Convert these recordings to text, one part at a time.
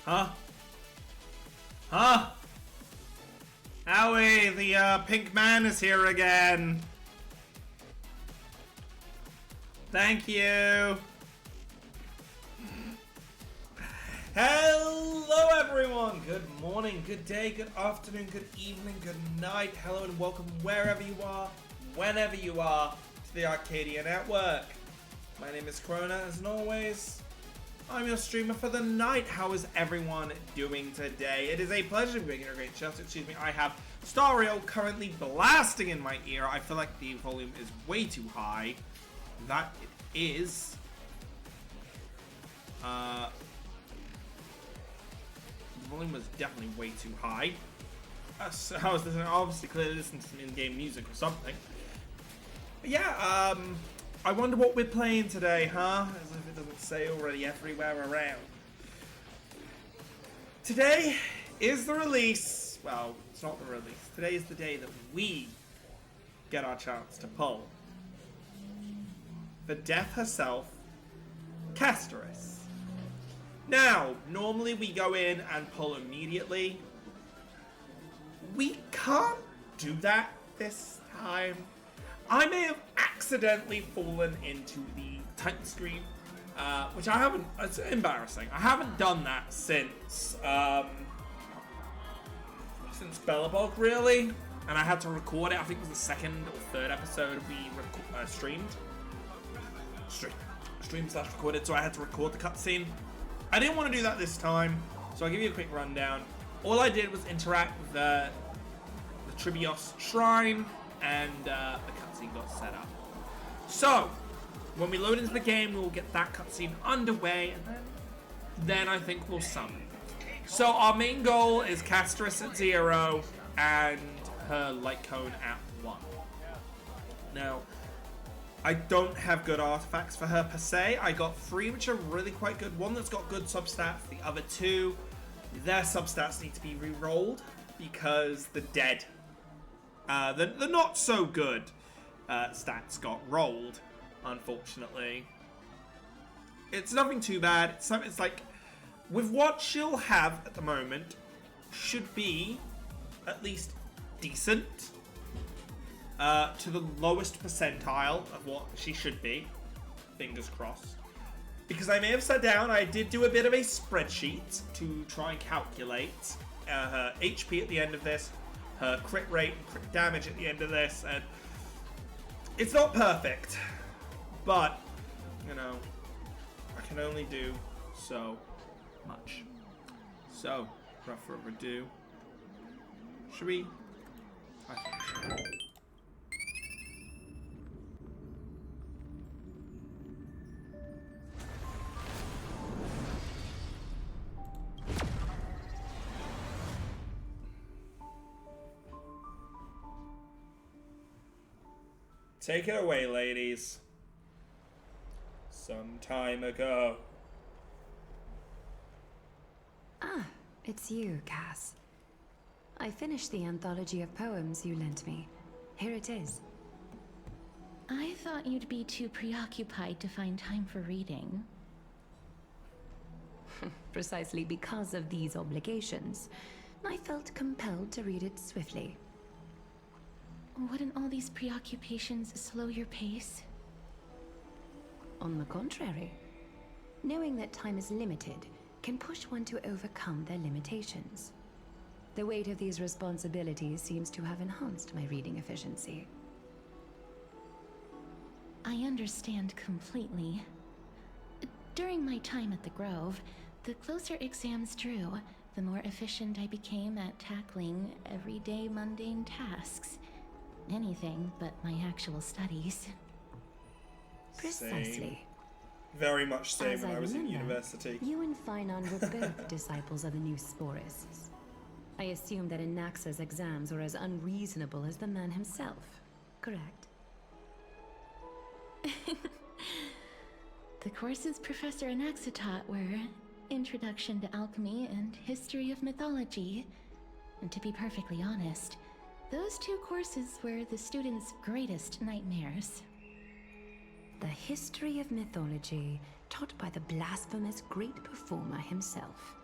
Huh? Huh? Owie, the pink man is here again. Thank you. Hello everyone. Good morning, good day, good afternoon, good evening, good night. Hello and welcome wherever you are, whenever you are, to the Arcadia Network. My name is Corona, as always. I'm your streamer for the night. How is everyone doing today? It is a pleasure to be making a great show. Excuse me, I have Stario currently blasting in my ear. I feel like the volume is way too high. That it is. The volume was definitely way too high. So I was listening, obviously clearly listening to some in-game music or something. But yeah, I wonder what we're playing today, huh? As if it doesn't say already everywhere around. Today is the release. Well, it's not the release. Today is the day that we get our chance to pull the Death herself, Casterus. Now, normally we go in and pull immediately. We can't do that this time. I may have accidentally fallen into the Titan Scream, which I haven't. It's embarrassing. I haven't done that since Bellabog, really, and I had to record it. I think it was the second or third episode we streamed/recorded, so I had to record the cutscene. I didn't want to do that this time, so I'll give you a quick rundown. All I did was interact with the Tribios Shrine, and the cutscene got set up. So, when we load into the game, we'll get that cutscene underway, and then I think we'll summon. So our main goal is Casterus at 0, and her light cone at 1. Now, I don't have good artifacts for her per se. I got 3 which are really quite good. One that's got good substats, the other 2, their substats need to be re-rolled because the dead, the not so good stats got rolled, unfortunately. It's nothing too bad. It's like, with what she'll have at the moment, should be at least decent. To the lowest percentile of what she should be. Fingers crossed. Because I may have sat down, I did do a bit of a spreadsheet to try and calculate her HP at the end of this, her crit rate and crit damage at the end of this, and it's not perfect, but, you know, I can only do so much. So, without further ado, should we? I think so. Take it away, ladies. Some time ago. Ah, it's you, Cass. I finished the anthology of poems you lent me. Here it is. I thought you'd be too preoccupied to find time for reading. Precisely because of these obligations, I felt compelled to read it swiftly. Wouldn't all these preoccupations slow your pace? On the contrary, knowing that time is limited can push one to overcome their limitations. The weight of these responsibilities seems to have enhanced my reading efficiency. I understand completely. During my time at the Grove, the closer exams drew, the more efficient I became at tackling everyday mundane tasks. Anything but my actual studies. Precisely. Same. Very much same As when I was in remember, university. You and Fanart were both disciples of the new Sporists. I assume that Anaxa's exams were as unreasonable as the man himself, correct? The courses Professor Anaxa taught were Introduction to Alchemy and History of Mythology. And to be perfectly honest, those 2 courses were the students' greatest nightmares. The history of mythology, taught by the blasphemous great performer himself.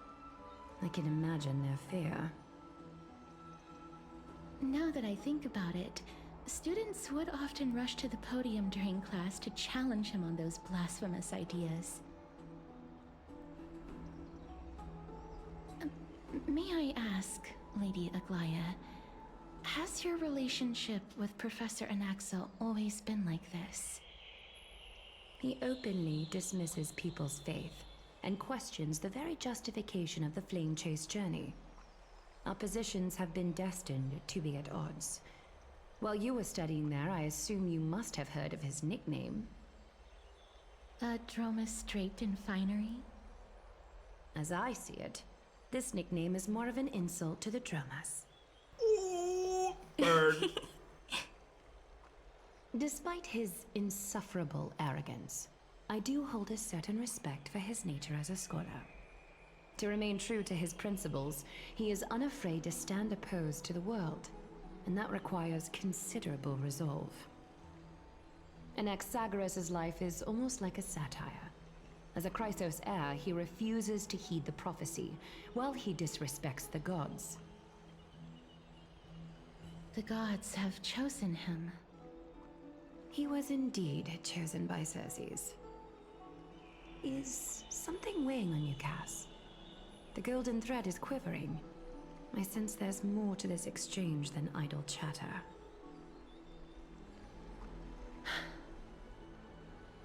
I can imagine their fear. Now that I think about it, students would often rush to the podium during class to challenge him on those blasphemous ideas. May I ask, Lady Aglaya, has your relationship with Professor Anaxa always been like this? He openly dismisses people's faith and questions the very justification of the Flame Chase journey. Our positions have been destined to be at odds. While you were studying there, I assume you must have heard of his nickname. Droma Straight and Finery? As I see it, this nickname is more of an insult to the Dromas. Ooh, burn. Despite his insufferable arrogance, I do hold a certain respect for his nature as a scholar. To remain true to his principles, he is unafraid to stand opposed to the world, and that requires considerable resolve. Anaxagoras' life is almost like a satire. As a Chrysos heir, he refuses to heed the prophecy, while he disrespects the gods. The gods have chosen him. He was indeed chosen by Circes. Is something weighing on you, Cass? The golden thread is quivering. I sense there's more to this exchange than idle chatter.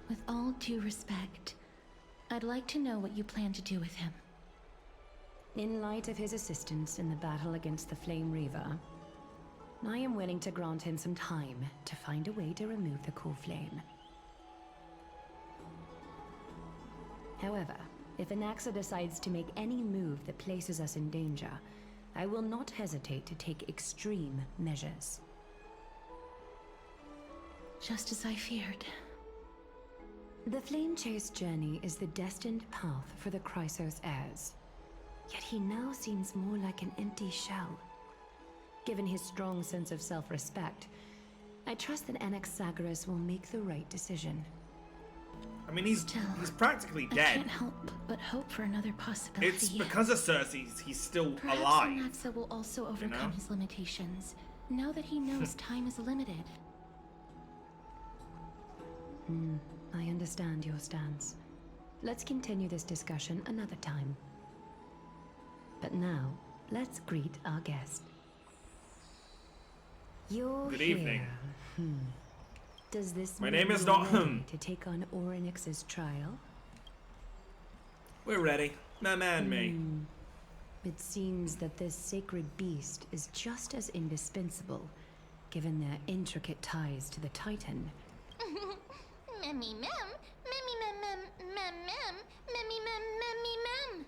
With all due respect, I'd like to know what you plan to do with him. In light of his assistance in the battle against the Flame Reaver, I am willing to grant him some time to find a way to remove the cool flame. However, if Anaxa decides to make any move that places us in danger, I will not hesitate to take extreme measures. Just as I feared. The Flame Chase journey is the destined path for the Chrysos heirs. Yet he now seems more like an empty shell. Given his strong sense of self-respect, I trust that Anaxagoras will make the right decision. I mean, he's practically I dead. can't help but hope for another possibility. It's because of Circes he's still Perhaps alive. Anaxa will also overcome his limitations, now that he knows time is limited. I understand your stance. Let's continue this discussion another time. But now, let's greet our guest. You're Good here. evening. Does this My mean name is you're not ready to take on Orynyx's trial? We're ready. My man, me. It seems that this sacred beast is just as indispensable, given their intricate ties to the Titan. Memmy mem, memmy mem mem mem mem, memmy mem memmy mem.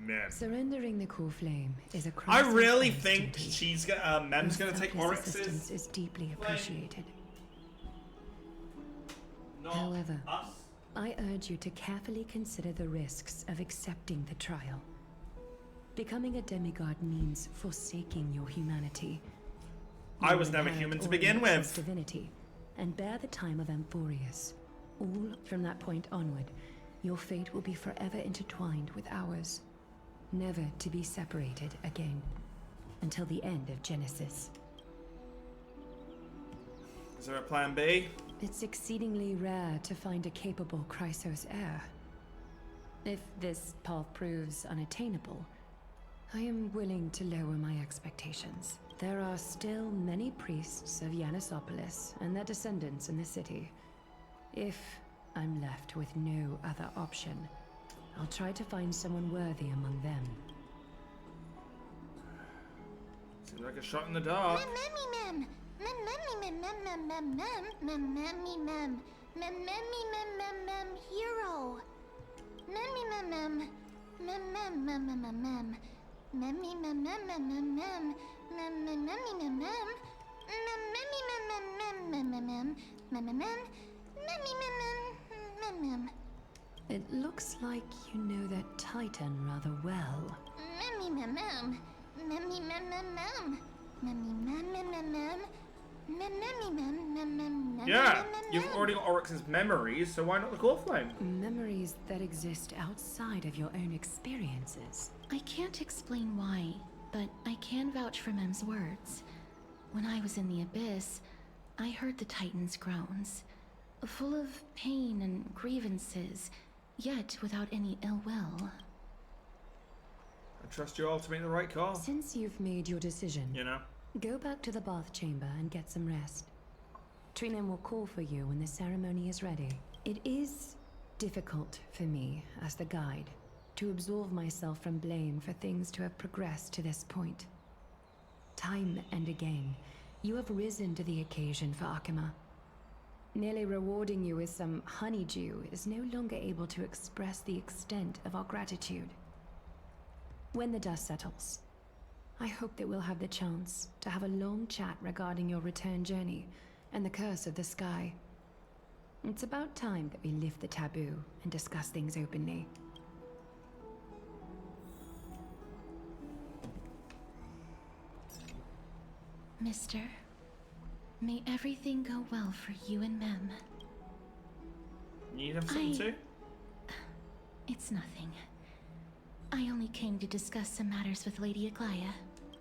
Man. Surrendering the cool flame is a I Chrysos really heir's think duty. she's gonna, Mem's Your gonna take selfless assistance Oryx's. is deeply appreciated. Not However, us. I urge you to carefully consider the risks of accepting the trial. Becoming a demigod means forsaking your humanity. I You was never inherit human to begin Orynyx's with. divinity, and bear the time of Amphorius. All from that point onward, your fate will be forever intertwined with ours, never to be separated again, until the end of Genesis. Is there a plan B? It's exceedingly rare to find a capable Chrysos heir. If this path proves unattainable, I am willing to lower my expectations. There are still many priests of Yanissopolis and their descendants in the city. If I'm left with no other option, I'll try to find someone worthy among them. Seems like a shot in the dark. Memmy mem, memmy mem mem mem mem mem, memmy mem, memmy mem mem mem hero. Memmy mem mem, mem mem mem mem mem, memmy mem mem mem mem mem, memmy mem mem, memmy mem mem mem mem mem mem, memmy mem mem. It looks like you know that Titan rather well. Memmy mem mem, memmy mem mem mem, memmy mem mem mem mem, Yeah, you've already got Oryx's memories, so why not the core flame? Memories that exist outside of your own experiences. I can't explain why, but I can vouch for Mem's words. When I was in the Abyss, I heard the Titan's groans, full of pain and grievances, yet without any ill will. I trust you all to make the right call. Since you've made your decision, You know? go back to the bath chamber and get some rest. Trinem will call for you when the ceremony is ready. It is difficult for me, as the guide, to absolve myself from blame for things to have progressed to this point. Time and again, you have risen to the occasion for Akima. Nearly rewarding you with some honeydew is no longer able to express the extent of our gratitude. When the dust settles, I hope that we'll have the chance to have a long chat regarding your return journey and the curse of the sky. It's about time that we lift the taboo and discuss things openly. Mister, may everything go well for you and Mem. You need to have something too? It's nothing. I only came to discuss some matters with Lady Aglaya.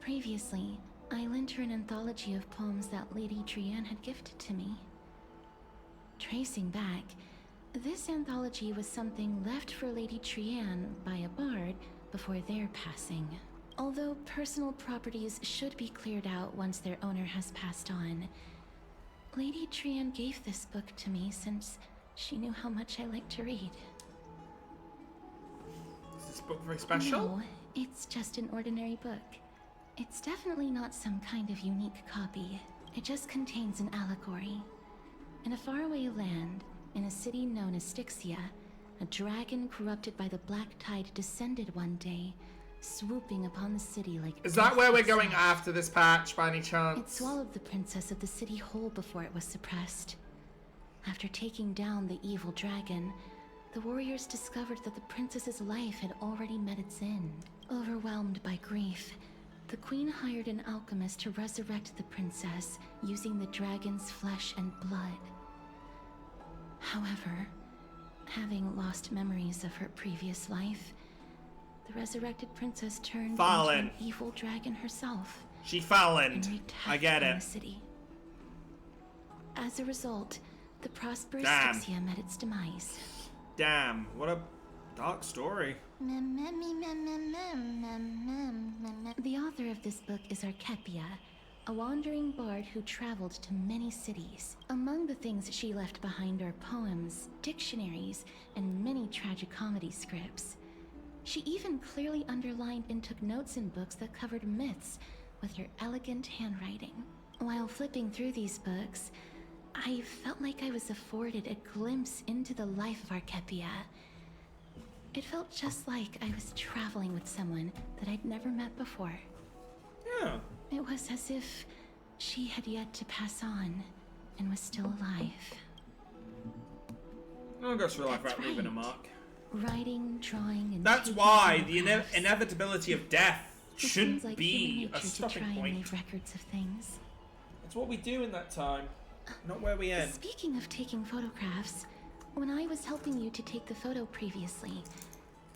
Previously, I lent her an anthology of poems that Lady Trianne had gifted to me. Tracing back, this anthology was something left for Lady Trianne by a bard before their passing. Although personal properties should be cleared out once their owner has passed on, Lady Trianne gave this book to me since she knew how much I like to read. Is this book very special? No, it's just an ordinary book. It's definitely not some kind of unique copy. It just contains an allegory. In a faraway land, in a city known as Stixia, a dragon corrupted by the Black Tide descended one day, swooping upon the city like... Is that where we're death going itself. after this patch, by any chance? It swallowed the princess of the city whole before it was suppressed. After taking down the evil dragon, the warriors discovered that the princess's life had already met its end. Overwhelmed by grief, the queen hired an alchemist to resurrect the princess using the dragon's flesh and blood. However, having lost memories of her previous life, the resurrected princess turned into an evil dragon herself. She Fallen. And wreaked I get havoc on it. the city. As a result, the prosperous Damn. Stixia met its demise. Damn, what a dark story. The author of this book is Archepia, a wandering bard who traveled to many cities. Among the things she left behind are poems, dictionaries, and many tragicomedy scripts. She even clearly underlined and took notes in books that covered myths with her elegant handwriting. While flipping through these books, I felt like I was afforded a glimpse into the life of Archepia. It felt just like I was traveling with someone that I'd never met before. Yeah. It was as if she had yet to pass on and was still alive. No one goes through life That's without leaving a right. mark. Writing, drawing, and That's taking why the photographs. inevitability of death It seems shouldn't like be human a nature to stopping try and point. leave records of things. That's what we do in that time, not where we end. Speaking of taking photographs, when I was helping you to take the photo previously,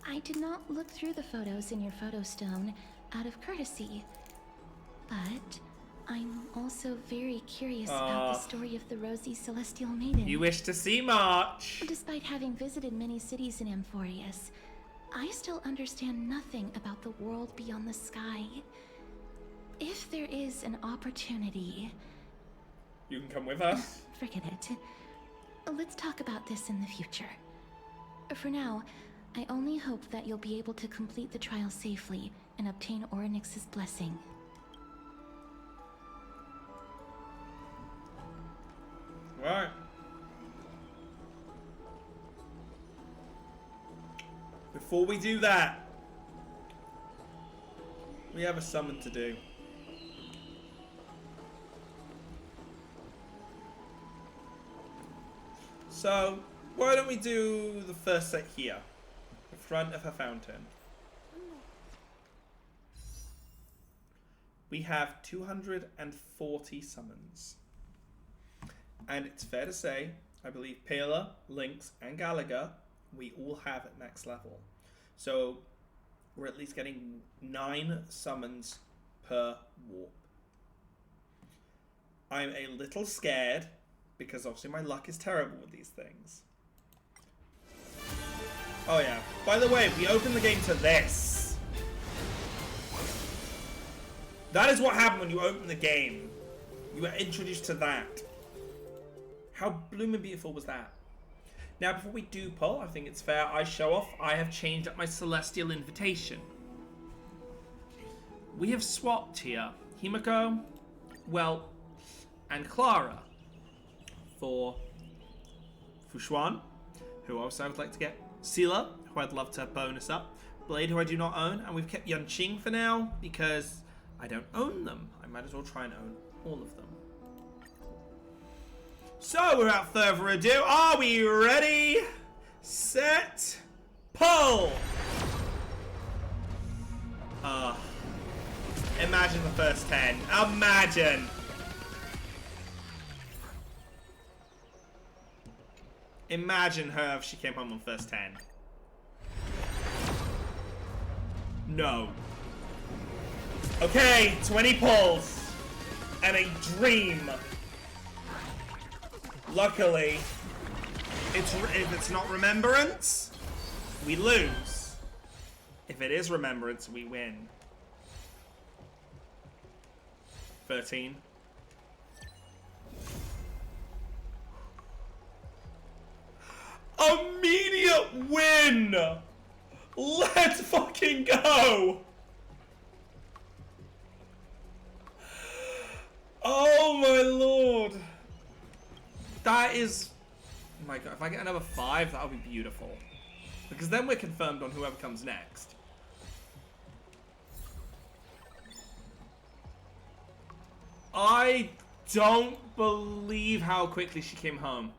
I did not look through the photos in your photo stone out of courtesy. But I'm also very curious about the story of the Rosy Celestial Maiden. You wish to see March. Despite having visited many cities in Amphorius, I still understand nothing about the world beyond the sky. If there is an opportunity... You can come with us. Forget it. Let's talk about this in the future. For now, I only hope that you'll be able to complete the trial safely and obtain Orynyx's blessing. Right. Before we do that, we have a summon to do. So, why don't we do the first set here? The front of her fountain. We have 240 summons. And it's fair to say, I believe Paler, Lynx, and Gallagher, we all have at next level. So we're at least getting 9 summons per warp. I'm a little scared because obviously my luck is terrible with these things. Oh yeah, by the way, we opened the game to this. That is what happened when you open the game. You were introduced to that. How blooming beautiful was that? Now, before we do pull, I think it's fair I show off. I have changed up my Celestial Invitation. We have swapped here Himiko, well, and Clara for Fushuan, who also I would like to get, Sela, who I'd love to bonus up, Blade, who I do not own, and we've kept Yunqing for now because I don't own them. I might as well try and own all of them. So, without further ado, are we ready? Set, pull! Imagine the first 10. Imagine! Imagine her if she came home on first 10. No. Okay, 20 pulls. And a dream. Luckily, if it's not Remembrance, we lose. If it is Remembrance, we win. 13. Immediate win! Let's fucking go! Oh my lord! That is... Oh my god, if I get another 5, that would be beautiful. Because then we're confirmed on whoever comes next. I don't believe how quickly she came home.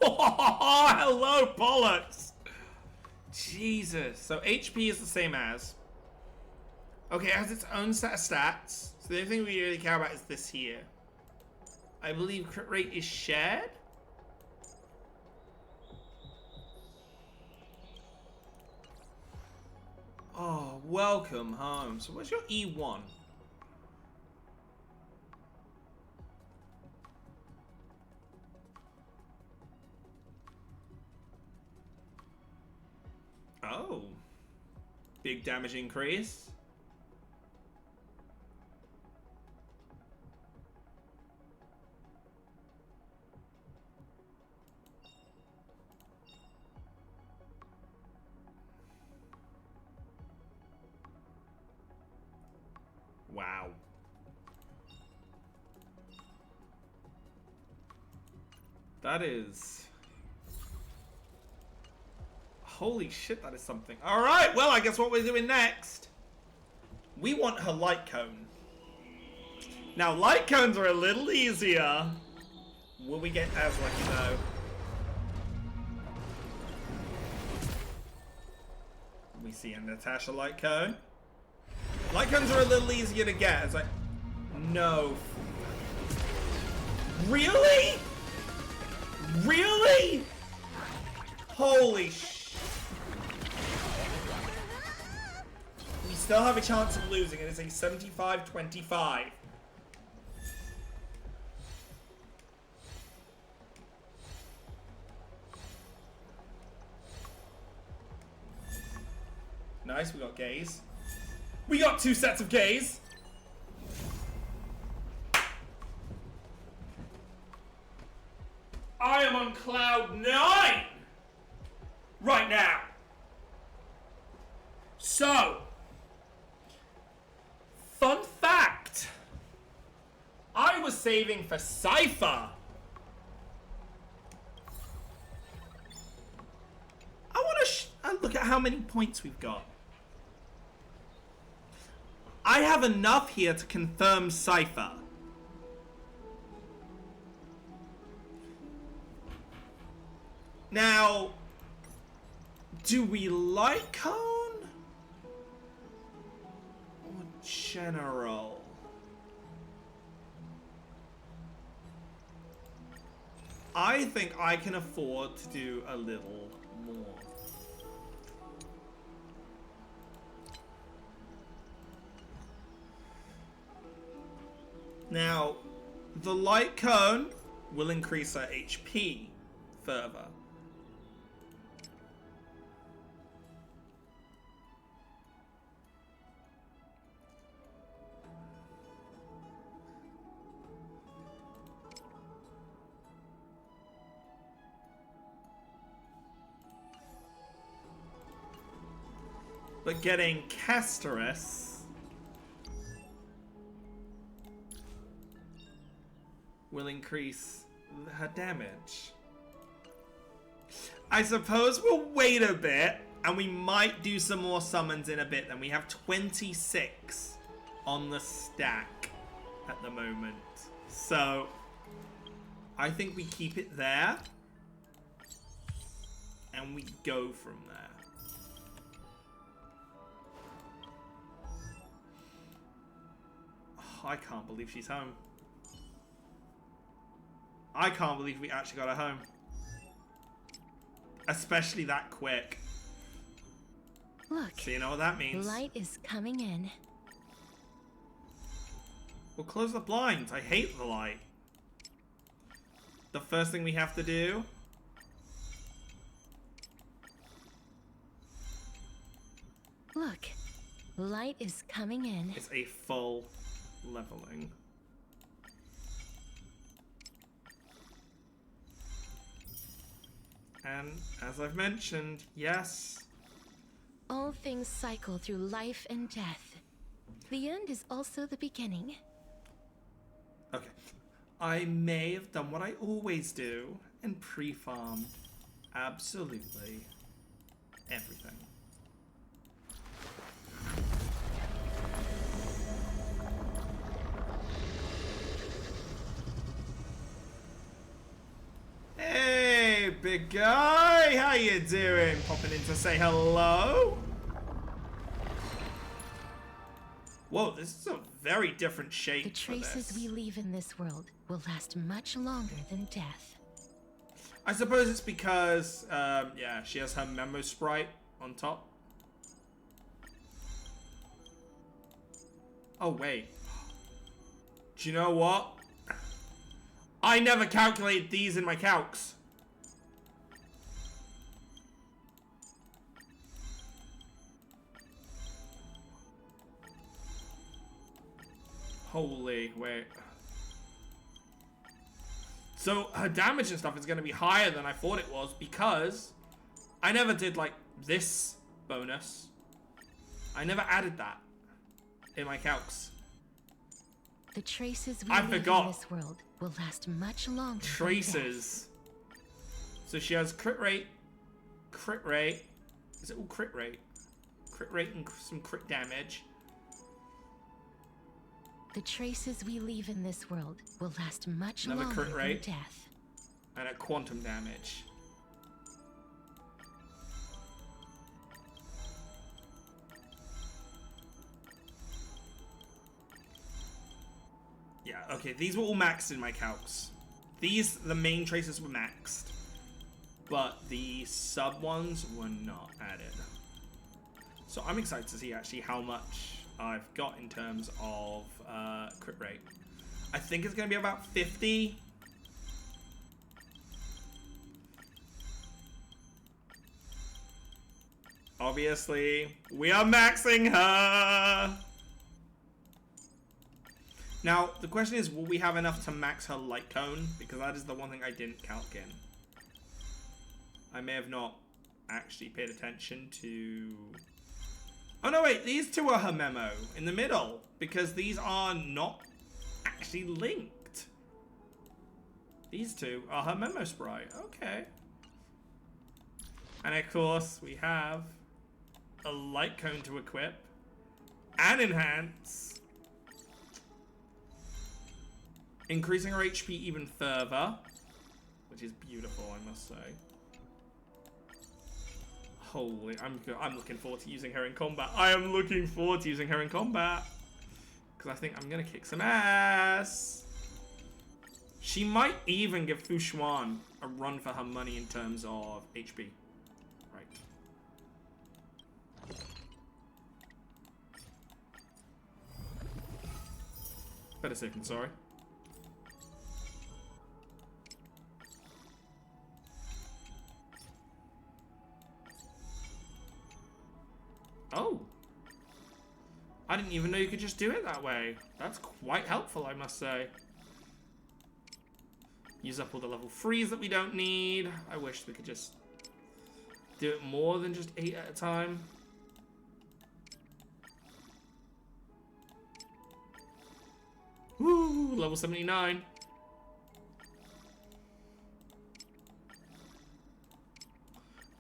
Hello, Pollux! Jesus. So HP is the same as. Okay, it has its own set of stats. So the only thing we really care about is this here. I believe crit rate is shared. Oh, welcome home. So what's your E1? Oh. Big damage increase. Wow. That is... Holy shit, that is something. Alright, well, I guess what we're doing next. We want her light cone. Now, light cones are a little easier. Will we get as lucky though? We see a Natasha light cone. Light cones are a little easier to get. It's like, no. Really? Really? Holy sh... We still have a chance of losing. It is a 75-25. Nice, we got gaze. We got 2 sets of gaze. I am on cloud 9 right now. So, fun fact. I was saving for Cypher. I want to look at how many points we've got. I have enough here to confirm Cypher. Now, do we like Cone? Or General? I think I can afford to do a little more. Now, the light cone will increase her HP further. But getting Casterus will increase her damage. I suppose we'll wait a bit, and we might do some more summons in a bit. Then we have 26 on the stack at the moment. So I think we keep it there, and we go from there. I can't believe she's home. I can't believe we actually got her home. Especially that quick. Look. So you know what that means. Light is coming in. We'll close the blinds. I hate the light. The first thing we have to do. Look. Light is coming in. Is a full leveling. And as I've mentioned, yes. All things cycle through life and death. The end is also the beginning. Okay. I may have done what I always do and pre-farmed absolutely everything. Hey, big guy, how you doing? Popping in to say hello. Whoa, this is a very different shape. The traces for this. we leave in this world will last much longer than death. I suppose it's because, yeah, she has her memo sprite on top. Oh, wait. Do you know what? I never calculate these in my calcs. Holy, wait. So her damage and stuff is going to be higher than I thought it was because I never did like this bonus. I never added that in my calcs. The traces we I leave forgot. in this world will last much longer. Traces. So she has crit rate. Crit rate. Is it all crit rate? Crit rate and some crit damage. The traces we leave in this world will last much Another longer crit rate. than death. And a quantum damage. Yeah, okay, these were all maxed in my calcs. These, the main traces were maxed. But the sub ones were not added. So I'm excited to see actually how much I've got in terms of crit rate. I think it's going to be about 50. Obviously, we are maxing her! Now, the question is, will we have enough to max her light cone? Because that is the one thing I didn't calc in. I may have not actually paid attention to... Oh no, wait, these two are her memo in the middle. Because these are not actually linked. These two are her memo sprite. Okay. And of course, we have a light cone to equip and enhance. Increasing her HP even further, which is beautiful, I must say. Holy, I'm looking forward to using her in combat. I am looking forward to using her in combat. Because I think I'm going to kick some ass. She might even give Fu Xuan a run for her money in terms of HP. Right. Better safe than sorry. Oh. I didn't even know you could just do it that way. That's quite helpful, I must say. Use up all the level 3s that we don't need. I wish we could just do it more than just 8 at a time. Woo! Level 79.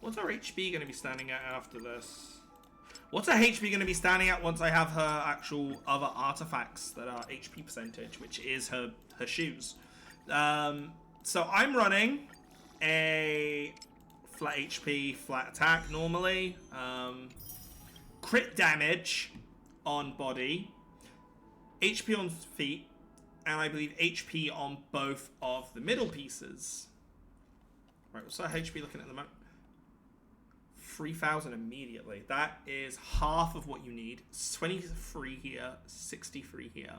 What's our HP going to be standing at after this? What's our HP going to be standing at once I have her actual other artifacts that are HP percentage, which is her shoes? So I'm running a flat HP, flat attack normally. Crit damage on body. HP on feet. And I believe HP on both of the middle pieces. Right, what's our HP looking at the moment? 3,000 immediately. That is half of what you need. 23 here, 63 here.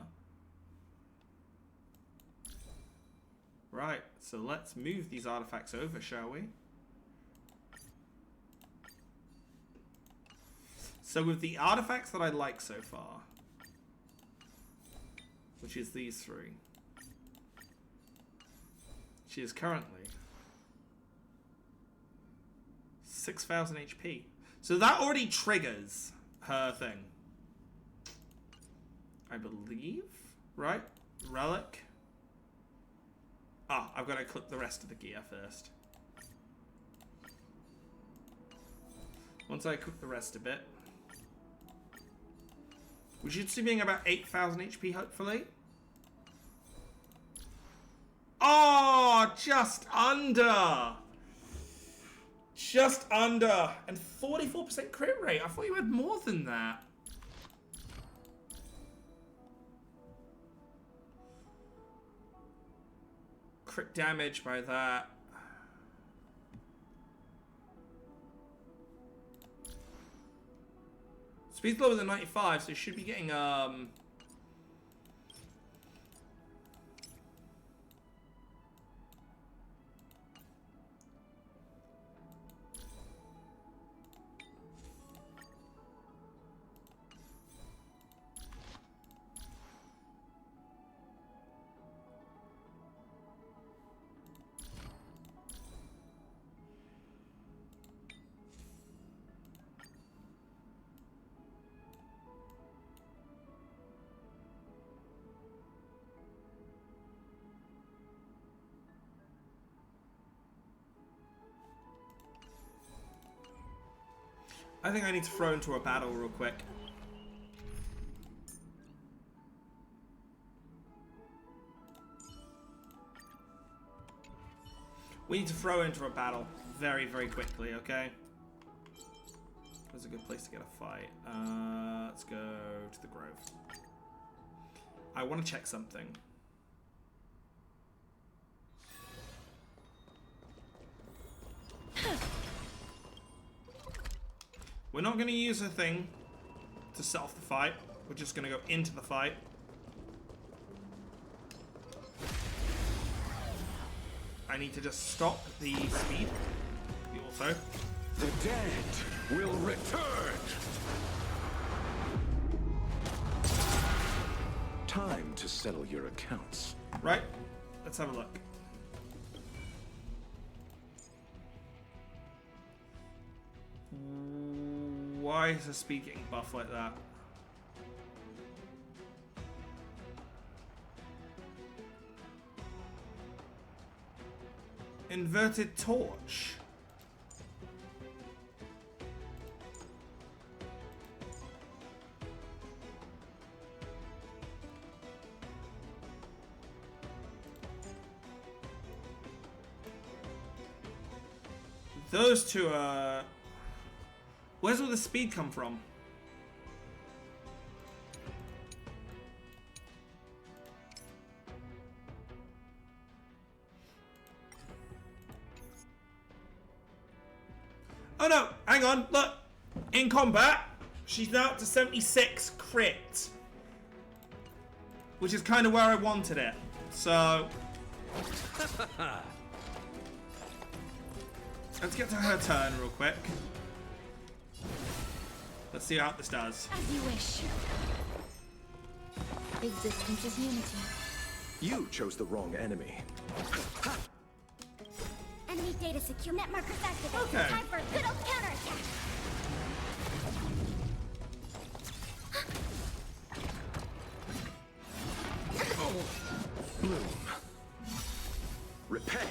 Right, so let's move these artifacts over, shall we? So with the artifacts that I like so far, which is these 3, she is currently 6,000 HP. So that already triggers her thing, I believe, right? Relic. Ah, I've got to clip the rest of the gear first. Once I cook the rest a bit, we should see being about 8,000 HP, hopefully. Oh, just under. Just under. And 44% crit rate. I thought you had more than that. Crit damage by that. Speed's lower than 95, so you should be getting I think I need to throw into a battle real quick. We need to throw into a battle very, very quickly, okay? Where's a good place to get a fight? Let's go to the Grove. I want to check something. We're not going to use a thing to set off the fight. We're just going to go into the fight. I need to just stop the speed. The auto. The dead will return. Time to settle your accounts. Right. Let's have a look. Why is the speed getting buffed like that? Inverted torch. Those two are... Where's all the speed come from? Oh no, hang on, look. In combat, she's now up to 76 crit. Which is kind of where I wanted it. So... let's get to her turn real quick. Let's see how this does. As you wish. Existence is unity. You chose the wrong enemy. Enemy data secure. Net markers activated. Okay. Time for a good old counterattack. Bloom. Repay.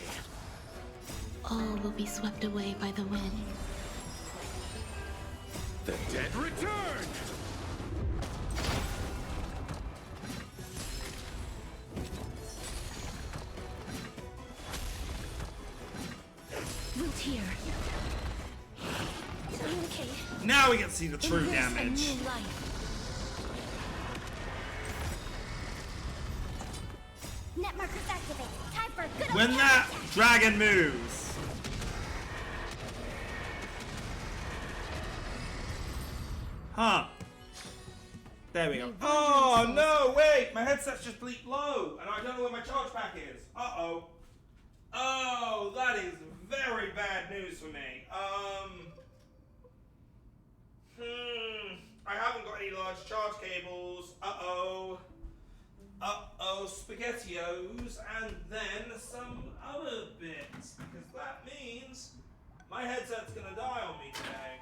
All will be swept away by the wind. The dead return! Root here. Okay. Now we get to see the true Embrace a damage. new life. Net markers activated. Time for a good old When that counterattack. dragon moves. Huh. There we go. Oh no, wait! My headset's just bleeped low, and I don't know where my charge pack is. Uh-oh. Oh, that is very bad news for me. I haven't got any large charge cables. Uh-oh. Uh-oh, SpaghettiOs, and then some other bits. Because that means my headset's gonna die on me today.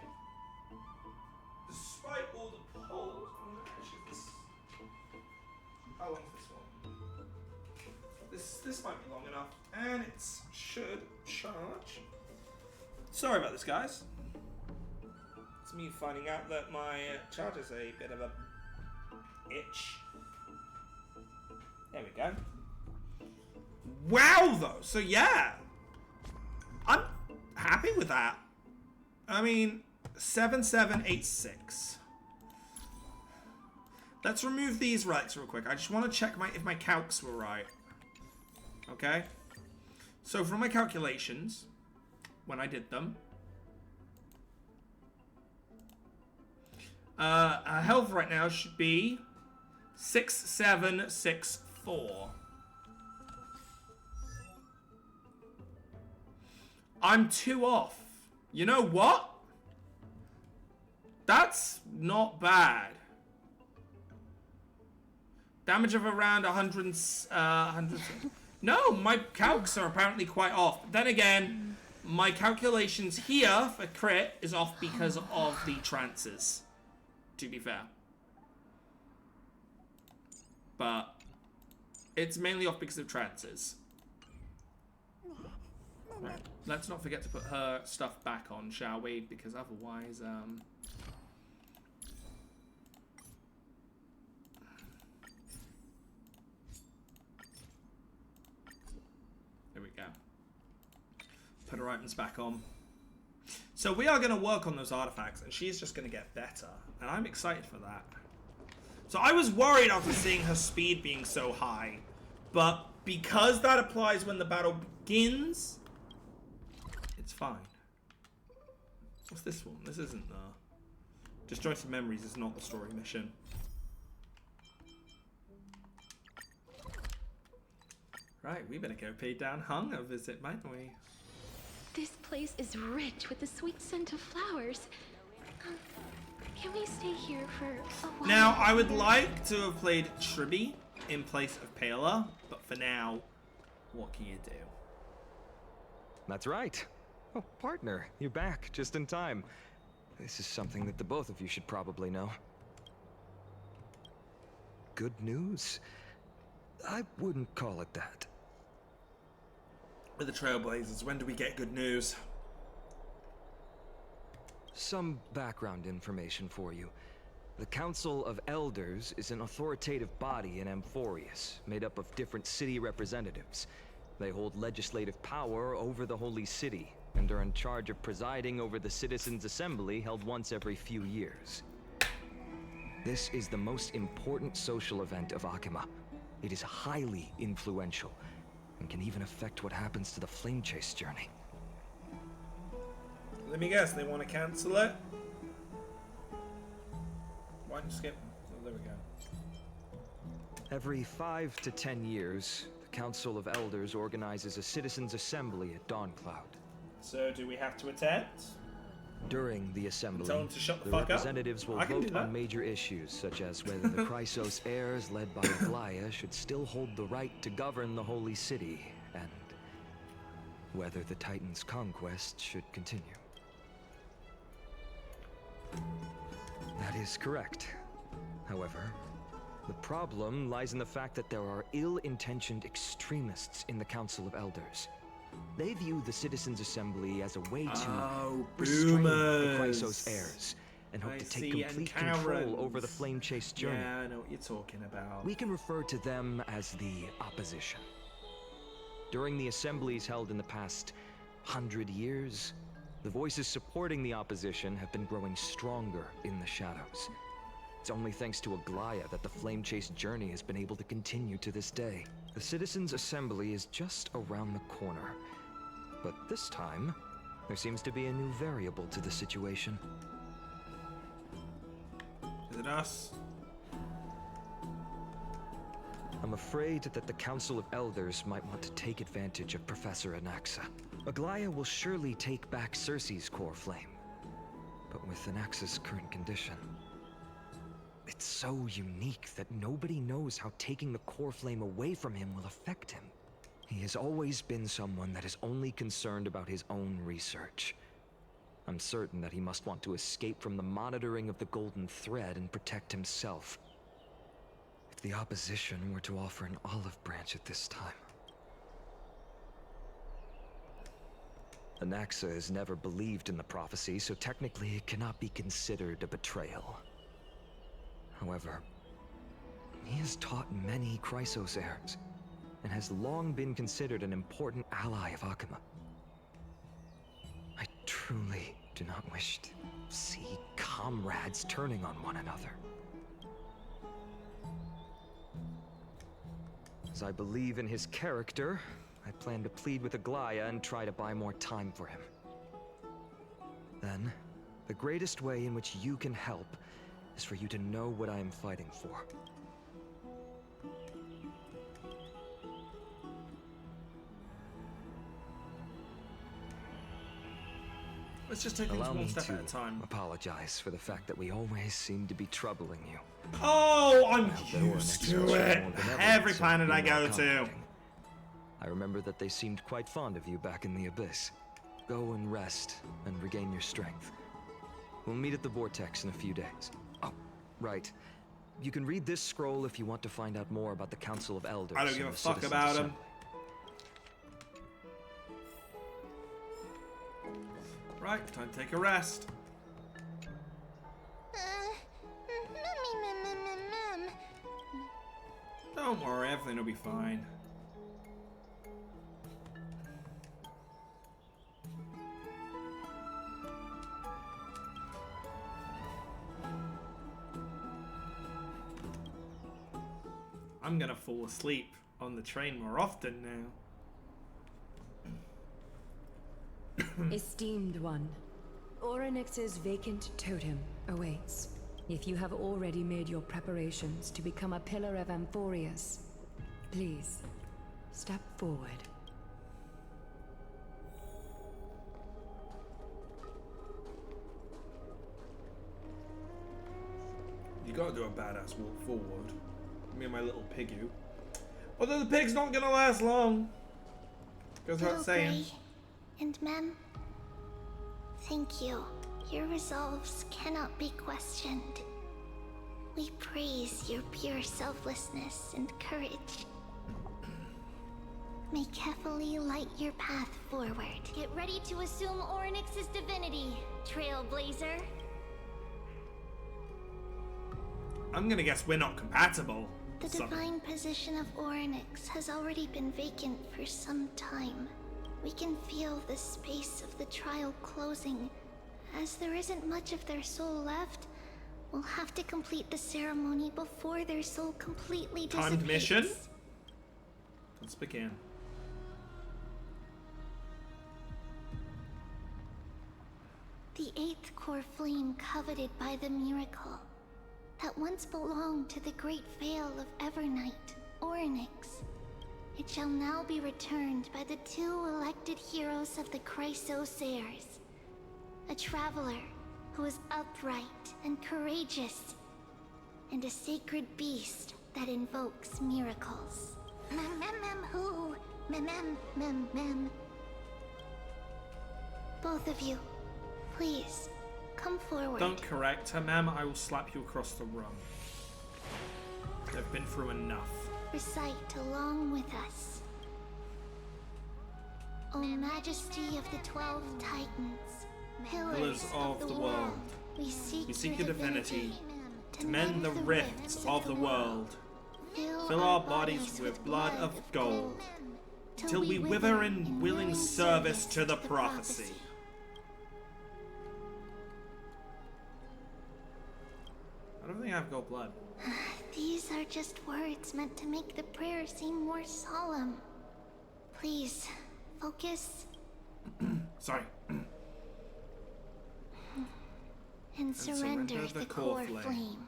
Despite all the polls. Actually, this... how long is this one? This might be long enough. And it should charge. Sorry about this, guys. It's me finding out that my charger's a bit of a itch. There we go. Wow, though. So, yeah. I'm happy with that. I mean, 7786. Let's remove these relics real quick. I just want to check if my calcs were right. Okay? So, from my calculations, when I did them, our health right now should be 6764. I'm 2 off. You know what? That's not bad. Damage of around 100. No, my calcs are apparently quite off. But then again, my calculations here for crit is off because of the trances. To be fair. But it's mainly off because of trances. Right. Let's not forget to put her stuff back on, shall we? Because otherwise, there we go. Put her items back on. So we are going to work on those artifacts, and she's just going to get better. And I'm excited for that. So I was worried after seeing her speed being so high. But because that applies when the battle begins, it's fine. What's this one? This isn't the... Disjointed Memories is not the story mission. Right, we better go pay down Hung a visit, mightn't we? This place is rich with the sweet scent of flowers. Can we stay here for a while? Now, I would like to have played Chibi in place of Paler, but for now, what can you do? That's right. Oh, partner, you're back just in time. This is something that the both of you should probably know. Good news? I wouldn't call it that. With the Trailblazers, when do we get good news? Some background information for you. The Council of Elders is an authoritative body in Amphorius, made up of different city representatives. They hold legislative power over the Holy City, and are in charge of presiding over the Citizens' Assembly held once every few years. This is the most important social event of Akima. It is highly influential, and can even affect what happens to the Flame Chase journey. Let me guess, they want to cancel it? Why don't you skip? Oh, there we go. Every 5 to 10 years, the Council of Elders organizes a citizens' assembly at Dawncloud. So, do we have to attend? During the assembly, Tell them to shut the the fuck up? representatives will I can do vote that. on major issues, such as whether the Chrysos heirs led by Aglaya should still hold the right to govern the Holy City, and whether the Titan's conquest should continue. That is correct. However, the problem lies in the fact that there are ill-intentioned extremists in the Council of Elders. They view the Citizens' Assembly as a way to restrain the Chrysos heirs and hope to take complete control over the Flame Chase journey. Yeah, I know what you're talking about. We can refer to them as the opposition. During the assemblies held in the past 100 years, the voices supporting the opposition have been growing stronger in the shadows. It's only thanks to Aglaya that the Flame Chase journey has been able to continue to this day. The Citizens' Assembly is just around the corner. But this time, there seems to be a new variable to the situation. Is it us? I'm afraid that the Council of Elders might want to take advantage of Professor Anaxa. Aglaya will surely take back Cersei's core flame. But with Anaxa's current condition, it's so unique that nobody knows how taking the core flame away from him will affect him. He has always been someone that is only concerned about his own research. I'm certain that he must want to escape from the monitoring of the Golden Thread and protect himself. If the opposition were to offer an olive branch at this time. Anaxa has never believed in the prophecy, so technically it cannot be considered a betrayal. However, he has taught many Chrysos heirs, and has long been considered an important ally of Akuma. I truly do not wish to see comrades turning on one another. As I believe in his character, I plan to plead with Aglaya and try to buy more time for him. Then, the greatest way in which you can help is for you to know what I am fighting for. Let's just take things Allow one me step to at a time. apologize for the fact that we always seem to be troubling you. Oh, I'm That Oryx used has to shown it. more benevolence Every and planet I been more go to. accommodating. I remember that they seemed quite fond of you back in the Abyss. Go and rest and regain your strength. We'll meet at the Vortex in a few days. Oh, right. You can read this scroll if you want to find out more about the Council of Elders. I don't and give a the fuck Citizens' about him. Assembly. Right, time to take a rest. Don't worry, everything will be fine. I'm gonna fall asleep on the train more often now. Esteemed one, Oryx's vacant totem awaits. If you have already made your preparations to become a pillar of Amphorius, please, step forward. You gotta do a badass walk forward. Me and my little piggy. Although the pig's not gonna last long. Goes without saying. Gray and Mem, thank you. Your resolves cannot be questioned. We praise your pure selflessness and courage. May Kefali light your path forward. Get ready to assume Oryx's divinity, Trailblazer. I'm gonna guess we're not compatible. The So- divine position of Oryx has already been vacant for some time. We can feel the space of the trial closing. As there isn't much of their soul left, we'll have to complete the ceremony before their soul completely dissipates. Timed mission? Let's begin. The 8th core flame coveted by the miracle that once belonged to the great Veil of Evernight, Orynyx. It shall now be returned by the 2 elected heroes of the Chrysoseirs. A traveler who is upright and courageous, and a sacred beast that invokes miracles. Who? Both of you, please, come forward. Don't correct her, ma'am. I will slap you across the room. They've been through enough. Recite along with us. O Majesty of the 12 Titans, Pillars of the world, we seek your divinity to mend the rifts of the world. Fill our bodies with blood of gold, till we wither in willing service to the prophecy. I don't think I have gold blood. These are just words meant to make the prayer seem more solemn. Please, focus. Sorry. And surrender the core flame.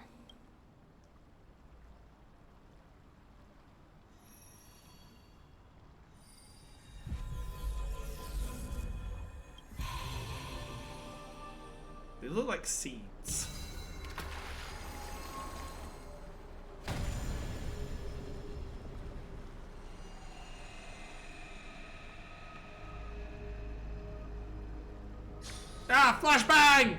They look like seeds. Ah, flashbang!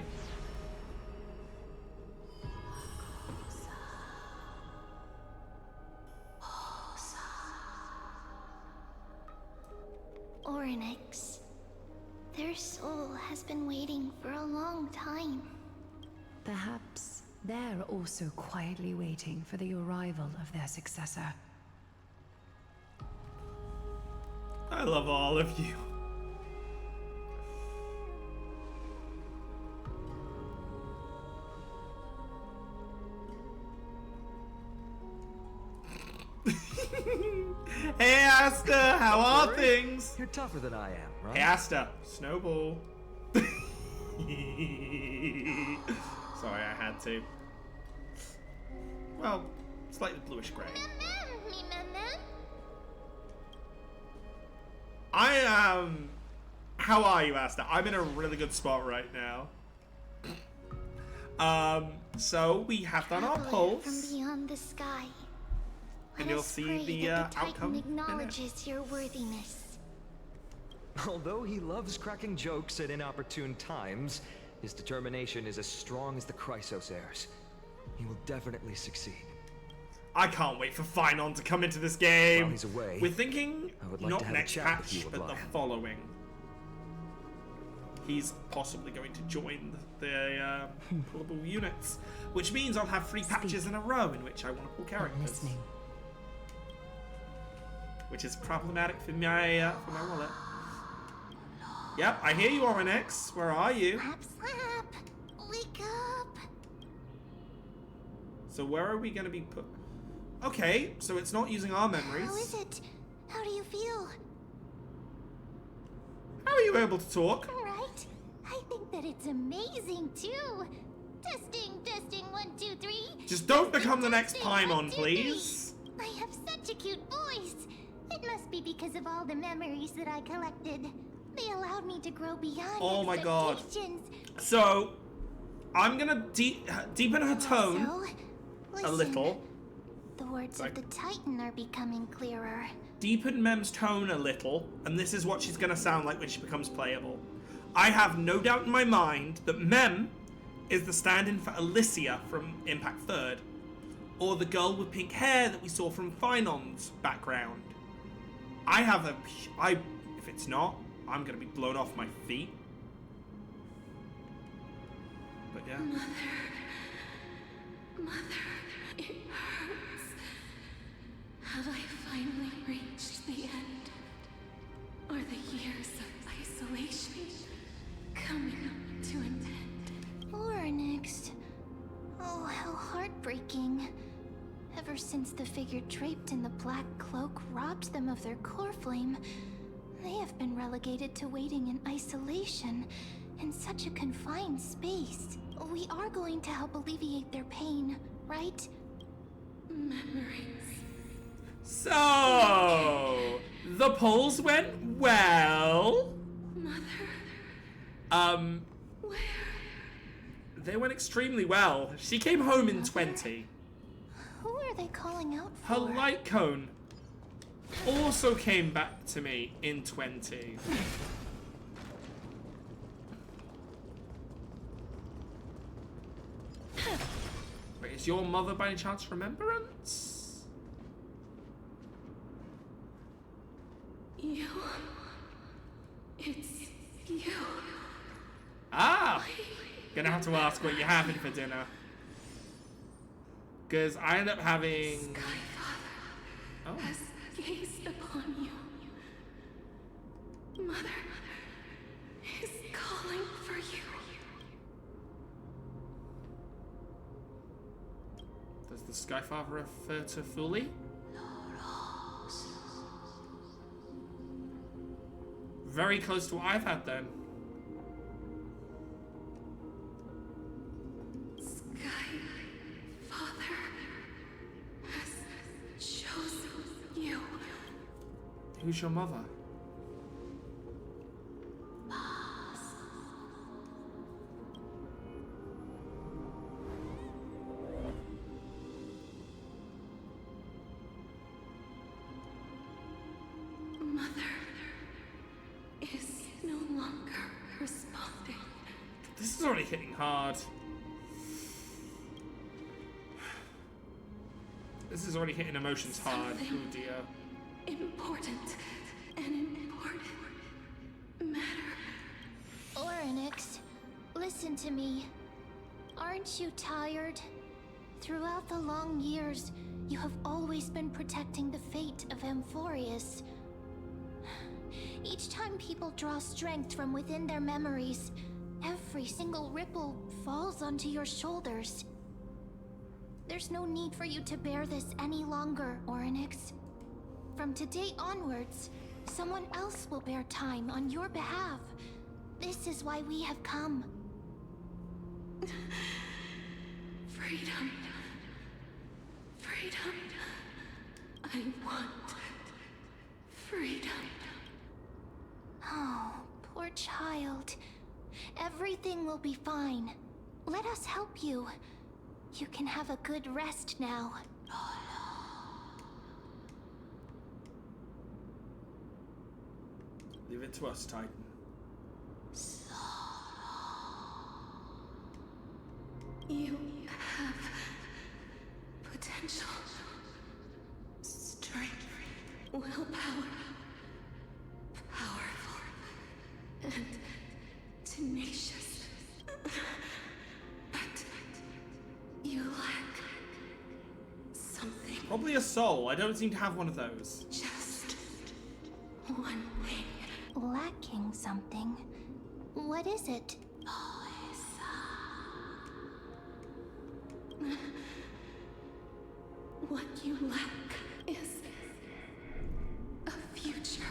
Orynyx. Their soul has been waiting for a long time. Perhaps they're also quietly waiting for the arrival of their successor. I love all of you. Hey Asta, how are things? You're tougher than I am, right? Hey Asta, Snowball. Sorry, I had to. Well, slightly bluish grey. I am. How are you, Asta? I'm in a really good spot right now. So we have done our Traveler pulse. from beyond the sky. And Let you'll us see pray the that the outcome Titan in it. acknowledges your worthiness. Although he loves cracking jokes at inopportune times, his determination is as strong as the Chrysoseirs. He will definitely succeed. I can't wait for Finon to come into this game. While he's away, We're thinking I would like not to have a next chat with patch, you, but the O'Brien. following. He's possibly going to join the pullable units, which means I'll have 3 patches in a row in which I want to pull I'm characters, listening. which is problematic for my wallet. Yep, I hear you, Orynyx. Where are you? Slap, slap. Wake up. So where are we going to be put? Okay, so it's not using our memories. How is it? How do you feel? How are you able to talk? Right? I think that it's amazing too. Testing, 1, 2, 3. Just don't become the next Testing, Paimon, 1, 2, 3. please. I have such a cute voice. It must be because of all the memories that I collected. They allowed me to grow beyond Oh my god. expectations. So, I'm gonna deepen her tone So, a listen. little. The words Like- of the Titan are becoming clearer. Deepen Mem's tone a little, and this is what she's gonna sound like when she becomes playable. I have no doubt in my mind that Mem is the stand-in for Alicia from Impact 3rd, or the girl with pink hair that we saw from Finon's background. If it's not, I'm gonna be blown off my feet. But yeah. Mother, it hurts. Have I finally reached the end? Are the years of isolation coming to an end? Orynyx. Oh, how heartbreaking. Ever since the figure draped in the black cloak robbed them of their core flame, they have been relegated to waiting in isolation in such a confined space. We are going to help alleviate their pain, right? Memories. So, the polls went well. Mother. Where? They went extremely well. She came home in 20. Who are they calling out for? Her light cone also came back to me in 20. Wait, is your mother by any chance remembrance? You. It's you. Ah! Gonna have to ask what you're having for dinner. Because I end up having... Skyfather has gazed upon you. Mother is calling for you. Does the Skyfather refer to Fully? Very close to what I've had then. Skyfather has chosen you. Who's your mother? Mother is no longer responding. This is already hitting hard. This is already hitting emotions hard. Oh dear. Important. An important matter. Oryx, listen to me. Aren't you tired? Throughout the long years, you have always been protecting the fate of Amphorius. Each time people draw strength from within their memories, every single ripple falls onto your shoulders. There's no need for you to bear this any longer, Oryx. From today onwards, someone else will bear time on your behalf. This is why we have come. Freedom. Freedom. I want freedom. Oh, poor child. Everything will be fine. Let us help you. You can have a good rest now. Leave it to us, Titan. You have potential, strength, willpower, powerful, and tenacious. But you lack something. Probably a soul. I don't seem to have one of those. Just one thing. Lacking something. What is it? What you lack is a future.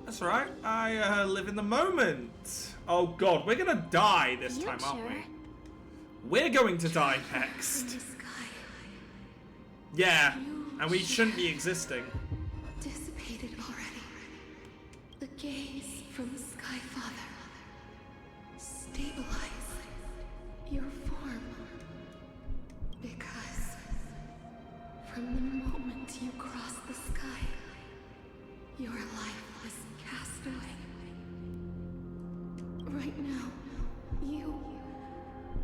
That's right. I live in the moment. Oh god, we're gonna die this time, aren't we? Future? We're going to die next. The sky Yeah, and we shouldn't be existing. dissipated already. The gaze from Skyfather stabilized your form. Because from the moment you crossed the sky, your life was cast away. Right now, you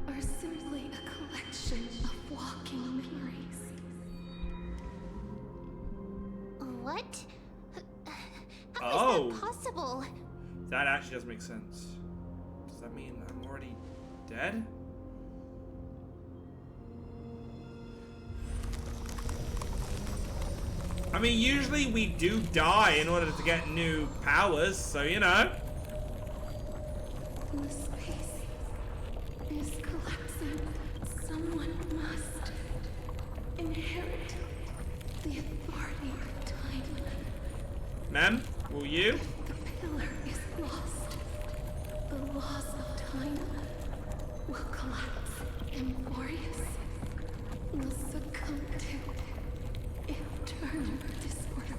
are simply a collection of walking memories. What? How Oh. is that possible? That actually does make sense. Does that mean I'm already dead? I mean, usually we do die in order to get new powers, so you know. The space is collapsing. Someone must inherit the authority of time. Mem, will you? The pillar is lost. The laws of time will collapse. Emporius will succumb to eternal disorder.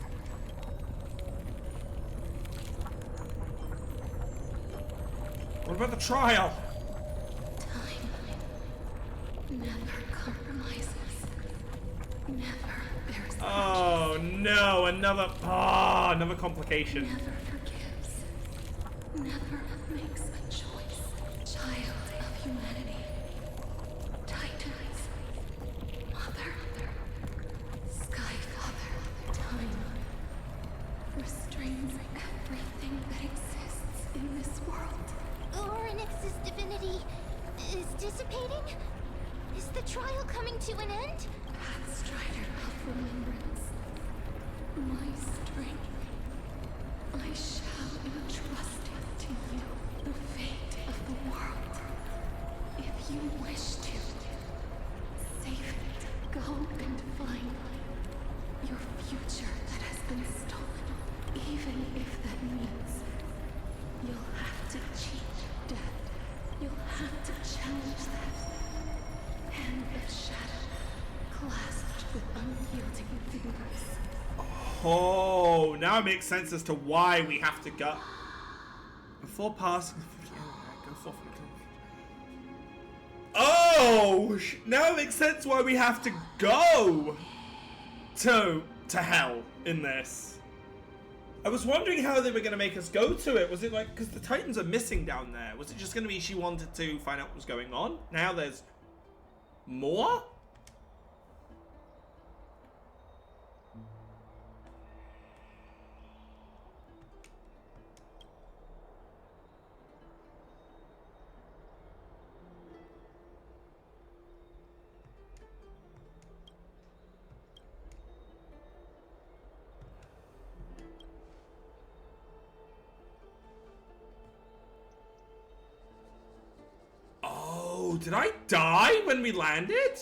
What about the trial? Time never compromises. Never bears Oh no, another complication. never forgives. Never makes a choice. Child of humanity. Titans. Mother. Sky Father. Time restrains everything that exists in this world. Oryx's divinity is dissipating? Is the trial coming to an end? Pathstrider of remembrance. My strength. I shall entrust it to you. The fate of the world. If you wish to save it, go and find your future that has been stolen. Even if that means you'll have to cheat death. You'll have to challenge that. Hand of shadow, clasped with unyielding fingers. Oh, now it makes sense as to why we have to go. Before passing the 50, go forth. Oh, now it makes sense why we have to go to hell in this. I was wondering how they were going to make us go to it. Was it like, because the Titans are missing down there, was it just going to be she wanted to find out what was going on? Now there's more? Oh, did I die when we landed?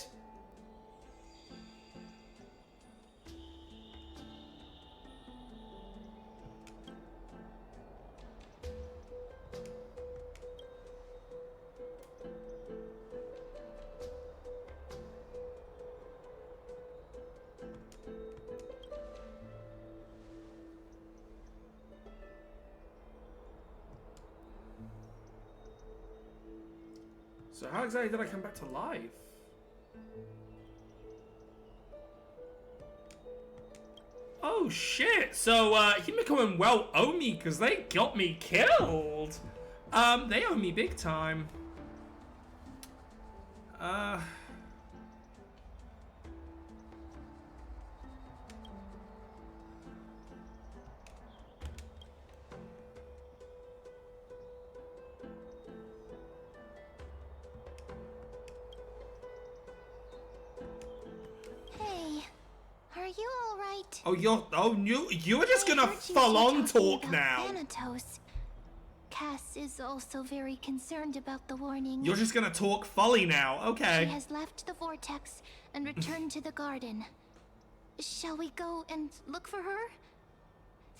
So how exactly did I come back to life? Oh shit! So Himiko and Well owe me because they got me killed. They owe me big time. Hey, are you all right? Oh, you're just gonna I heard you full two on talking talk about now. Thanatos. Cass is also very concerned about the warning. You're just gonna talk fully now. She Okay. has left the vortex and returned to the garden. Shall we go and look for her?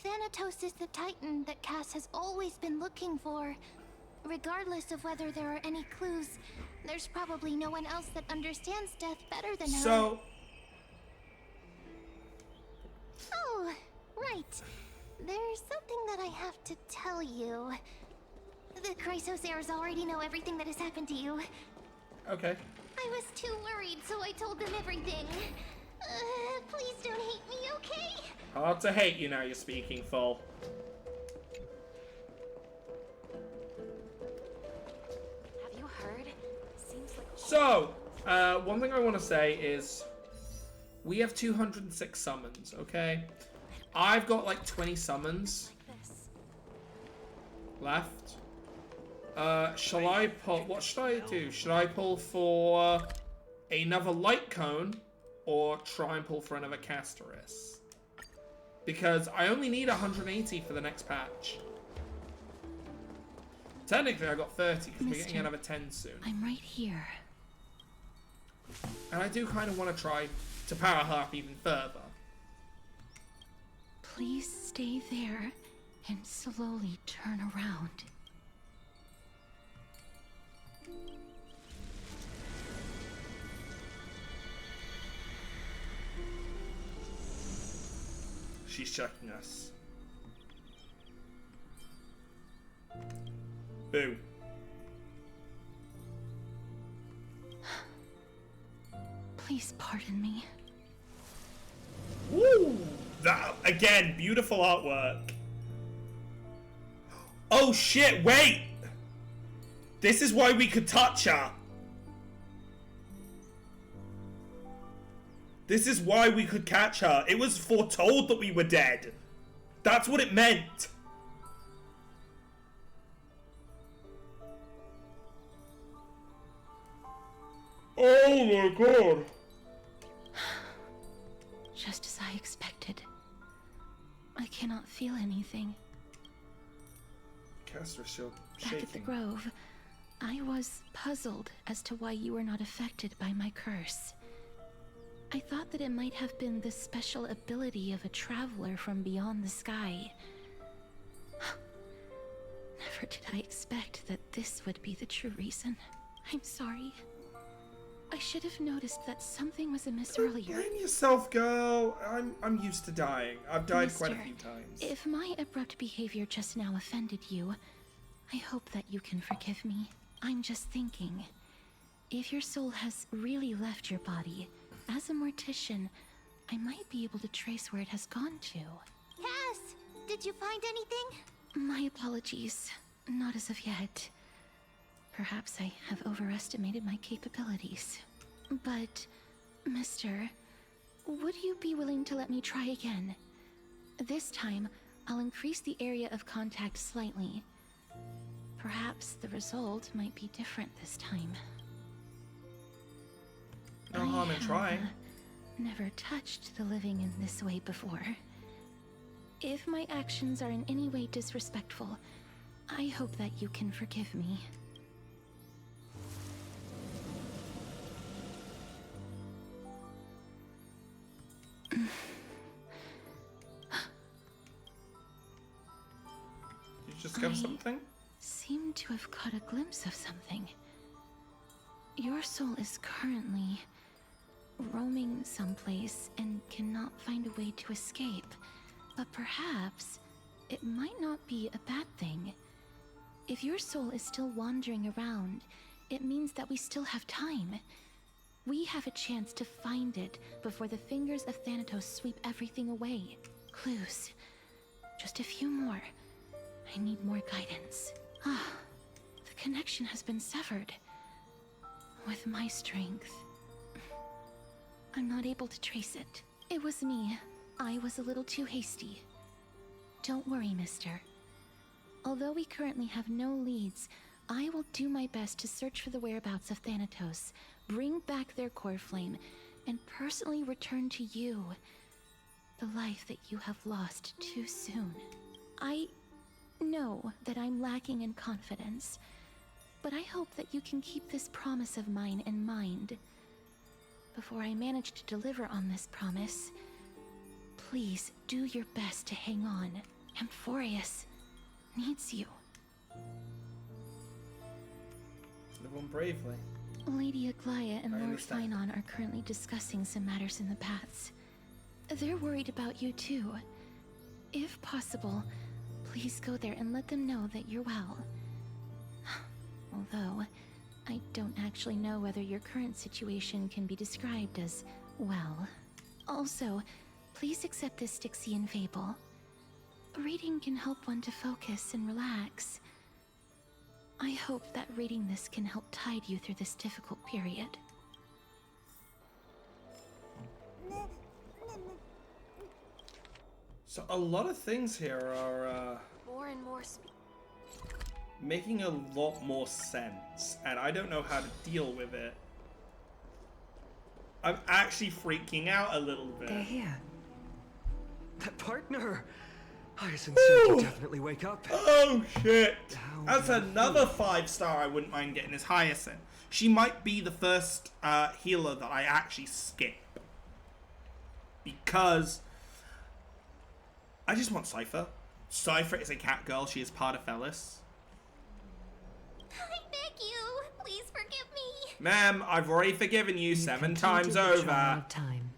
Thanatos is the Titan that Cass has always been looking for. Regardless of whether there are any clues, there's probably no one else that understands death better than her. So Oh, right. There's something that I have to tell you. The Chrysosairs already know everything that has happened to you. okay. I was too worried, so I told them everything. Please don't hate me, okay? Hard to hate you now. You're speaking full. Have you heard? Seems like So, one thing I want to say is we have 206 summons, okay? I've got like 20 summons this. left. Shall I pull... What should I do? Should I pull for another light cone or try and pull for another Castoris? Because I only need 180 for the next patch. Technically, I got 30 because we're getting Mister, another 10 soon. I'm right here. And I do kind of want to try to power her up even further. Please stay there and slowly turn around. She's checking us. Boo. Please pardon me. Woo! That, again, beautiful artwork. Oh shit, wait! This is why we could touch her. This is why we could catch her. It was foretold that we were dead. That's what it meant. Oh my god. Just as I expected. I cannot feel anything. Caster shield Back at the shaking. grove, I was puzzled as to why you were not affected by my curse. I thought that it might have been the special ability of a traveler from beyond the sky. Never did I expect that this would be the true reason. I'm sorry. I should have noticed that something was amiss earlier. Blame yourself, girl. I'm used to dying. I've died quite a Mister, few times. If my abrupt behavior just now offended you, I hope that you can forgive me. I'm just thinking, if your soul has really left your body, as a mortician, I might be able to trace where it has gone to. Cass, did you find anything? My apologies. Not as of yet. Perhaps I have overestimated my capabilities. But, mister, would you be willing to let me try again? This time, I'll increase the area of contact slightly. Perhaps the result might be different this time. No harm in trying. Never touched the living in this way before. If my actions are in any way disrespectful, I hope that you can forgive me. You just discover something? Seem to have caught a glimpse of something. Your soul is currently roaming someplace and cannot find a way to escape. But perhaps it might not be a bad thing. If your soul is still wandering around, it means that we still have time. We have a chance to find it before the fingers of Thanatos sweep everything away. Clues. Just a few more. I need more guidance. Ah, the connection has been severed. With my strength, I'm not able to trace it. It was me. I was a little too hasty. Don't worry, mister. Although we currently have no leads, I will do my best to search for the whereabouts of Thanatos, bring back their core flame, and personally return to you the life that you have lost too soon. I know that I'm lacking in confidence, but I hope that you can keep this promise of mine in mind. Before I manage to deliver on this promise, please do your best to hang on. Amphorius needs you. Live on bravely. Lady Aglaya and I Lord understand. Finon are currently discussing some matters in the paths. They're worried about you too. If possible, please go there and let them know that you're well. Although, I don't actually know whether your current situation can be described as well. Also, please accept this Stixian fable. Reading can help one to focus and relax. I hope that reading this can help tide you through this difficult period. So a lot of things here are More and more making a lot more sense, and I don't know how to deal with it. I'm actually freaking out a little bit. They're here. That partner! Hyacinth said Ooh. you definitely wake up. Oh shit! How That's beautiful. another 5-star I wouldn't mind getting is Hyacinth. She might be the first healer that I actually skip. Because I just want Cypher. Cypher is a cat girl. She is part of Fellis. I beg you, please forgive me. Ma'am, I've already forgiven you 7 times completed the trial over. of time,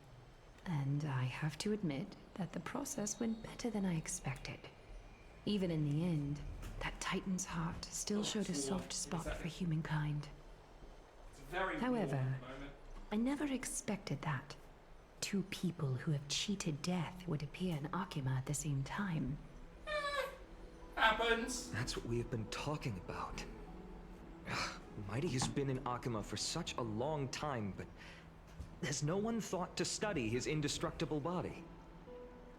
and I have to admit that the process went better than I expected. Even in the end, that Titan's heart still showed a soft spot for humankind. However, I never expected that 2 people who have cheated death would appear in Akima at the same time. Happens. That's what we have been talking about. Mighty has been in Akima for such a long time, but has no one thought to study his indestructible body?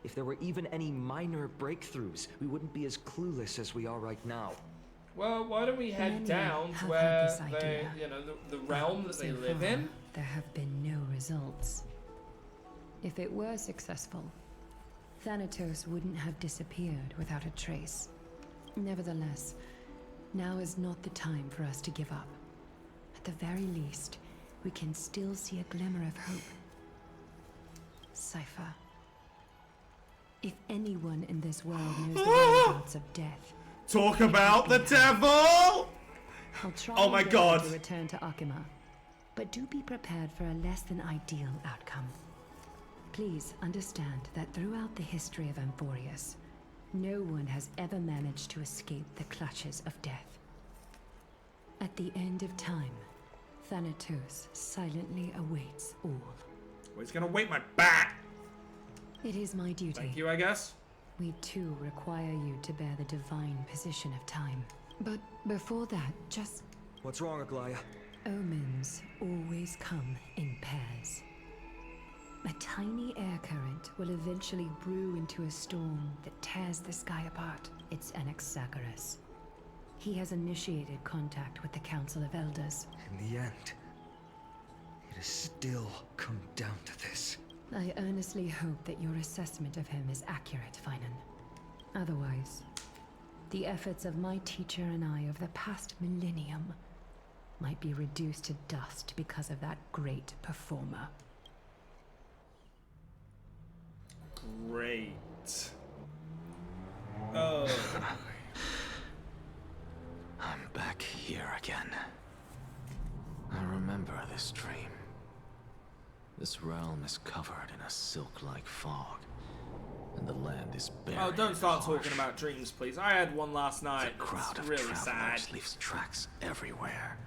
If there were even any minor breakthroughs, we wouldn't be as clueless as we are right now. Well, why don't we head Many down to have where had this they, idea. you know, the realm that they So live far, in? there have been no results. If it were successful, Thanatos wouldn't have disappeared without a trace. Nevertheless, now is not the time for us to give up. At the very least, we can still see a glimmer of hope. Cypher. If anyone in this world knows the whereabouts of death, Talk about the devil! I'll try Oh my again God. to return to Akima. But do be prepared for a less than ideal outcome. Please understand that throughout the history of Amphorius, no one has ever managed to escape the clutches of death. At the end of time, Thanatos silently awaits all. Well, he's gonna wait my back. It is my duty. Thank you, I guess. We too require you to bear the divine position of time. But before that, just What's wrong, Aglaya? omens always come in pairs. A tiny air current will eventually brew into a storm that tears the sky apart. It's Anaxagoras. He has initiated contact with the Council of Elders. In the end, it has still come down to this. I earnestly hope that your assessment of him is accurate, Finan. Otherwise, the efforts of my teacher and I of the past millennium might be reduced to dust because of that great performer. Great. Oh. I'm back here again. I remember this dream. This realm is covered in a silk-like fog, and the land is buried. Oh, don't in start harsh. talking about dreams, please. I had one last night. The crowd It's of really sad. travelers leaves tracks everywhere.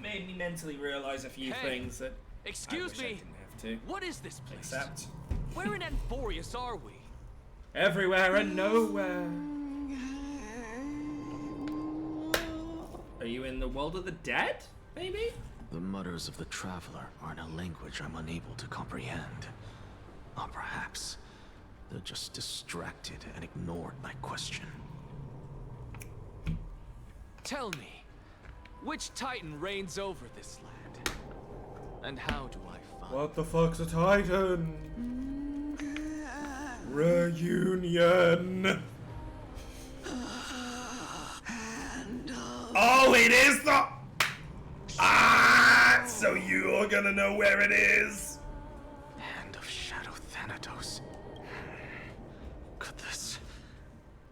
Made me mentally realize a few Hey, things that excuse I wish I me. didn't have to. What is this place? Except Where in Amphorius are we? everywhere and nowhere. Are you in the world of the dead? Maybe? The mutters of the traveler are in a language I'm unable to comprehend. Or perhaps they're just distracted and ignored my question. Tell me, which Titan reigns over this land? And how do I find What the fuck's a Titan? Reunion. Oh, it is the. Ah! So you're gonna know where it is. Hand of Shadow Thanatos. Could this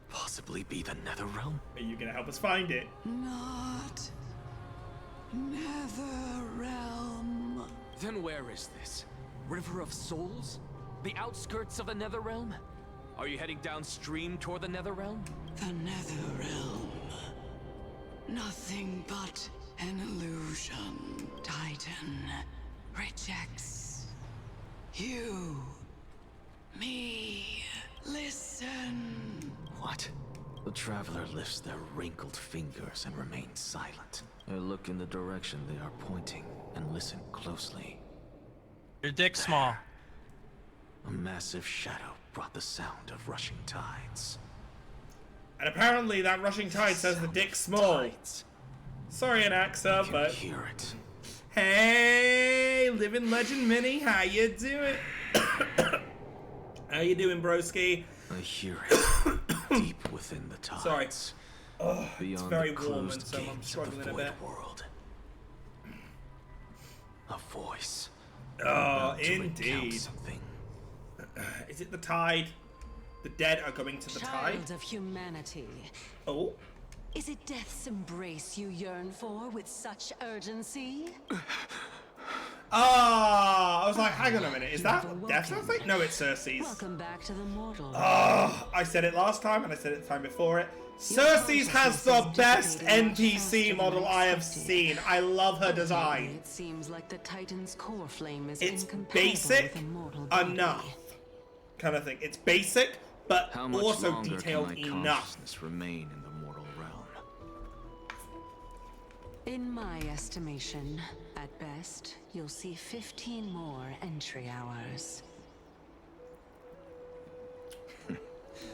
possibly be the Netherrealm? Are you gonna help us find it? Not Netherrealm. Then where is this? River of Souls? The outskirts of the Netherrealm? Are you heading downstream toward the Netherrealm? The Netherrealm. Nothing but an illusion. Titan rejects you. Me. Listen. What? The traveler lifts their wrinkled fingers and remains silent. I look in the direction they are pointing and listen closely. Your dick's small. A massive shadow brought the sound of rushing tides. And apparently that rushing tide says the dick's small. Tides. Sorry, Anaxa, I can but hear it. hey, living legend Mini, how you doing? How you doing, broski? I hear it deep within the tides. Sorry. Oh, it's Beyond very the warm, and closed so I'm gates of struggling the a void bit. world. A voice. Oh, about to recount indeed. Something. Is it the tide? The dead are going to the tide. Child of humanity. Oh. Is it death's embrace you yearn for with such urgency? Ah, I was like, hang on a minute, is that what Death sounds like? No, it's Cersei's. Welcome back to the mortal. Oh, I said it last time and I said it the time before it. Cersei's has the best NPC model I have seen. I love her design. It seems like the Titan's core flame is It's incompatible basic with a mortal body. enough, kind of thing. It's basic, but How much also longer detailed can my enough. consciousness remain in the mortal realm? In my estimation, at best, you'll see 15 more entry hours.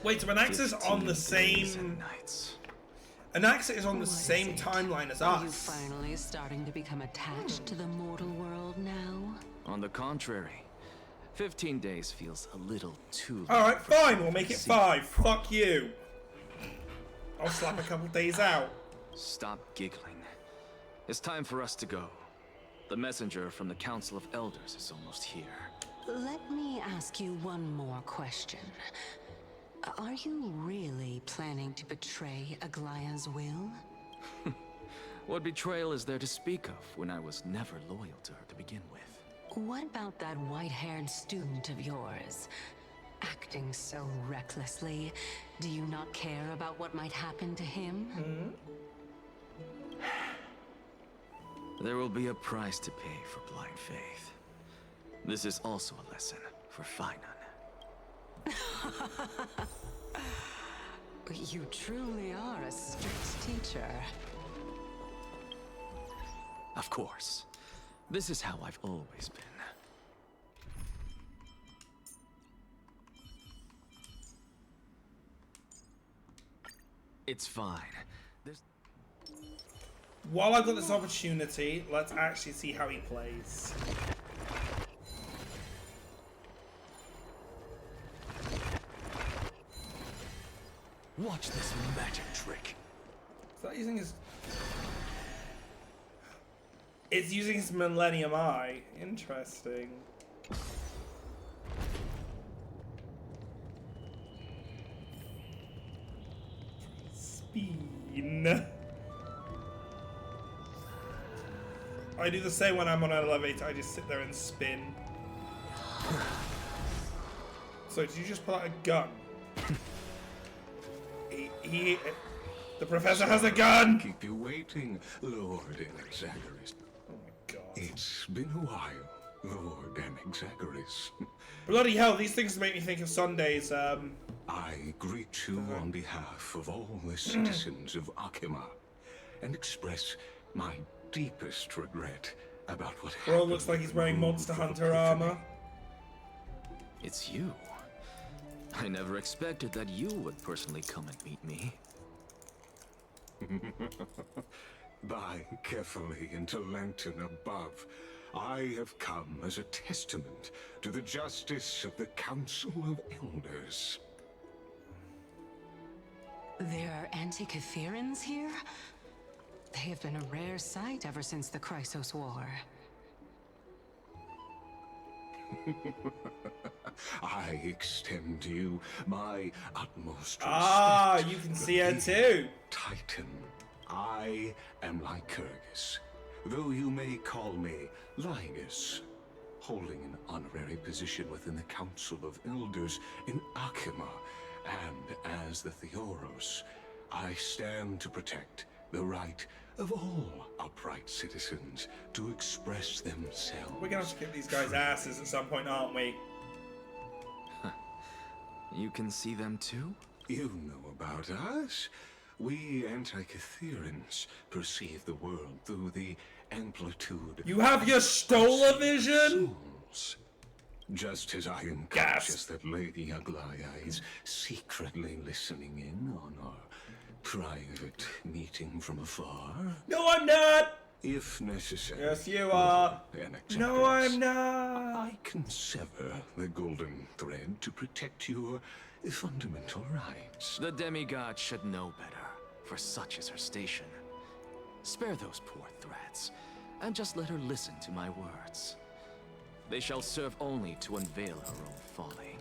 Wait, so Anaxa's on the 15 days same... and nights. Anaxa is on the What same is it? timeline as Are you us. finally starting to become attached to the mortal world now? On the contrary, 15 days feels a little too long. Alright, for fine, we'll make it fantasy. 5. Fuck you. I'll slap a couple days out. Stop giggling. It's time for us to go. The messenger from the Council of Elders is almost here. Let me ask you one more question. Are you really planning to betray Aglaya's will? What betrayal is there to speak of when I was never loyal to her to begin with? What about that white-haired student of yours? Acting so recklessly, do you not care about what might happen to him? There will be a price to pay for blind faith. This is also a lesson for Finan. You truly are a strict teacher. Of course. This is how I've always been. It's fine. There's... While I've got this opportunity, let's actually see how he plays. Watch this magic trick. Is that using his... It's using his Millennium Eye. Interesting. Spin. I do the same when I'm on an elevator. I just sit there and spin. So did you just pull out a gun? The professor has a gun! Keep you waiting, Lord Anaxagoras. Oh my god. It's been a while, Lord Anaxagoras. Bloody hell, these things make me think of Sundays, I greet you on behalf of all the citizens of Akima and express my deepest regret about what happened. Bro looks like he's wearing Monster Hunter armor. It's you. I never expected that you would personally come and meet me. By carefully into lantern above, I have come as a testament to the justice of the Council of Elders. There are Antikytherans here? They have been a rare sight ever since the Chrysos War. I extend to you my utmost respect. Ah, you can see her too. Titan, I am Lycurgus, though you may call me Lygus, holding an honorary position within the Council of Elders in Akima, and as the Theoros, I stand to protect the right of all upright citizens to express themselves. We're gonna have to kick these guys' asses at some point, aren't we? You can see them too? You know about us. We Antikytherans perceive the world through the amplitude. You have your Stola vision? Souls. Just as I am conscious that Lady Aglaya is secretly listening in on our private meeting from afar. No, I'm not! If necessary. Yes, you are. No, I'm not. I can sever the golden thread to protect your fundamental rights. The demigod should know better, for such is her station. Spare those poor threats, and just let her listen to my words. They shall serve only to unveil her own folly.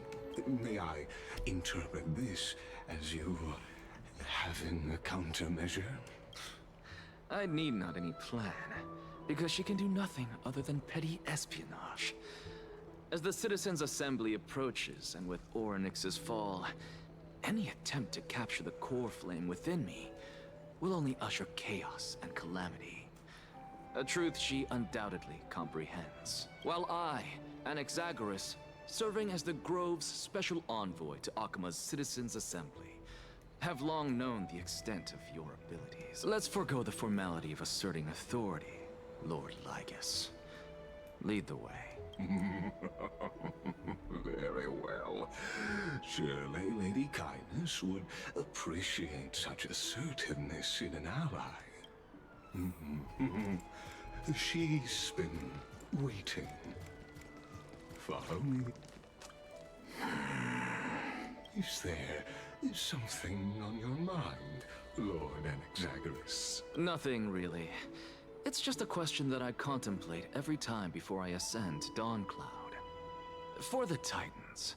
May I interpret this as you having a countermeasure? I need not any plan, because she can do nothing other than petty espionage. As the Citizens' Assembly approaches, and with Orynyx's fall, any attempt to capture the core flame within me will only usher chaos and calamity. A truth she undoubtedly comprehends. While I, Anaxagoras, serving as the Grove's special envoy to Akima's Citizens' Assembly, have long known the extent of your abilities. Let's forego the formality of asserting authority, Lord Lygus. Lead the way. Very well. Surely Lady Kindness would appreciate such assertiveness in an ally. She's been waiting. Follow me. Is there something on your mind, Lord Anaxagoras? Nothing, really. It's just a question that I contemplate every time before I ascend Dawncloud. For the Titans,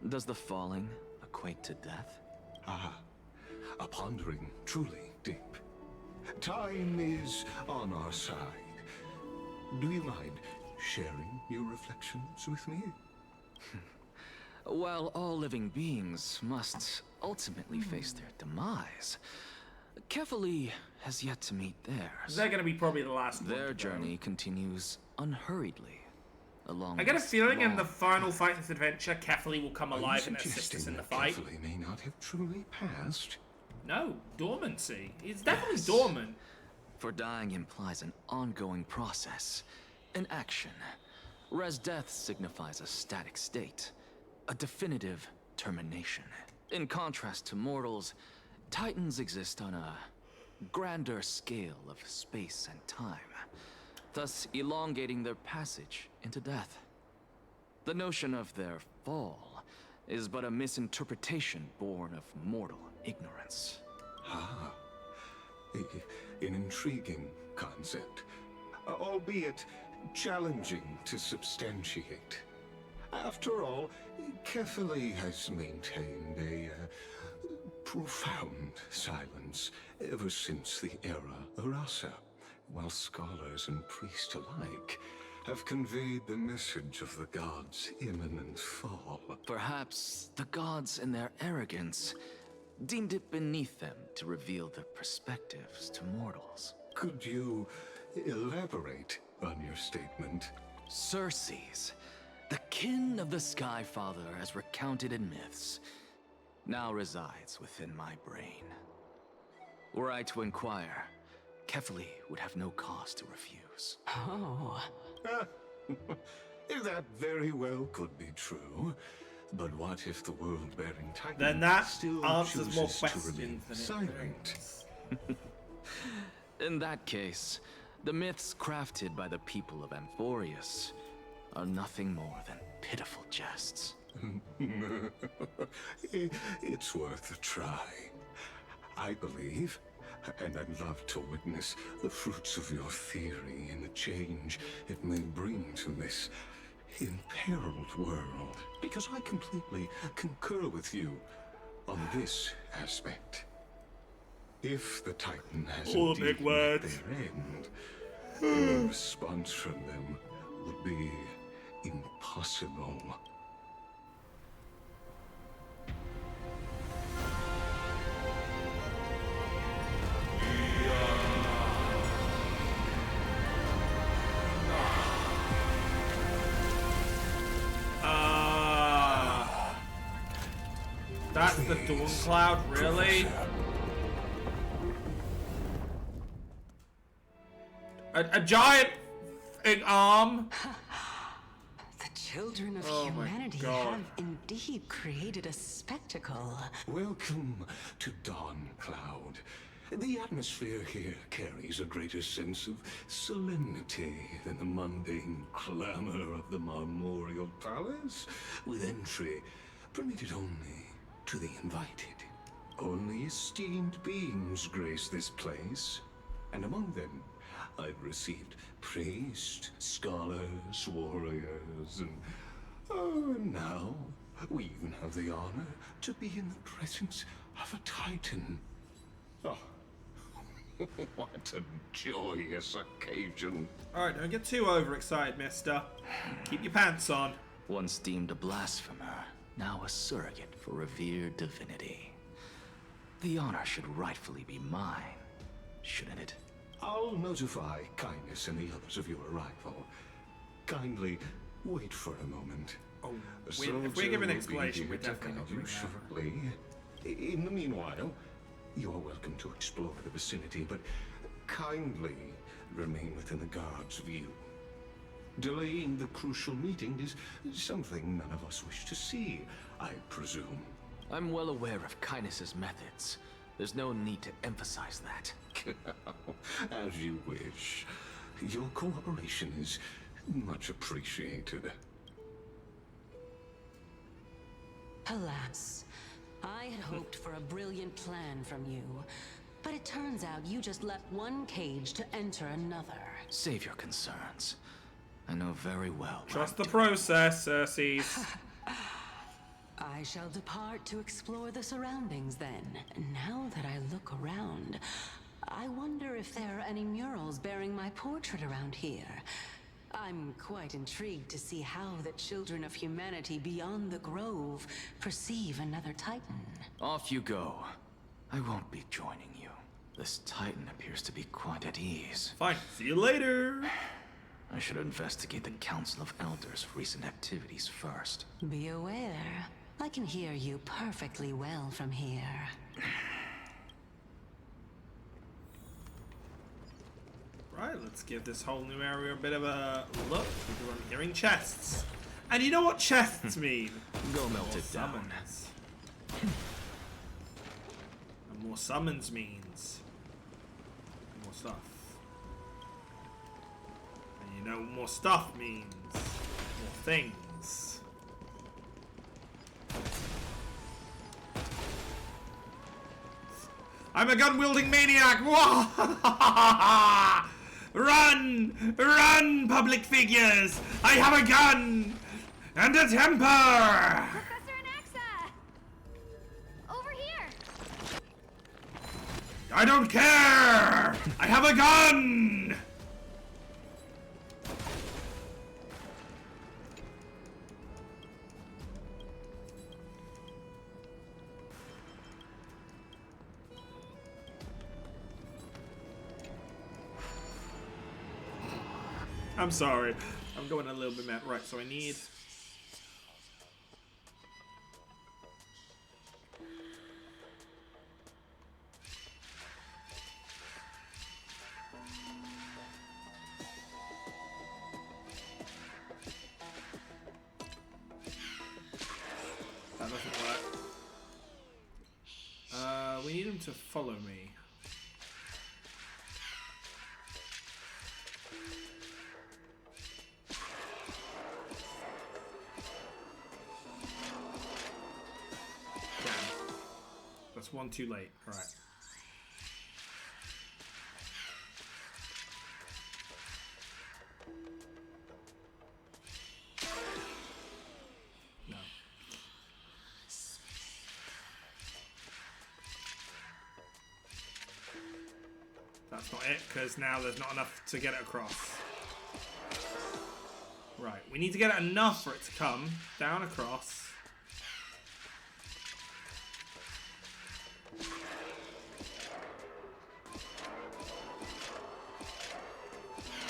does the falling equate to death? Ah, a pondering truly deep. Time is on our side. Do you mind sharing your reflections with me? While all living beings must ultimately face their demise, Kefali has yet to meet theirs. They're going to be probably the last one. Their journey continues unhurriedly along. I get a feeling in the final fight in this adventure, Kefali will come alive and assist us in the fight. Kefali may not have truly passed. No, dormancy. He's definitely dormant. For dying implies an ongoing process, an action. Whereas death signifies a static state, a definitive termination. In contrast to mortals, Titans exist on a grander scale of space and time, thus elongating their passage into death. The notion of their fall is but a misinterpretation born of mortal ignorance. Ah, an intriguing concept, albeit challenging to substantiate. After all, Kefali has maintained a profound silence ever since the era Arasa, while scholars and priests alike have conveyed the message of the gods' imminent fall. Perhaps the gods, in their arrogance, deemed it beneath them to reveal their perspectives to mortals. Could you elaborate on your statement? Circes, the kin of the Skyfather as recounted in myths, now resides within my brain. Were I to inquire, Kefali would have no cause to refuse. Oh. That very well could be true. But what if the world-bearing Titan then that still answers more chooses to questions remain than silent? In that case, the myths crafted by the people of Amphorius are nothing more than pitiful jests. It's worth a try. I believe, and I'd love to witness the fruits of your theory and the change it may bring to this imperiled world. Because I completely concur with you on this aspect. If the Titan has indeed met their end, any response from them would be impossible. That's the Dawn Cloud, really? A giant arm? The children of Oh my humanity God. have indeed created a spectacle. Welcome to Dawn Cloud. The atmosphere here carries a greater sense of solemnity than the mundane clamor of the Marmorial Palace, with entry permitted only to the invited. Only esteemed beings grace this place, and among them I've received priests, scholars, warriors, and now We even have the honor to be in the presence of a Titan. Oh, what a joyous occasion. Alright, don't get too overexcited, mister. Keep your pants on. Once deemed a blasphemer, now a surrogate for revered divinity. The honor should rightfully be mine, shouldn't it? I'll notify Kindness and the others of your arrival. Kindly wait for a moment. Oh, if we give an explanation, we're definitely not doing shortly. In the meanwhile, you are welcome to explore the vicinity, but kindly remain within the guard's view. Delaying the crucial meeting is something none of us wish to see, I presume. I'm well aware of Kindness's methods. There's no need to emphasize that. As you wish. Your cooperation is much appreciated. Alas, I had hoped for a brilliant plan from you, but it turns out you just left one cage to enter another. Save your concerns. I know very well. Trust the process, Circes. I shall depart to explore the surroundings then. Now that I look around, I wonder if there are any murals bearing my portrait around here. I'm quite intrigued to see how the children of humanity beyond the Grove perceive another Titan. Off you go. I won't be joining you. This Titan appears to be quite at ease. Fine, see you later. I should investigate the Council of Elders' recent activities first. Be aware, I can hear you perfectly well from here. Right, let's give this whole new area a bit of a look. I'm hearing chests. And you know what chests mean? Go melt it down. Summons. And more summons means more stuff. And you know what more stuff means? More things. I'm a gun-wielding maniac! Run! Run, public figures! I have a gun! And a temper! Professor Anaxa! Over here! I don't care! I have a gun! I'm sorry. I'm going a little bit mad. Right, so I need... That doesn't work. We need him to follow me. That's one too late. All right. No. That's not it, because now there's not enough to get it across. Right, we need to get it enough for it to come down across.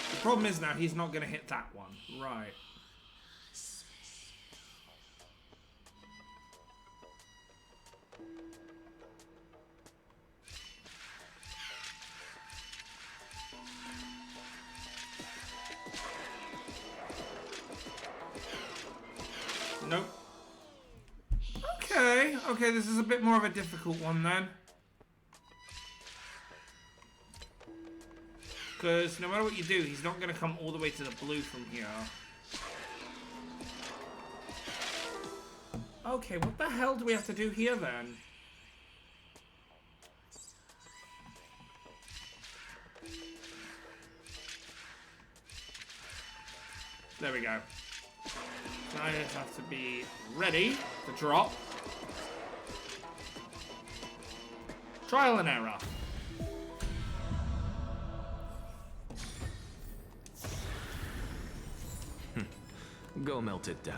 The problem is now he's not going to hit that one. Right. Nope. Okay, this is a bit more of a difficult one then. Because no matter what you do, he's not going to come all the way to the blue from here. Okay, what the hell do we have to do here then? There we go. So I just have to be ready to drop. Trial and error. Go melt it down.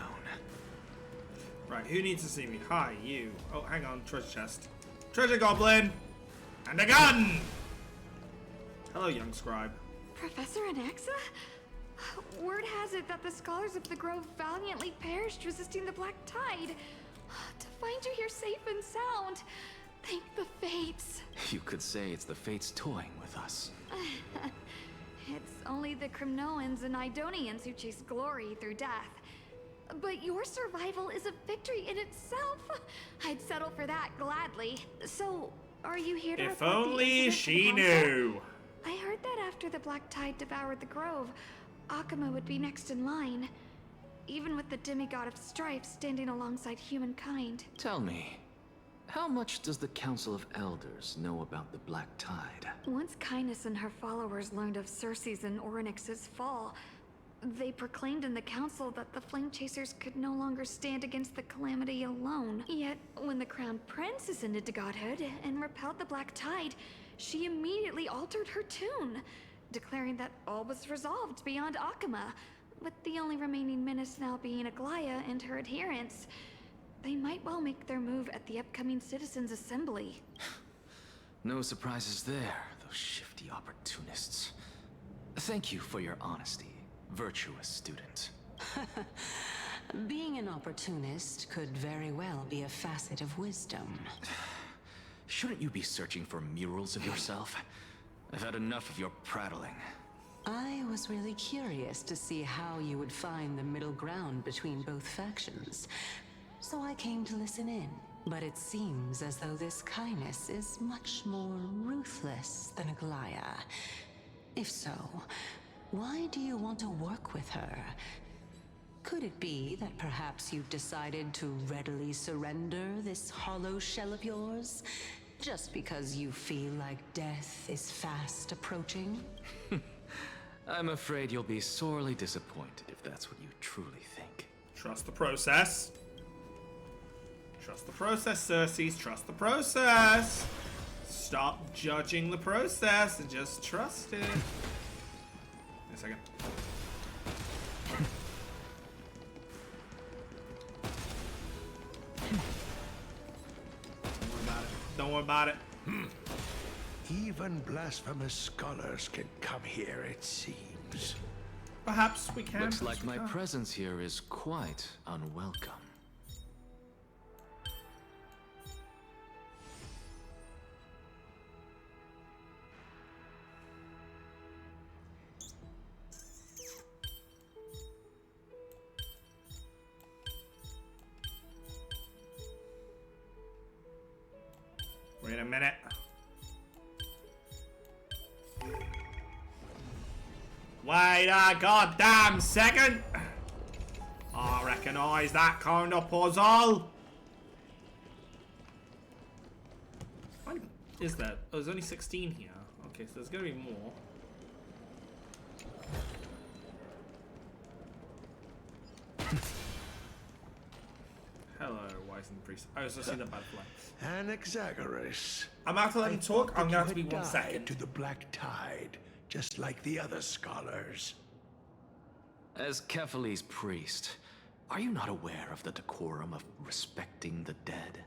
Right, who needs to see me? Hi, you. Oh, hang on, treasure chest. Treasure goblin! And a gun! Hello, young scribe. Professor Anaxa? Word has it that the scholars of the Grove valiantly perished resisting the Black Tide. To find you here safe and sound, thank the Fates. You could say it's the Fates toying with us. It's only the Crimnoans and Idonians who chase glory through death. But your survival is a victory in itself. I'd settle for that gladly. So, are you here to If report the only incident to she the council? knew. I heard that after the Black Tide devoured the Grove, Akuma would be next in line. Even with the demigod of strife standing alongside humankind. Tell me, how much does the Council of Elders know about the Black Tide? Once Kindness and her followers learned of Circe's and Orynyx's fall, they proclaimed in the council that the Flame Chasers could no longer stand against the calamity alone. Yet, when the Crown Prince ascended to godhood and repelled the Black Tide, she immediately altered her tune, declaring that all was resolved beyond Akuma, with the only remaining menace now being Aglaya and her adherents. They might well make their move at the upcoming Citizens' Assembly. No surprises there, those shifty opportunists. Thank you for your honesty, virtuous student. Being an opportunist could very well be a facet of wisdom. Shouldn't you be searching for murals of yourself? I've had enough of your prattling. I was really curious to see how you would find the middle ground between both factions. So I came to listen in. But it seems as though this Kindness is much more ruthless than Aglaya. If so, why do you want to work with her? Could it be that perhaps you've decided to readily surrender this hollow shell of yours? Just because you feel like death is fast approaching? I'm afraid you'll be sorely disappointed if that's what you truly think. Trust the process. Trust the process, Circes. Trust the process. Stop judging the process and just trust it. Wait a second. Don't worry about it. Even blasphemous scholars can come here, it seems. Perhaps we can. Looks like my presence here is quite unwelcome. Wait a minute. Wait a goddamn second. I recognise that kind of puzzle. How many is there? Oh, there's only 16 here. Okay, so there's gonna be more. Hello, Wizened Priest. I also see the butterfly. Anaxagoras. I'm out to let him talk. I'm going to be 1 died second. to the Black Tide, just like the other scholars. As Kephale's priest, are you not aware of the decorum of respecting the dead?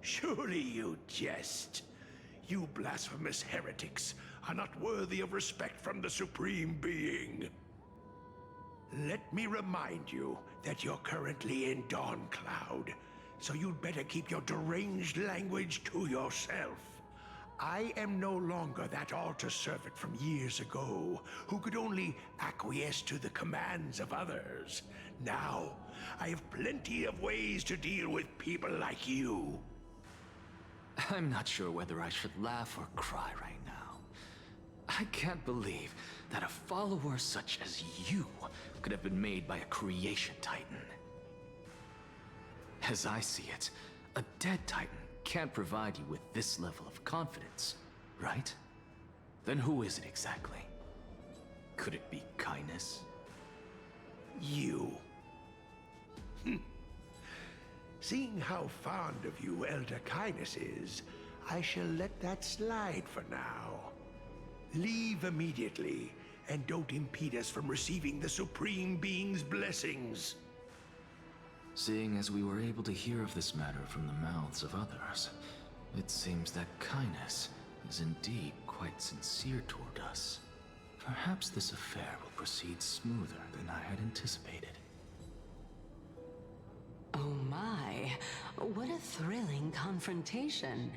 Surely you jest. You blasphemous heretics are not worthy of respect from the Supreme Being. Let me remind you that you're currently in Dawn Cloud, so you'd better keep your deranged language to yourself. I am no longer that altar servant from years ago, who could only acquiesce to the commands of others. Now, I have plenty of ways to deal with people like you. I'm not sure whether I should laugh or cry right now. I can't believe that a follower such as you could have been made by a creation titan. As I see it, a dead titan can't provide you with this level of confidence, right? Then who is it exactly? Could it be Kindness? You Seeing how fond of you Elder Kindness is, I shall let that slide for now. Leave immediately, and don't impede us from receiving the Supreme Being's blessings. Seeing as we were able to hear of this matter from the mouths of others, it seems that Kindness is indeed quite sincere toward us. Perhaps this affair will proceed smoother than I had anticipated. Oh my, what a thrilling confrontation.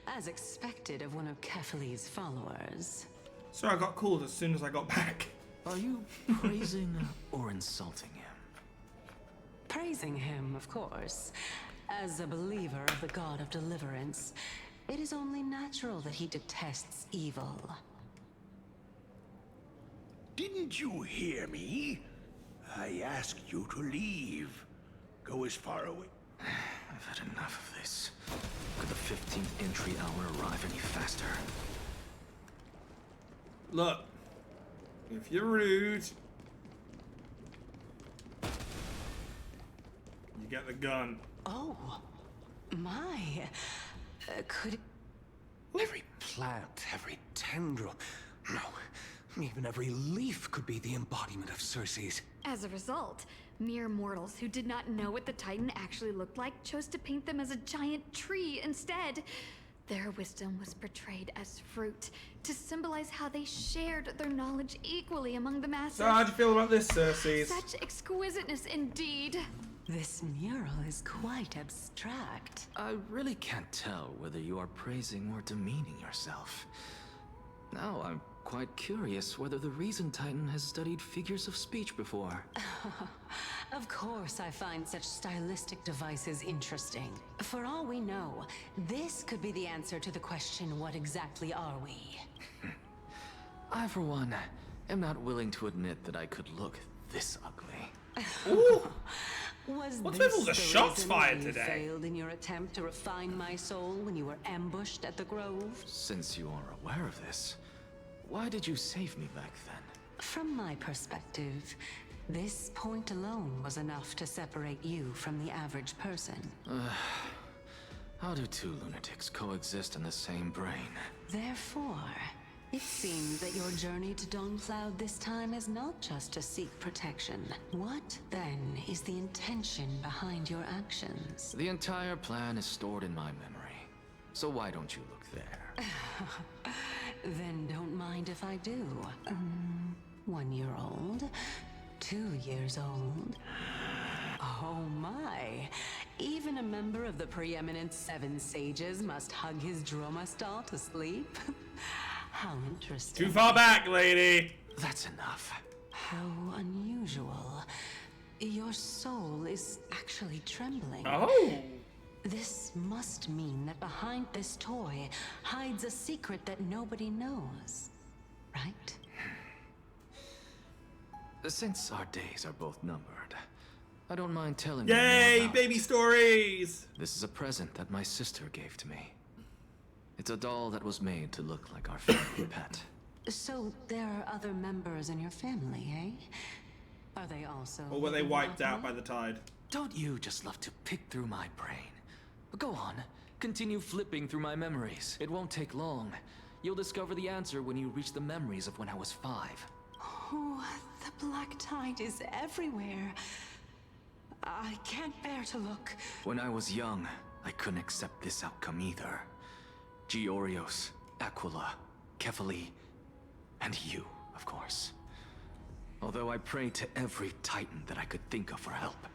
As expected of one of Kefali's followers. So I got called as soon as I got back. Are you praising or insulting him? Praising him, of course. As a believer of the God of Deliverance, it is only natural that he detests evil. Didn't you hear me? I asked you to leave. Go as far away. I've had enough of this. Could the 15th entry hour arrive any faster? Look, if you're rude, you get the gun. Oh, my. Could it... Every plant, every tendril, no, even every leaf could be the embodiment of Circe's. As a result, mere mortals who did not know what the Titan actually looked like chose to paint them as a giant tree instead. Their wisdom was portrayed as fruit, to symbolize how they shared their knowledge equally among the masses. So how do you feel about this, Circe? Such exquisiteness indeed. This mural is quite abstract. I really can't tell whether you are praising or demeaning yourself. Now I'm quite curious whether the Reason Titan has studied figures of speech before. Of course I find such stylistic devices interesting. For all we know, this could be the answer to the question, what exactly are we? I, for one, am not willing to admit that I could look this ugly. Ooh! Was What's this with all the shots reason fired you today? failed in your attempt to refine my soul when you were ambushed at the Grove? Since you are aware of this, why did you save me back then? From my perspective, this point alone was enough to separate you from the average person. How do two lunatics coexist in the same brain? Therefore, it seems that your journey to Dawnfloud this time is not just to seek protection. What, then, is the intention behind your actions? The entire plan is stored in my memory. So why don't you look there? Then don't mind if I do. 1 year old? 2 years old? Oh my! Even a member of the preeminent 7 sages must hug his droma stall to sleep? How interesting. Too far back, lady! That's enough. How unusual. Your soul is actually trembling. Oh! This must mean that behind this toy hides a secret that nobody knows, right? Since our days are both numbered, I don't mind telling you Yay! more about Baby it. stories! This is a present that my sister gave to me. It's a doll that was made to look like our family pet. So there are other members in your family, eh? Are they also... Or were they wiped out by the tide? Don't you just love to pick through my brain? Go on, continue flipping through my memories. It won't take long. You'll discover the answer when you reach the memories of when I was 5. Oh, the black tide is everywhere. I can't bear to look. When I was young, I couldn't accept this outcome either. Georios, Aquila, Kefali, and you, of course. Although I prayed to every titan that I could think of for help,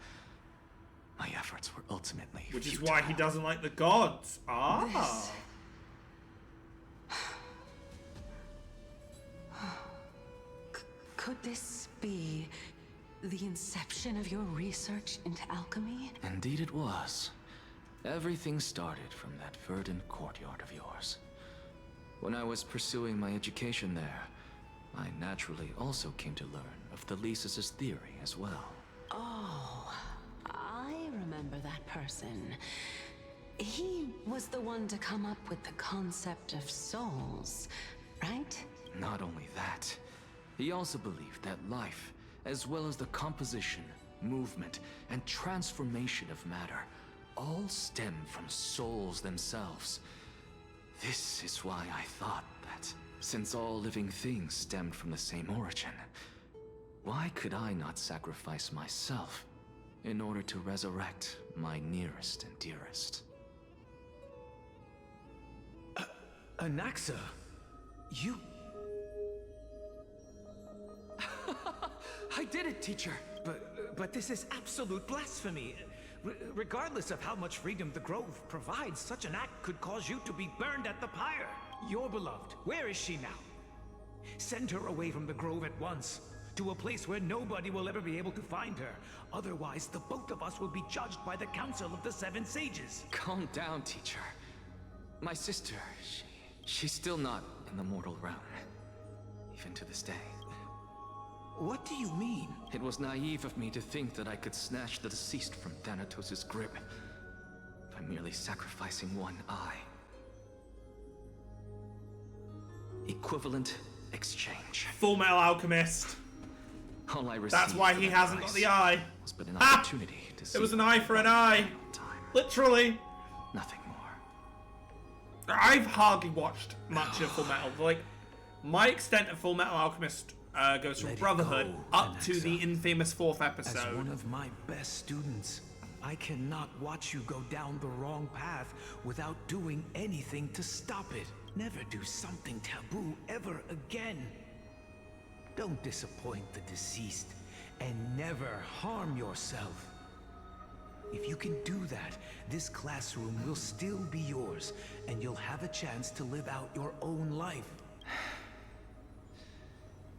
my efforts were ultimately Which is futile. why he doesn't like the gods. Ah! Could this be the inception of your research into alchemy? Indeed it was. Everything started from that verdant courtyard of yours. When I was pursuing my education there, I naturally also came to learn of Thelesis' theory as well. Oh, I remember that person. He was the one to come up with the concept of souls, right? Not only that, he also believed that life, as well as the composition, movement, and transformation of matter, all stem from souls themselves. This is why I thought that, since all living things stemmed from the same origin, why could I not sacrifice myself in order to resurrect my nearest and dearest? Anaxa, you... I did it, teacher! But this is absolute blasphemy. Regardless of how much freedom the Grove provides, such an act could cause you to be burned at the pyre. Your beloved, where is she now? Send her away from the Grove at once, to a place where nobody will ever be able to find her. Otherwise, the both of us will be judged by the Council of the Seven Sages. Calm down, teacher. My sister, she's still not in the mortal realm. Even to this day. What do you mean? It was naive of me to think that I could snatch the deceased from Thanatos' grip by merely sacrificing one eye. Equivalent exchange. Full Metal Alchemist. All I received. That's why he hasn't got the eye. Was but an opportunity to see. It was an eye for an eye. Literally. Nothing more. I've hardly watched much of Full Metal. Like, my extent of Full Metal Alchemist goes from Brotherhood up to the infamous 4th episode. As one of my best students, I cannot watch you go down the wrong path without doing anything to stop it. Never do something taboo ever again. Don't disappoint the deceased, and never harm yourself. If you can do that, this classroom will still be yours, and you'll have a chance to live out your own life.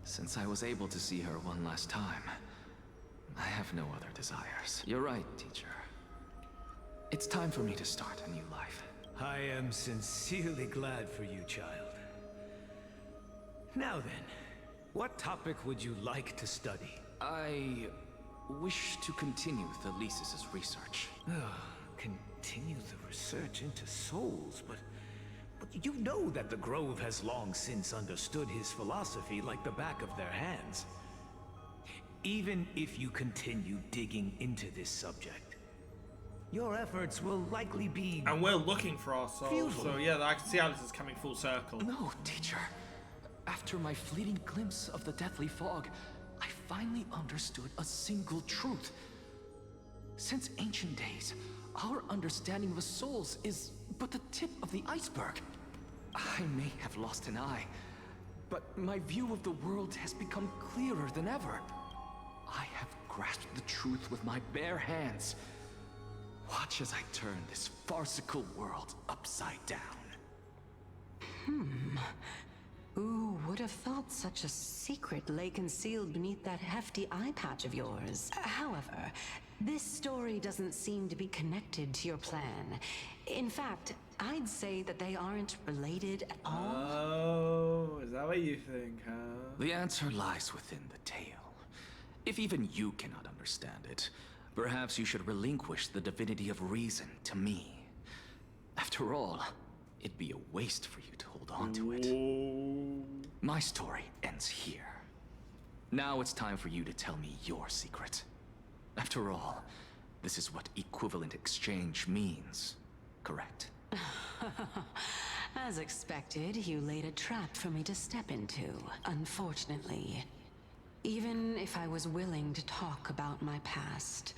Since I was able to see her one last time, I have no other desires. You're right, teacher. It's time for me to start a new life. I am sincerely glad for you, child. Now then, what topic would you like to study? I wish to continue Thalesis' research. Continue the research into souls, but you know that the Grove has long since understood his philosophy like the back of their hands. Even if you continue digging into this subject, your efforts will likely be... And we're looking for our souls, futile. so yeah, I can see how this is coming full circle. No, teacher. After my fleeting glimpse of the deathly fog, I finally understood a single truth. Since ancient days, our understanding of the souls is but the tip of the iceberg. I may have lost an eye, but my view of the world has become clearer than ever. I have grasped the truth with my bare hands. Watch as I turn this farcical world upside down. Who would have thought such a secret lay concealed beneath that hefty eye patch of yours? However, this story doesn't seem to be connected to your plan. In fact, I'd say that they aren't related at all. Oh, is that what you think, huh? The answer lies within the tale. If even you cannot understand it, perhaps you should relinquish the divinity of reason to me. After all, it'd be a waste for you to hold on to it. My story ends here. Now it's time for you to tell me your secret. After all, this is what equivalent exchange means, correct? As expected, you laid a trap for me to step into, unfortunately. Even if I was willing to talk about my past,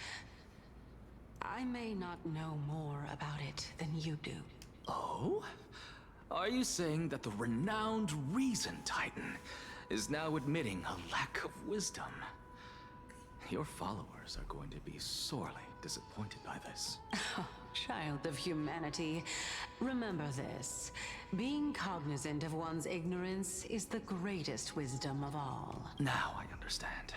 I may not know more about it than you do. Oh? Are you saying that the renowned Reason Titan is now admitting a lack of wisdom? Your followers are going to be sorely disappointed by this. Child of humanity, remember this. Being cognizant of one's ignorance is the greatest wisdom of all. Now I understand.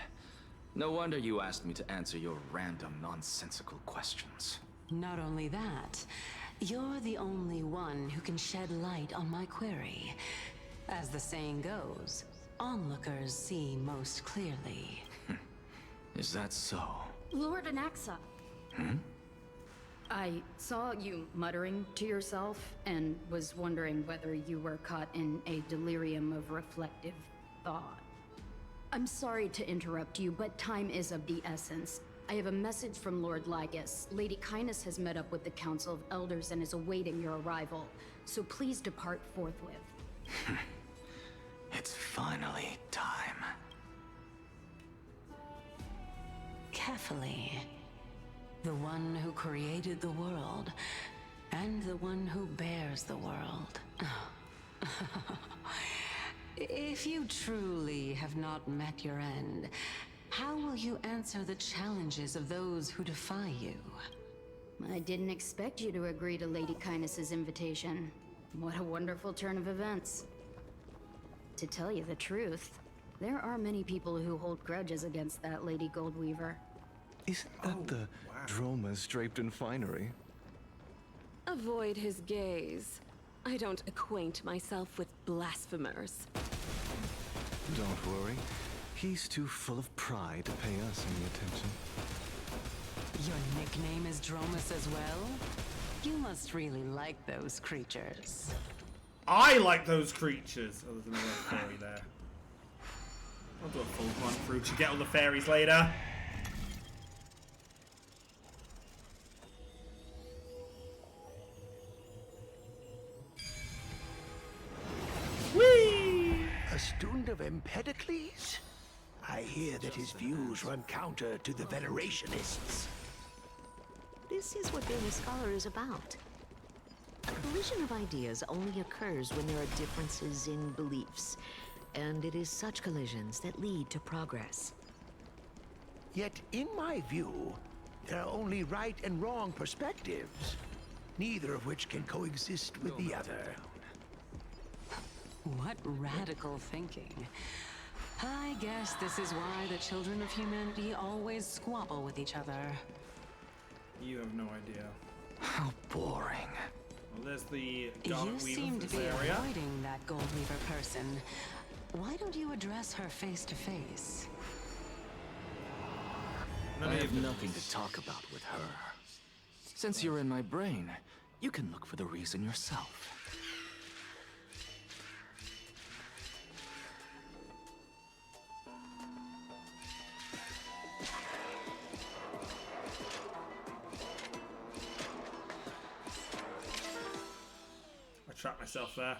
No wonder you asked me to answer your random, nonsensical questions. Not only that, you're the only one who can shed light on my query. As the saying goes, onlookers see most clearly. Is that so? Lord Anaxa. I saw you muttering to yourself and was wondering whether you were caught in a delirium of reflective thought. I'm sorry to interrupt you, but time is of the essence. I have a message from Lord Lygus. Lady Kindness has met up with the Council of Elders and is awaiting your arrival. So please depart forthwith. It's finally time. Carefully. The one who created the world, and the one who bears the world. If you truly have not met your end, how will you answer the challenges of those who defy you? I didn't expect you to agree to Lady Kindness's invitation. What a wonderful turn of events. To tell you the truth, there are many people who hold grudges against that Lady Goldweaver. Isn't that the Dromas draped in finery? Avoid his gaze. I don't acquaint myself with blasphemers. Don't worry. He's too full of pride to pay us any attention. Your nickname is Dromas as well? You must really like those creatures. I like those creatures. Oh, there's another fairy there. I'll do a full run through to get all the fairies later. Whee! A student of Empedocles? I hear that his views run counter to the Venerationists. This is what being a scholar is about. A collision of ideas only occurs when there are differences in beliefs, and it is such collisions that lead to progress. Yet, in my view, there are only right and wrong perspectives, neither of which can coexist with the other. What radical thinking. I guess this is why the children of humanity always squabble with each other. You have no idea. How boring. Well, there's the You Garnet seem Weaver to for be this area. avoiding that Goldweaver person. Why don't you address her face to face? I have nothing to talk about with her. Since you're in my brain, you can look for the reason yourself. I trapped myself there.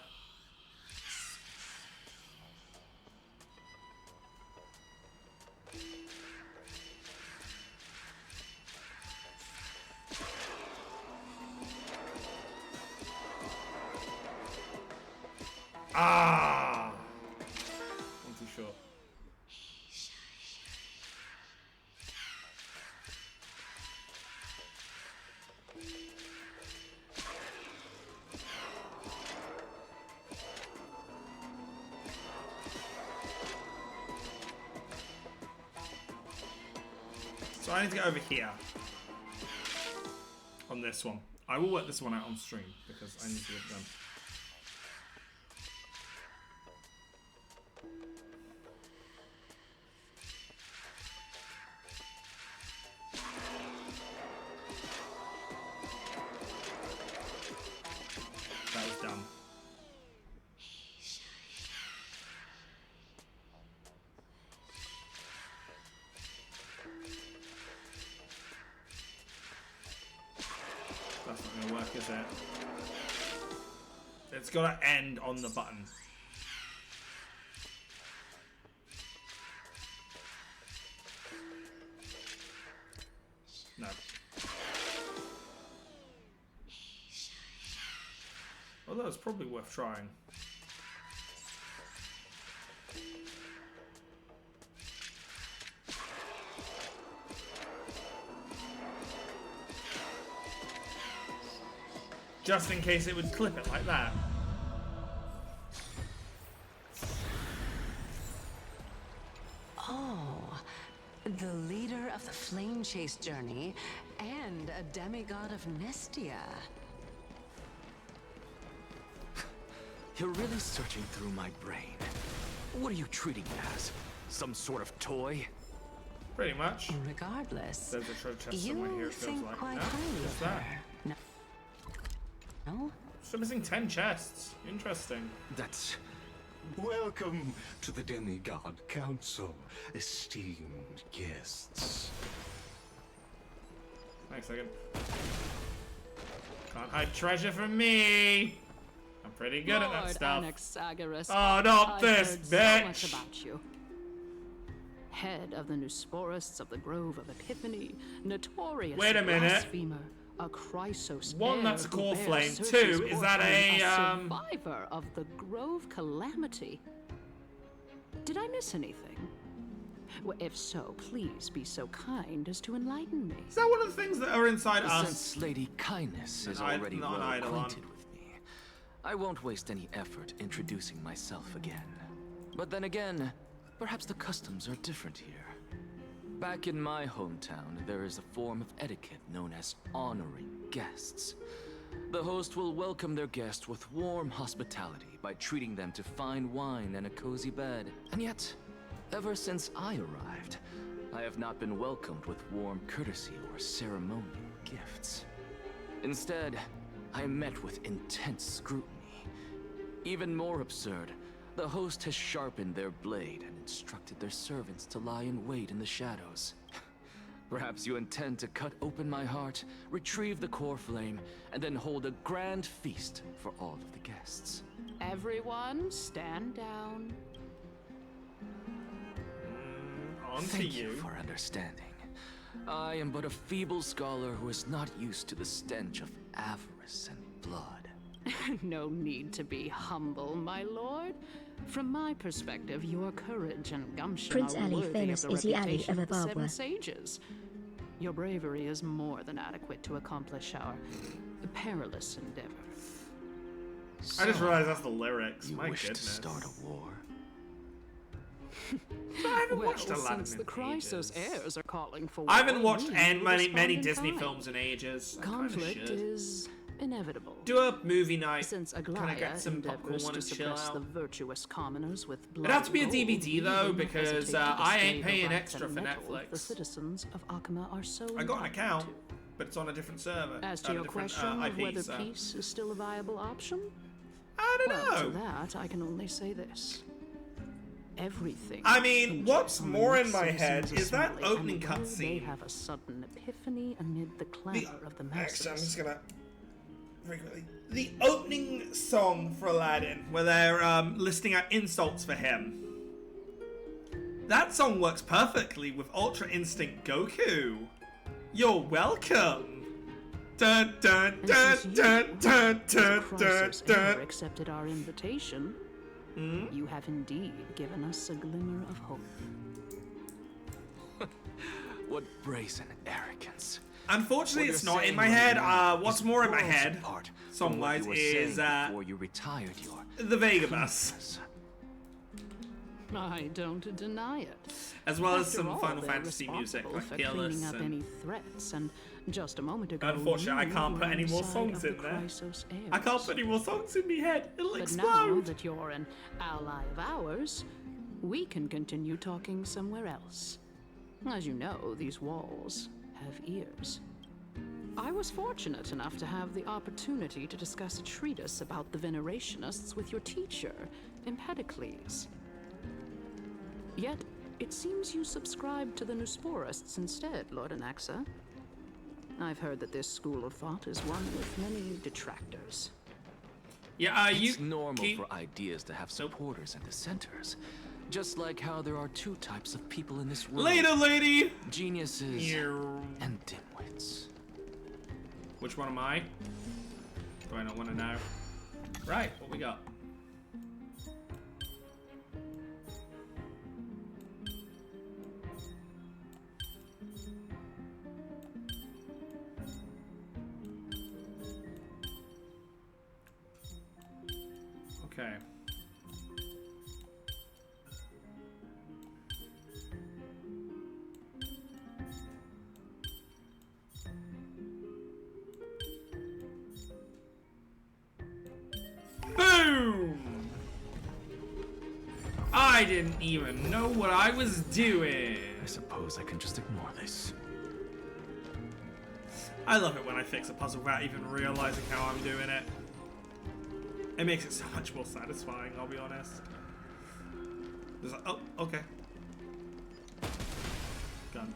Ah! I'm too short. So I need to get over here on this one. I will work this one out on stream because I need to get it done. That was dumb. That's not gonna work, is it? It's gotta end on the button. No. Although it's probably worth trying. Just in case it would clip it like that. Oh, the leader of the Flame Chase journey and a demigod of Nestia. You're really searching through my brain. What are you treating me as? Some sort of toy? Pretty much. Regardless, There's a treasure chest somewhere here, you it feels think like. quite No? highly What's of that? her. No? No? So missing 10 chests. Interesting. That's... Welcome to the Demigod Council, esteemed guests. Wait a second. Can't hide treasure from me. I'm pretty good at that stuff. Anaxagoras, Oh, not I've this, heard bitch! So much about you. Head of the Nusporists of the Grove of Epiphany, notorious Wait a minute. blasphemer, a Chrysos One, heir that's a who core bears flame. Circe's Two, is that portrait, survivor of the Grove calamity? Did I miss anything? Well, if so, please be so kind as to enlighten me. Is that one of the things that are inside us? Since Lady Kindness is already well acquainted with me, I won't waste any effort introducing myself again. But then again, perhaps the customs are different here. Back in my hometown, there is a form of etiquette known as honoring guests. The host will welcome their guest with warm hospitality by treating them to fine wine and a cozy bed. And yet, ever since I arrived, I have not been welcomed with warm courtesy or ceremonial gifts. Instead, I am met with intense scrutiny. Even more absurd, the host has sharpened their blade and instructed their servants to lie in wait in the shadows. Perhaps you intend to cut open my heart, retrieve the core flame, and then hold a grand feast for all of the guests. Everyone, stand down. Thank you for understanding. I am but a feeble scholar who is not used to the stench of avarice and blood. No need to be humble, my lord. From my perspective, your courage and gumption Prince are Ali, worthy famous of the is the Ali reputation of the Seven Ababa. Sages. Your bravery is more than adequate to accomplish our perilous endeavor. I just realized that's the lyrics. You My wish goodness. to start a war? I haven't Well, watched Aladdin since in the Chrysos ages. heirs are calling for I haven't war, watched we many respond in Disney kind. films in ages. I kinda Conflict should. is inevitable. Do a movie night. Since Kind of Aglaya get some popcorn endeavors one to and chill suppress out. the virtuous commoners with blood It'd have to be a gold, DVD though, we will because hesitate to I display ain't the paying rights extra and for mettle Netflix. The citizens of Akama are so I got an entitled account, but it's on a different server. As on to a your different, question of IP, whether so. peace is still a viable option, I don't well, know. to that I can only say this. Everything. I mean, hinges what's on more the in my citizens head of is that Smiley, opening and whether They cutscene. have a sudden epiphany amid the clamor of the masses. Actually, I'm just gonna frequently. The opening song for Aladdin, where they're listing out insults for him. That song works perfectly with Ultra Instinct Goku. You're welcome. Dun dun And dun since dun you, dun as dun a dun Chrysos dun. heir, accepted our invitation, you have indeed given us a glimmer of hope. What brazen arrogance. Unfortunately, What it's you're not in saying my right head. now What's is more in my worlds head, apart from what song-wise, you were is saying before you retired your the Vega Bus, I don't deny it. as well as After some all, Final they're Fantasy music, responsible like for Peerless cleaning up and- any threats, and just a moment ago, Unfortunately, I you can't were put any on the more side songs of the in there. Chrysos heirs. I can't put any more songs in my head. It'll But explode. now that you're an ally of ours, we can continue talking somewhere else. As you know, these walls have ears. I was fortunate enough to have the opportunity to discuss a treatise about the Venerationists with your teacher, Empedocles. Yet, it seems you subscribe to the Nusporists instead, Lord Anaxa. I've heard that this school of thought is one with many detractors. Yeah, It's normal for ideas to have supporters and dissenters. Just like how there are two types of people in this world. Later, lady! Geniuses Ew. and dimwits. Which one am I? Do I not want to know? Right, what we got? Okay. Boom! I didn't even know what I was doing. I suppose I can just ignore this. I love it when I fix a puzzle without even realizing how I'm doing it. It makes it so much more satisfying, I'll be honest. There's like, oh, okay. Gun.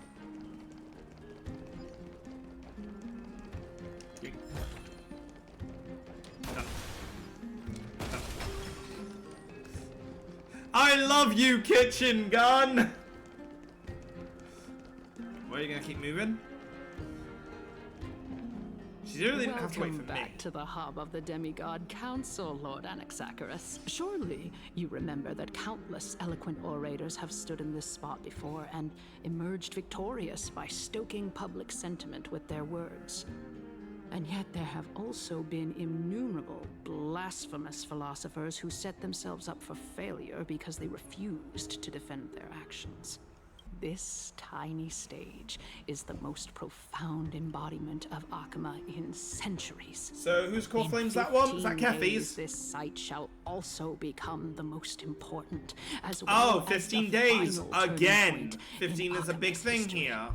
I love you, kitchen gun! Where are you gonna keep moving? She really didn't have to wait for Welcome back to the hub of the Demigod Council, Lord Anaxagoras. Surely you remember that countless eloquent orators have stood in this spot before and emerged victorious by stoking public sentiment with their words. And yet there have also been innumerable blasphemous philosophers who set themselves up for failure because they refused to defend their actions. This tiny stage is the most profound embodiment of Akama in centuries. So whose core flames that one? Was that 15 Kathy's? days, this site shall also become the most important, as well Oh, 15 as the days final turning again. point 15 is a big Akama's thing history. here.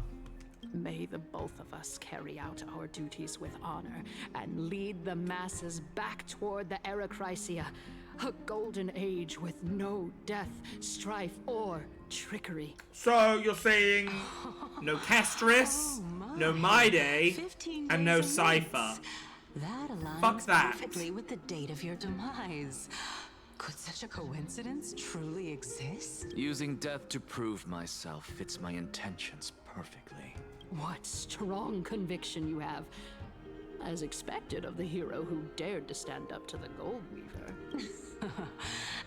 May the both of us carry out our duties with honor and lead the masses back toward the Era Chrysia, a golden age with no death, strife, or trickery. So you're saying no Castris, no My Day, and no Cypher. That aligns Fuck that. perfectly with the date of your demise. Could such a coincidence truly exist? Using death to prove myself fits my intentions perfectly. What strong conviction you have. As expected of the hero who dared to stand up to the Gold Weaver.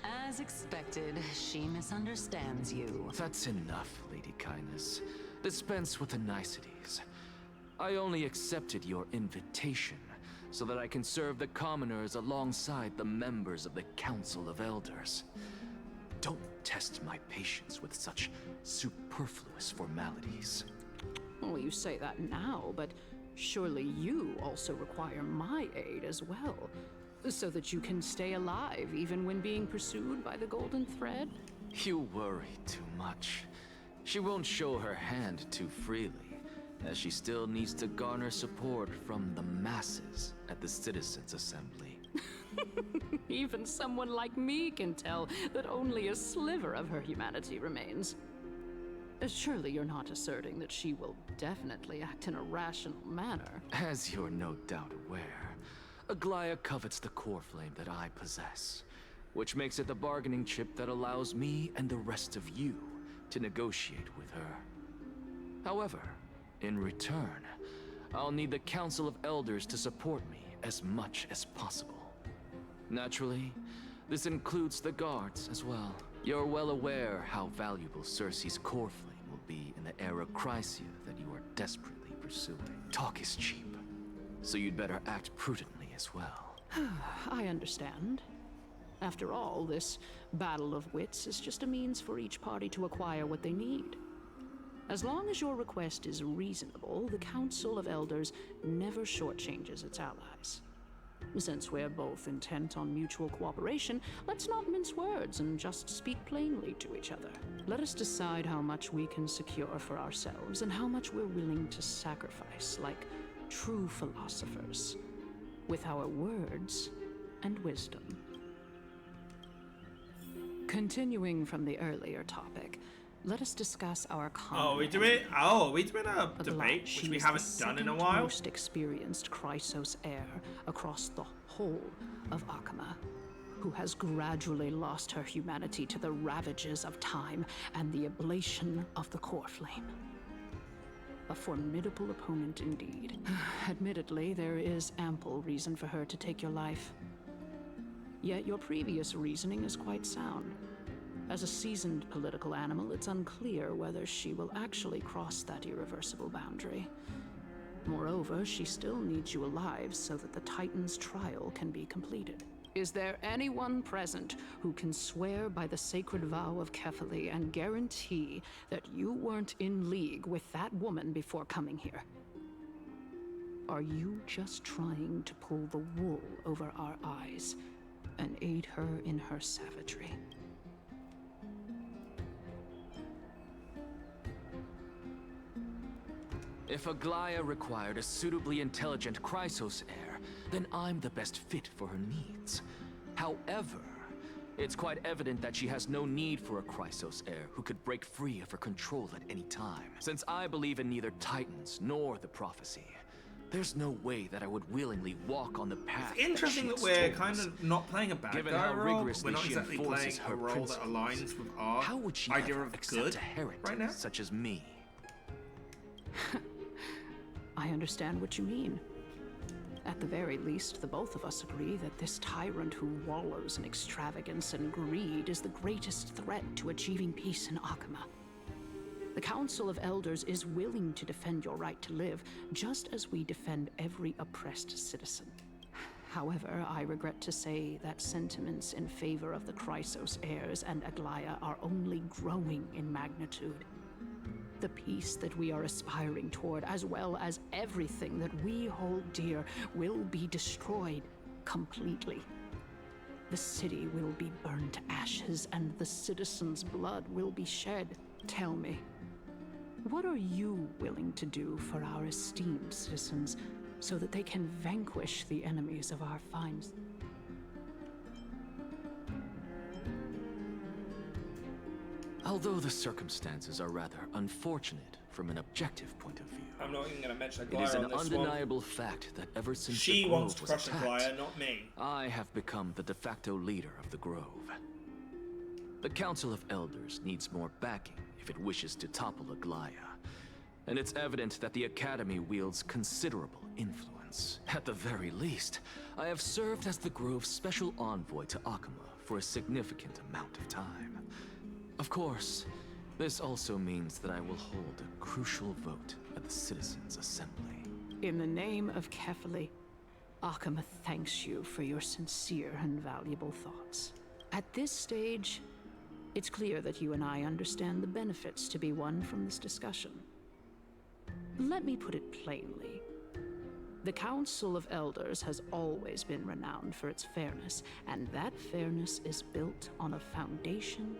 As expected, she misunderstands you. That's enough, Lady Kindness. Dispense with the niceties. I only accepted your invitation so that I can serve the commoners alongside the members of the Council of Elders. Don't test my patience with such superfluous formalities. Well, you say that now, but surely you also require my aid as well, so that you can stay alive even when being pursued by the Golden Thread? You worry too much. She won't show her hand too freely, as she still needs to garner support from the masses at the Citizens' Assembly. Even someone like me can tell that only a sliver of her humanity remains. Surely you're not asserting that she will definitely act in a rational manner. As you're no doubt aware, Aglaya covets the core flame that I possess, which makes it the bargaining chip that allows me and the rest of you to negotiate with her. However, in return, I'll need the Council of Elders to support me as much as possible. Naturally, this includes the guards as well. You're well aware how valuable Cersei's core flame will be in the Era Chrysia that you are desperately pursuing. Talk is cheap, so you'd better act prudently as well. I understand. After all, this battle of wits is just a means for each party to acquire what they need. As long as your request is reasonable, the Council of Elders never shortchanges its allies. Since we're both intent on mutual cooperation, let's not mince words and just speak plainly to each other. Let us decide how much we can secure for ourselves and how much we're willing to sacrifice, like true philosophers, with our words and wisdom. Continuing from the earlier topic, let us discuss our common Are we doing a debate, which we haven't done in a while? Most experienced Chrysos heir across the whole of Akama, who has gradually lost her humanity to the ravages of time and the ablation of the core flame. A formidable opponent indeed. Admittedly, there is ample reason for her to take your life. Yet your previous reasoning is quite sound. As a seasoned political animal, it's unclear whether she will actually cross that irreversible boundary. Moreover, she still needs you alive so that the Titan's trial can be completed. Is there anyone present who can swear by the sacred vow of Kefali and guarantee that you weren't in league with that woman before coming here? Are you just trying to pull the wool over our eyes and aid her in her savagery? If Aglaya required a suitably intelligent Chrysos heir, then I'm the best fit for her needs. However, it's quite evident that she has no need for a Chrysos heir who could break free of her control at any time. Since I believe in neither Titans nor the prophecy, There's no way that I would willingly walk on the path. It's interesting that we're kind of not playing a bad Given guy how role, but rigorously we're not she exactly playing enforces a her role that principles. aligns with our How would she idea ever of accept good a heretic right now. such as me? I understand what you mean. At the very least, the both of us agree that this tyrant who wallows in extravagance and greed is the greatest threat to achieving peace in Akama. The Council of Elders is willing to defend your right to live, just as we defend every oppressed citizen. However, I regret to say that sentiments in favor of the Chrysos heirs and Aglaya are only growing in magnitude. The peace that we are aspiring toward, as well as everything that we hold dear, will be destroyed completely. The city will be burned to ashes, and the citizens' blood will be shed. Tell me, what are you willing to do for our esteemed citizens so that they can vanquish the enemies of our fine... Although the circumstances are rather unfortunate from an objective point of view, I'm not even going to mention it Aglaya is an on this undeniable fact that ever since She the wants Grove to was crush attacked, Aglaya, not me. I have become the de facto leader of the Grove. The Council of Elders needs more backing if it wishes to topple Aglaya, and it's evident that the Academy wields considerable influence. At the very least, I have served as the Grove's special envoy to Akama for a significant amount of time. Of course, this also means that I will hold a crucial vote at the Citizens' Assembly. In the name of Kefali, Akama thanks you for your sincere and valuable thoughts. At this stage, it's clear that you and I understand the benefits to be won from this discussion. Let me put it plainly. The Council of Elders has always been renowned for its fairness, and that fairness is built on a foundation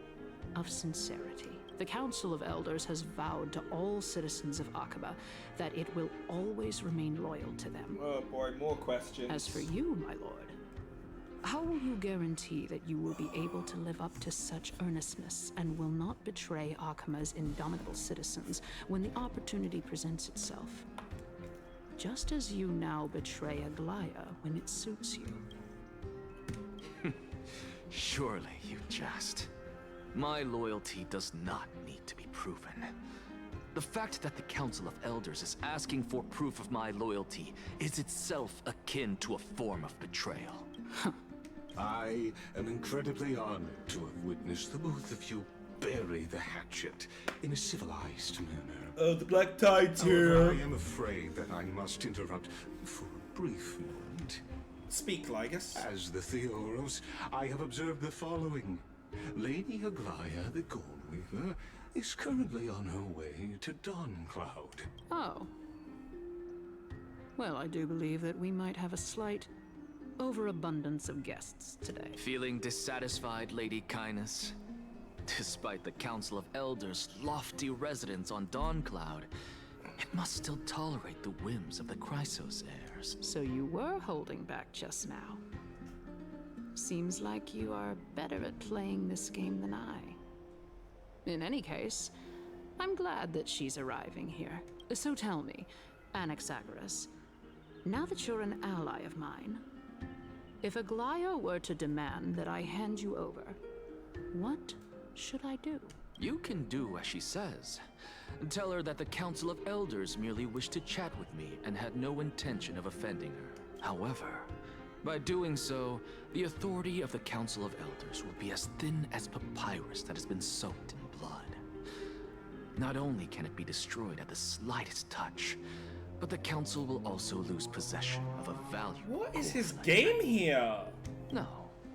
of sincerity. The Council of Elders has vowed to all citizens of Akaba that it will always remain loyal to them. Oh boy, more questions. As for you, my lord, how will you guarantee that you will be able to live up to such earnestness and will not betray Akama's indomitable citizens when the opportunity presents itself? Just as you now betray Aglaya when it suits you. Surely you jest. My loyalty does not need to be proven. The fact that the Council of Elders is asking for proof of my loyalty is itself akin to a form of betrayal. I am incredibly honored to have witnessed the both of you bury the hatchet in a civilized manner. Oh, the black tide's However, here. I am afraid that I must interrupt for a brief moment. Speak, Lygus. As the Theoros, I have observed the following. Lady Aglaya, the Goldweaver, is currently on her way to Dawncloud. Oh. Well, I do believe that we might have a slight overabundance of guests today. Feeling dissatisfied, Lady Kindness? Despite the Council of Elders' lofty residence on Dawncloud, it must still tolerate the whims of the Chrysos heirs. So you were holding back just now. Seems like you are better at playing this game than I. In any case, I'm glad that she's arriving here. So tell me, Anaxagoras, now that you're an ally of mine, if Aglaya were to demand that I hand you over, what should I do? You can do as she says. Tell her that the Council of Elders merely wished to chat with me and had no intention of offending her. However, by doing so, the authority of the Council of Elders will be as thin as papyrus that has been soaked in blood. Not only can it be destroyed at the slightest touch, but the Council will also lose possession of a valuable... What is his game here? No.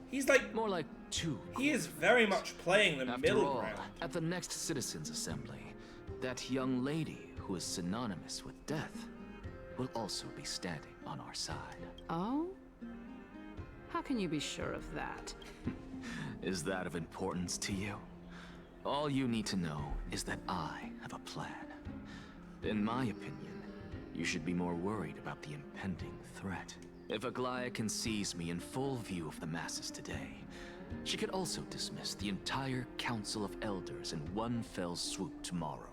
He's like... More like two. He is very much playing the After middle all, ground. at the next Citizens' Assembly, that young lady who is synonymous with death will also be standing on our side. Oh? How can you be sure of that? Is that of importance to you? All you need to know is that I have a plan. In my opinion, you should be more worried about the impending threat. If Aglaya can seize me in full view of the masses today, she could also dismiss the entire Council of Elders in one fell swoop tomorrow.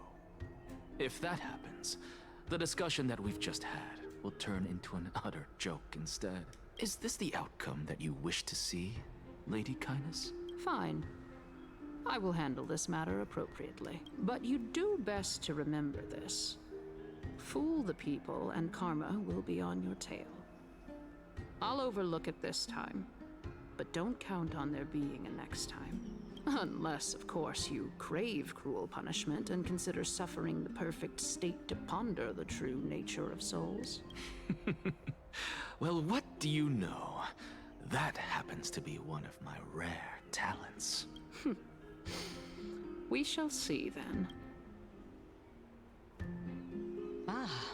If that happens, the discussion that we've just had will turn into an utter joke instead. Is this the outcome that you wish to see, Lady Kindness? Fine. I will handle this matter appropriately. But you do best to remember this. Fool the people, and karma will be on your tail. I'll overlook it this time, but don't count on there being a next time. Unless, of course, you crave cruel punishment and consider suffering the perfect state to ponder the true nature of souls. Well, what do you know? That happens to be one of my rare talents. We shall see, then. Ah,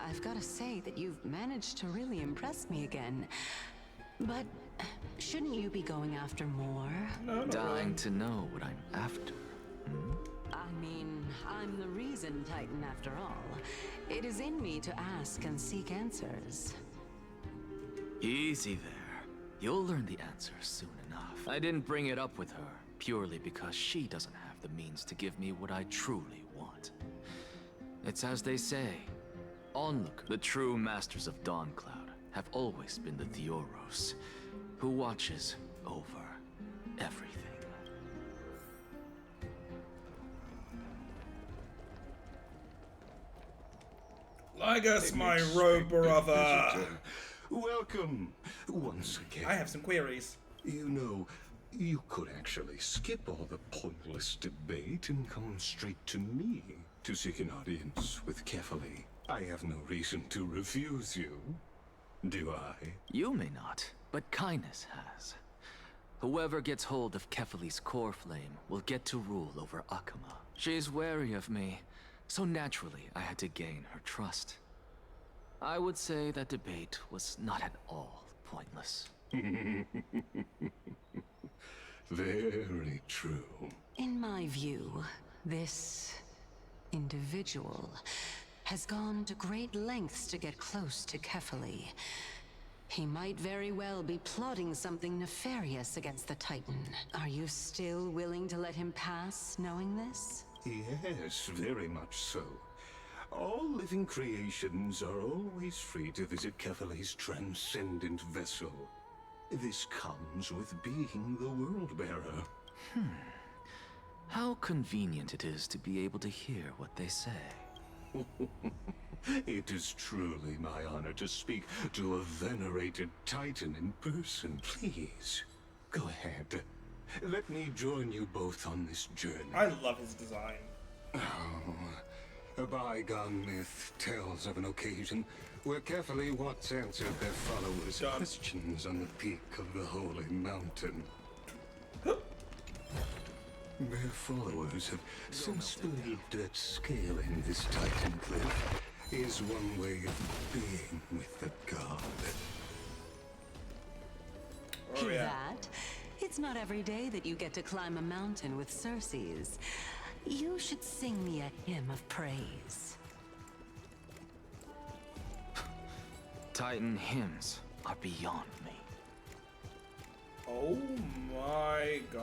I've got to say that you've managed to really impress me again. But shouldn't you be going after more? Dying to know what I'm after. I mean, I'm the reason Titan after all. It is in me to ask and seek answers. Easy there. You'll learn the answer soon enough. I didn't bring it up with her purely because she doesn't have the means to give me what I truly want. It's as they say, onlook, the true masters of Dawncloud have always been the Theoros, who watches over everything. Lygus, my rogue brother. Welcome once again. I have some queries. You know, you could actually skip all the pointless debate and come straight to me to seek an audience with Kefali. I have no reason to refuse you, do I? You may not, but Kindness has. Whoever gets hold of Kefali's core flame will get to rule over Akuma. She's wary of me, so naturally I had to gain her trust. I would say that debate was not at all pointless. Very true. In my view, this individual has gone to great lengths to get close to Kefali. He might very well be plotting something nefarious against the Titan. Are you still willing to let him pass, knowing this? Yes, very much so. All living creations are always free to visit Kefali's transcendent vessel. This comes with being the World-Bearer. How convenient it is to be able to hear what they say. It is truly my honor to speak to a venerated Titan in person. Please, go ahead. Let me join you both on this journey. I love his design. A bygone myth tells of an occasion where Kefali once answered their followers' questions on the peak of the holy mountain. Their followers have since believed that scaling this Titan cliff is one way of being with the god. Hear that? It's not every day that you get to climb a mountain with Circes. You should sing me a hymn of praise. Titan hymns are beyond me. Oh my gosh.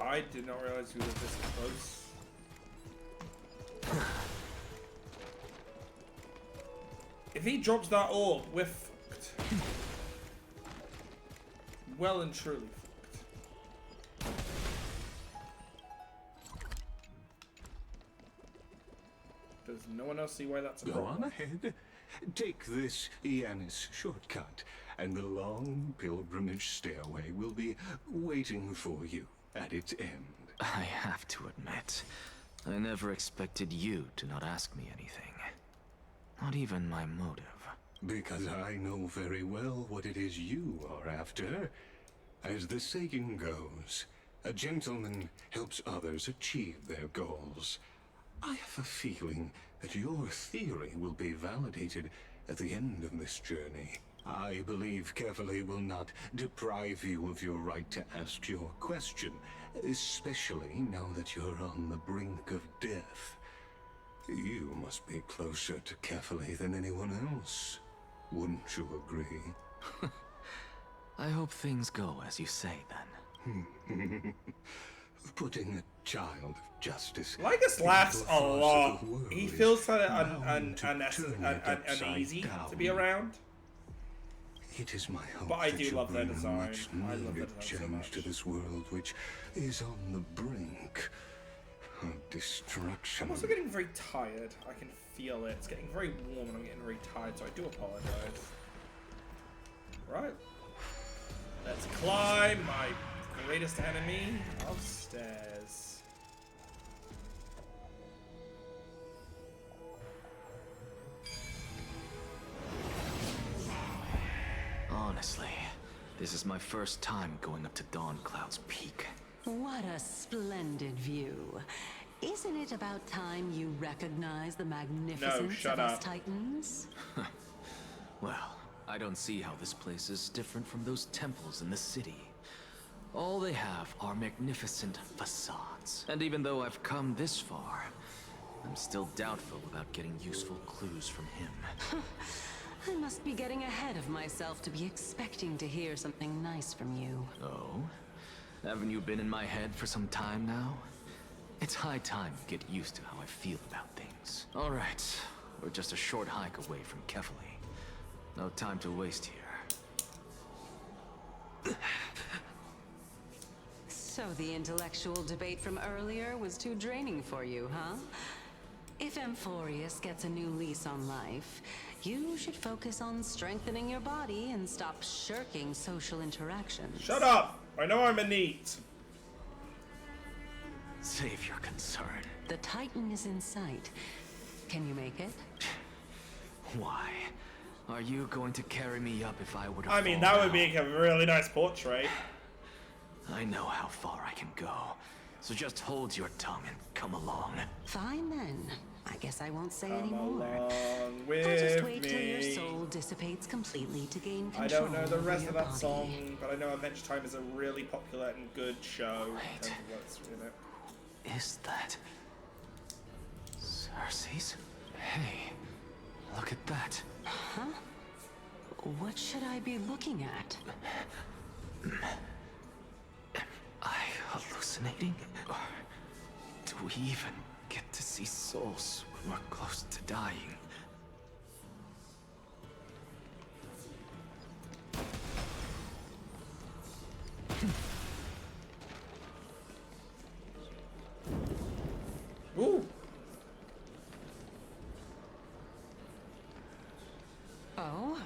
I did not realize we were this close. If he drops that orb, we're fucked. Well and truly fucked. Does no one else see why that's a Go problem? on ahead. Take this Yanis shortcut, and the long pilgrimage stairway will be waiting for you at its end. I have to admit, I never expected you to not ask me anything. Not even my motive. Because I know very well what it is you are after. As the saying goes, a gentleman helps others achieve their goals. I have a feeling that your theory will be validated at the end of this journey. I believe Kefali will not deprive you of your right to ask your question, especially now that you're on the brink of death. You must be closer to Kefali than anyone else. Wouldn't you agree? I hope things go as you say, then. putting a child of justice. Lygus laughs a lot. He feels kind of uneasy to be around. It is my hope but I that do you love their bring a design. much I love their needed design so change much. to this world, which is on the brink of destruction. I'm also getting very tired. I can feel it. It's getting very warm and I'm getting very tired, so I do apologize. Right. Let's climb my greatest enemy upstairs. Honestly, this is my first time going up to Dawn Cloud's peak. What a splendid view. Isn't it about time you recognize the magnificence of us Titans? Well, I don't see how this place is different from those temples in the city. All they have are magnificent facades. And even though I've come this far, I'm still doubtful about getting useful clues from him. I must be getting ahead of myself to be expecting to hear something nice from you. Oh? Haven't you been in my head for some time now? It's high time you get used to how I feel about things. Alright, we're just a short hike away from Kefali. No time to waste here. So the intellectual debate from earlier was too draining for you, huh? If Amphorius gets a new lease on life, you should focus on strengthening your body and stop shirking social interactions. Shut up! I know I'm a neat. Save your concern. The Titan is in sight. Can you make it? Why? Are you going to carry me up if I were to I mean, fall that would down? be a really nice portrait. I know how far I can go. So just hold your tongue and come along. Fine then. I guess I won't say Come anymore. along with I'll just wait till me. your soul dissipates completely to gain control. I don't know the over rest your of that body. song, but I know Adventure Time is a really popular and good show in terms of what's in it. Is that Cersei's? Hey, look at that. Huh? What should I be looking at? Am I hallucinating? Or do we even get to see souls when we're close to dying? Ooh. Oh?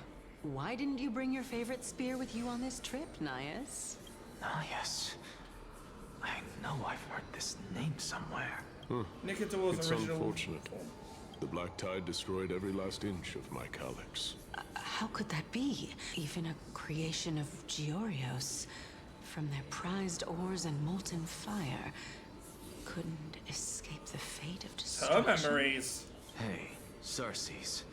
Why didn't you bring your favorite spear with you on this trip, Nias? Nias. I know I've heard this name somewhere. Nicator's It's original unfortunate. form. The Black Tide destroyed every last inch of my calyx. How could that be? Even a creation of Georios, from their prized ores and molten fire, couldn't escape the fate of destruction. Her memories. Hey, Cersei's.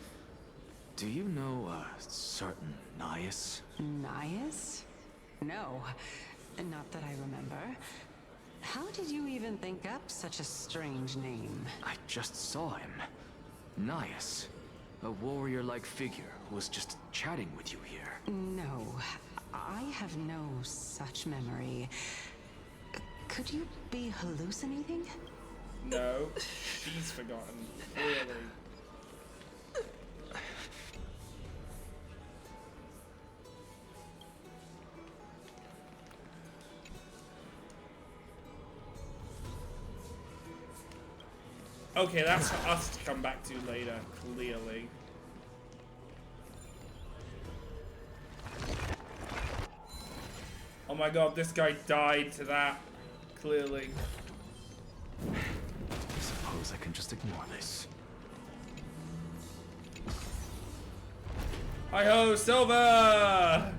Do you know a certain Nias? Nias? No, not that I remember. How did you even think up such a strange name? I just saw him. Nias. A warrior-like figure who was just chatting with you here. No, I have no such memory. Could you be hallucinating? No, she's forgotten. Clearly. Okay, that's for us to come back to later, clearly. Oh my god, this guy died to that, clearly. I suppose I can just ignore this. Hi-ho, Silver!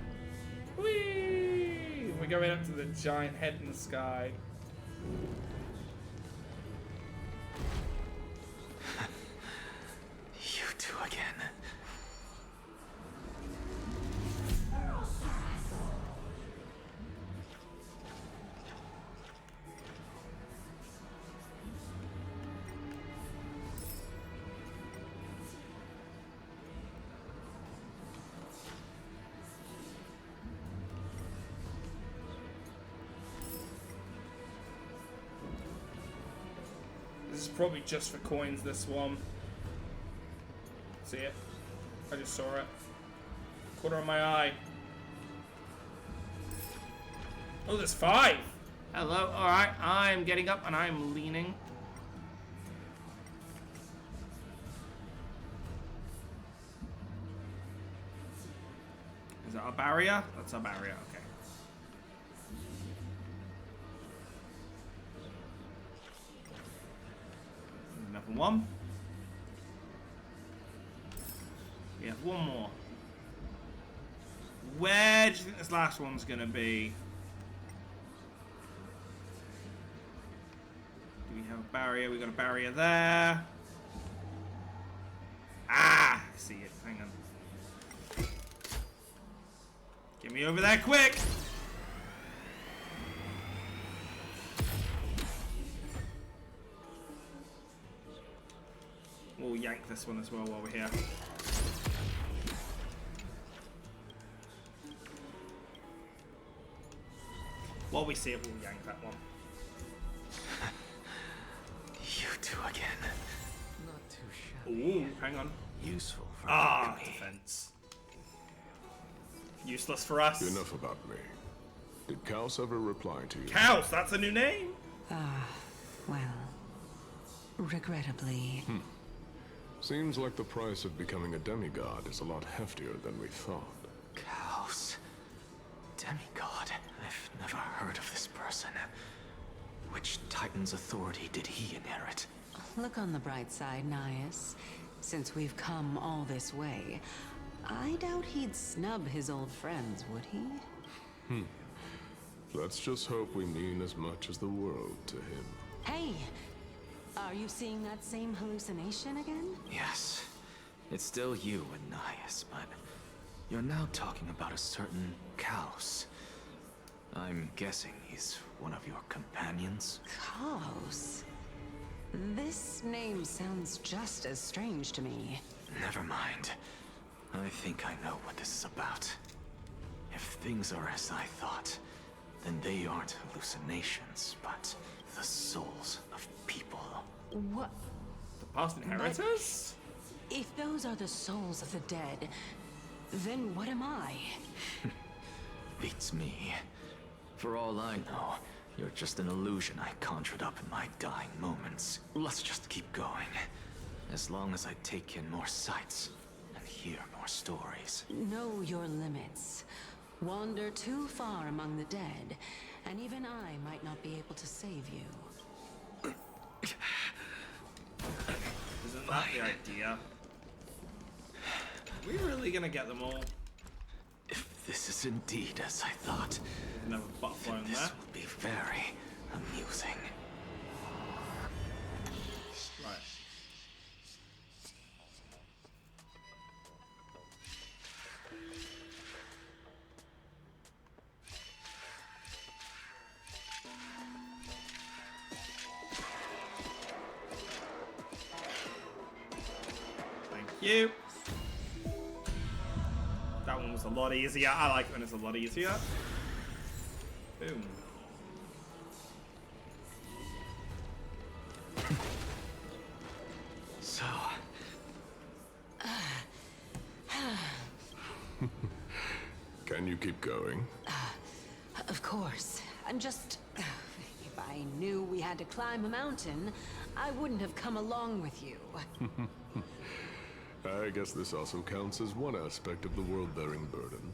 Whee! We're going up to the giant head in the sky. You two again. is probably just for coins, this one. See it? I just saw it. Corner of my eye. Oh, there's 5. Hello. Alright, I'm getting up and I'm leaning. Is that a barrier? That's a barrier, okay. Another one. We have one more. Where do you think this last one's gonna be? Do we have a barrier? We got a barrier there. Ah, I see it. Hang on. Get me over there quick! We'll yank this one as well while we're here. While we see it, we'll yank that one. You two again. Not too shabby. Ooh, hang on. Useful for defense. Useless for us. Enough about me. Did Kaos ever reply to you? Kaos, that's a new name? Well, regrettably. Seems like the price of becoming a demigod is a lot heftier than we thought. Kaos. Demigod? I've never heard of this person. Which Titan's authority did he inherit? Look on the bright side, Nias. Since we've come all this way, I doubt he'd snub his old friends, would he? Let's just hope we mean as much as the world to him. Hey! Are you seeing that same hallucination again? Yes. It's still you and Nias, but you're now talking about a certain Kaos. I'm guessing he's one of your companions? Kaos? This name sounds just as strange to me. Never mind. I think I know what this is about. If things are as I thought, then they aren't hallucinations, but the souls of people. What? The past inheritors? If those are the souls of the dead, then what am I? Beats me. For all I know, you're just an illusion I conjured up in my dying moments. Let's just keep going. As long as I take in more sights and hear more stories. Know your limits. Wander too far among the dead, and even I might not be able to save you. Isn't that the idea? Are we really gonna get them all? If this is indeed as I thought, another butterfly in this there. will be very amusing. Right. Thank you. That one was a lot easier. I like it when it's a lot easier. Boom. So... Can you keep going? Of course. I'm just... If I knew we had to climb a mountain, I wouldn't have come along with you. I guess this also counts as one aspect of the world-bearing burden.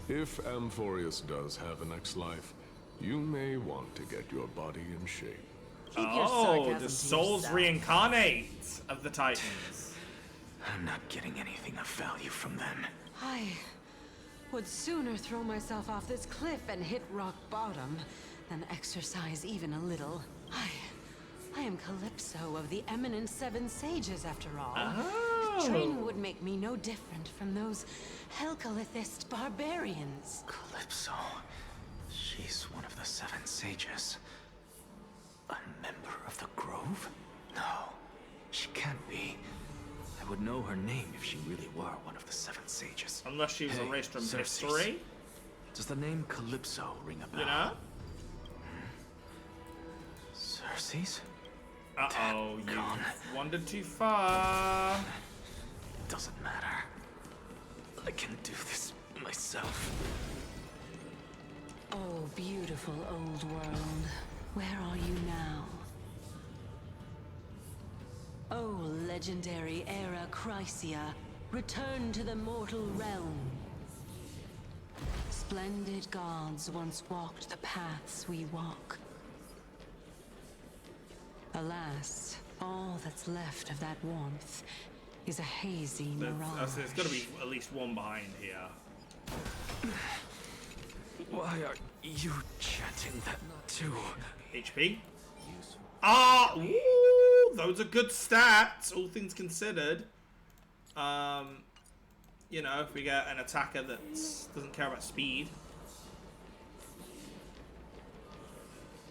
If Amphorius does have a next life, you may want to get your body in shape. Oh, the souls reincarnate of the Titans. I'm not getting anything of value from them. I would sooner throw myself off this cliff and hit rock bottom than exercise even a little. I am Calypso of the eminent Seven Sages, after all. Oh. Training would make me no different from those Helcalithist barbarians. Calypso. She's one of the Seven Sages. A member of the Grove? No, she can't be. I would know her name if she really were one of the Seven Sages. Unless she was erased from history. Does the name Calypso ring a bell? You know? Circes? Uh-oh, you wandered too far. Doesn't matter. I can do this myself. Oh, beautiful old world. Where are you now? Oh, legendary era Chrysia, return to the mortal realm. Splendid gods once walked the paths we walk. Alas, all that's left of that warmth is a hazy mirage. There's got to be at least one behind here. Why are you chanting that too? HP? Ah, ooh, those are good stats, all things considered. You know, if we get an attacker that doesn't care about speed.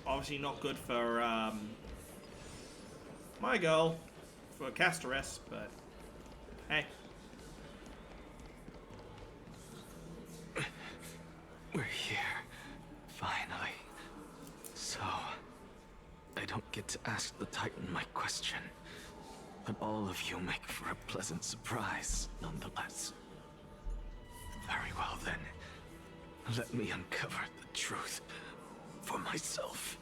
Obviously not good for my girl, for Casteress, but hey. We're here, finally. So, I don't get to ask the Titan my question, but all of you make for a pleasant surprise, nonetheless. Very well then, let me uncover the truth for myself.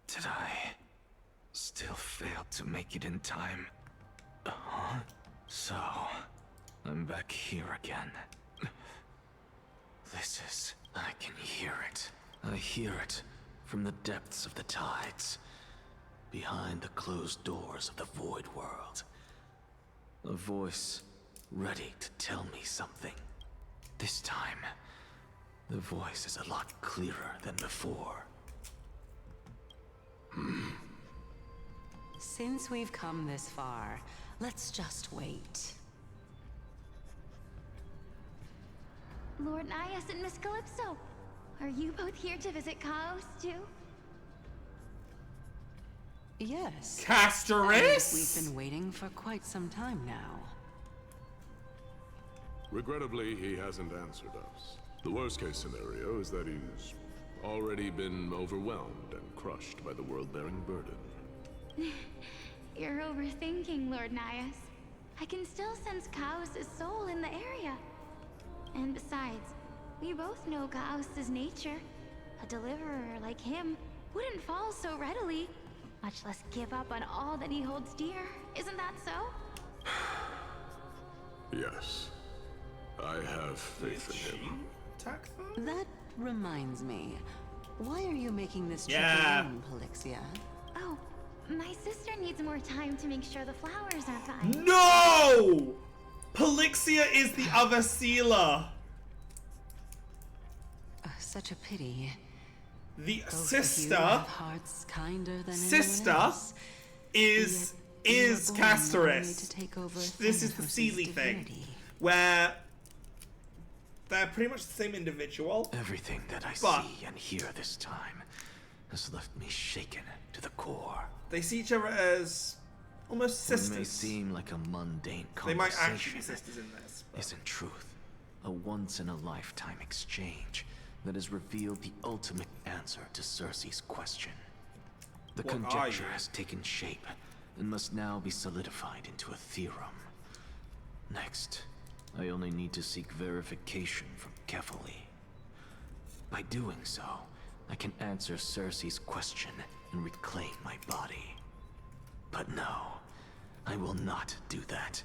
Did I still fail to make it in time? So, I'm back here again. I can hear it. I hear it from the depths of the tides, behind the closed doors of the Void World. A voice ready to tell me something. This time, the voice is a lot clearer than before. Since we've come this far, let's just wait. Lord Nias and Miss Calypso, are you both here to visit Chaos too? Yes. Casteress? We've been waiting for quite some time now. Regrettably, he hasn't answered us. The worst case scenario is that he's already been overwhelmed and crushed by the world-bearing burden. You're overthinking, Lord Nias. I can still sense Chaos' soul in the area. And besides, we both know Chaos' nature. A deliverer like him wouldn't fall so readily, much less give up on all that he holds dear. Isn't that so? Yes. I have faith in him. That reminds me. Why are you making this trip Yeah. alone, Polixia? Oh, my sister needs more time to make sure the flowers are fine. No! Polixia is the other sealer. Such a pity. The Both of you sister, have hearts kinder than sister anyone else. is born Casteress. only to take over This is the Thanatos' Sealy thing, divinity. where they're pretty much the same individual. Everything that I but see and hear this time has left me shaken to the core. they see each other as almost What may sisters. seem like a mundane They might conversation actually be sisters in this. is in truth a once-in-a-lifetime exchange that has revealed the ultimate answer to Cersei's question. The What are conjecture you? has taken shape and must now be solidified into a theorem. Next, I only need to seek verification from Kefali. By doing so, I can answer Cersei's question and reclaim my body. But no, I will not do that.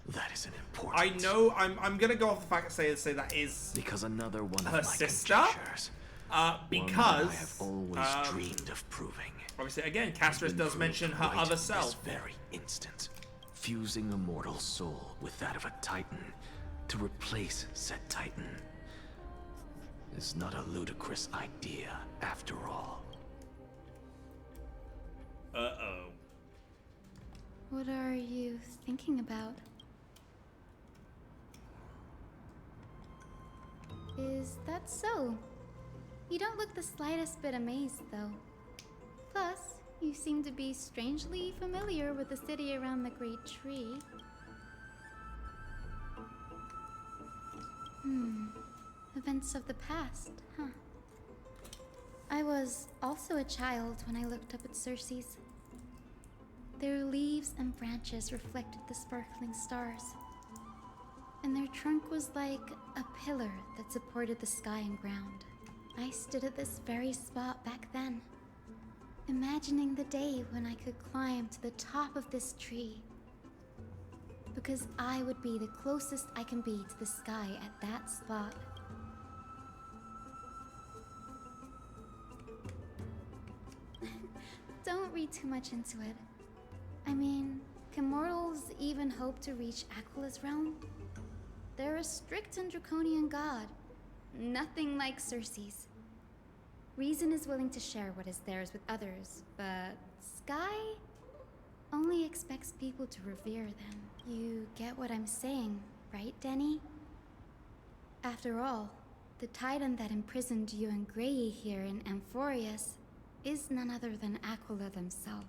That is an important. I know. I'm gonna go off the fact and say that is because another one her of my sister. conjectures. Because one that I have always dreamed of proving. Obviously, again, Casteress does mention her other self. This very instant, fusing a mortal soul with that of a Titan to replace said Titan is not a ludicrous idea after all. Uh-oh. What are you thinking about? Is that so? You don't look the slightest bit amazed, though. Plus, you seem to be strangely familiar with the city around the Great Tree. Events of the past, huh? I was also a child when I looked up at Circe's. Their leaves and branches reflected the sparkling stars. And their trunk was like a pillar that supported the sky and ground. I stood at this very spot back then, imagining the day when I could climb to the top of this tree. Because I would be the closest I can be to the sky at that spot. Don't read too much into it. I mean, can mortals even hope to reach Aquila's realm? They're a strict and draconian god. Nothing like Circe's. Reason is willing to share what is theirs with others, but Sky only expects people to revere them. You get what I'm saying, right, Denny? After all, the titan that imprisoned you and Grey here in Amphorius is none other than Aquila themselves.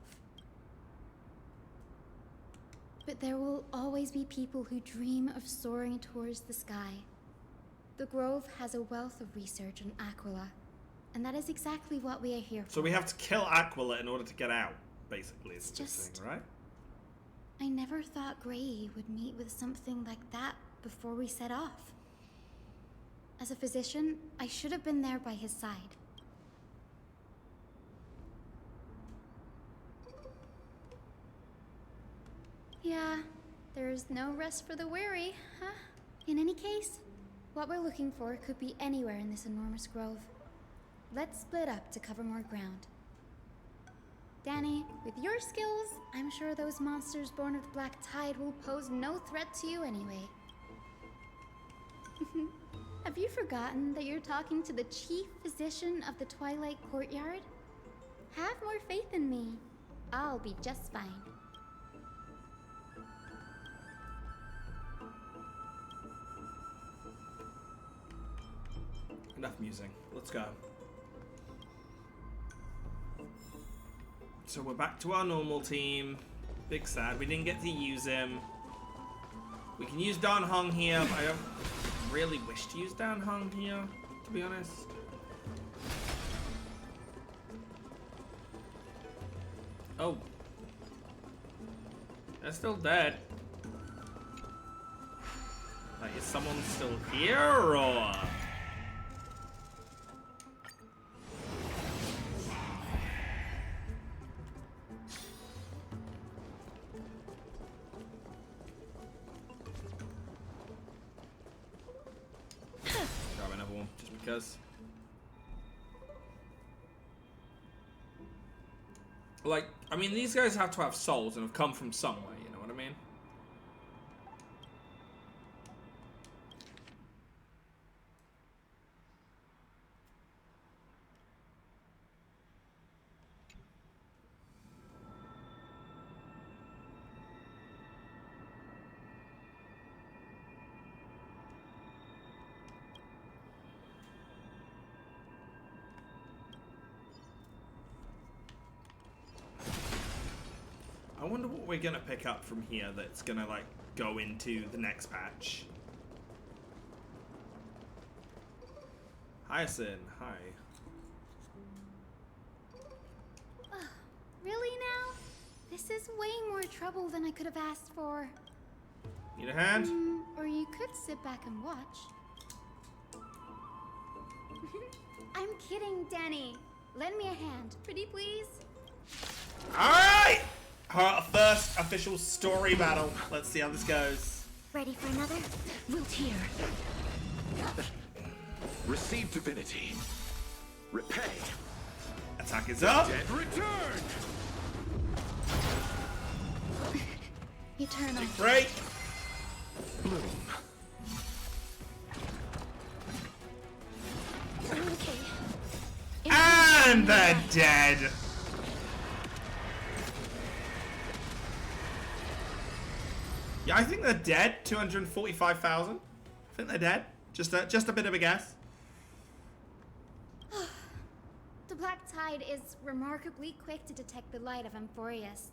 But there will always be people who dream of soaring towards the sky. The Grove has a wealth of research on Aquila, and that is exactly what we are here for. So we have to kill Aquila in order to get out, basically, is the thing, right? I never thought Grey would meet with something like that before we set off. As a physician, I should have been there by his side. Yeah, there's no rest for the weary, huh? In any case, what we're looking for could be anywhere in this enormous grove. Let's split up to cover more ground. Danny, with your skills, I'm sure those monsters born of the Black Tide will pose no threat to you anyway. Have you forgotten that you're talking to the chief physician of the Twilight Courtyard? Have more faith in me. I'll be just fine. Enough musing. Let's go. So we're back to our normal team. Big sad. We didn't get to use him. We can use Dan Hong here, but I don't really wish to use Dan Hong here, to be honest. Oh. They're still dead. Like, is someone still here, or...? Grab another one, just because. Like, I mean, these guys have to have souls and have come from somewhere, you know what I mean? I wonder what we're gonna pick up from here that's gonna, like, go into the next patch. Hyacinth, hi. Really now? This is way more trouble than I could have asked for. Need a hand? Or you could sit back and watch. I'm kidding, Danny. Lend me a hand, pretty please. Alright! Our first official story battle. Let's see how this goes. Ready for another? Wilt here. Receive divinity. Repay. Attack is up. Dead return. Eternal. Break. Bloom. Okay. And they're dead. Yeah, I think they're dead. 245,000. I think they're dead. Just a bit of a guess. The Black Tide is remarkably quick to detect the light of Amphorius.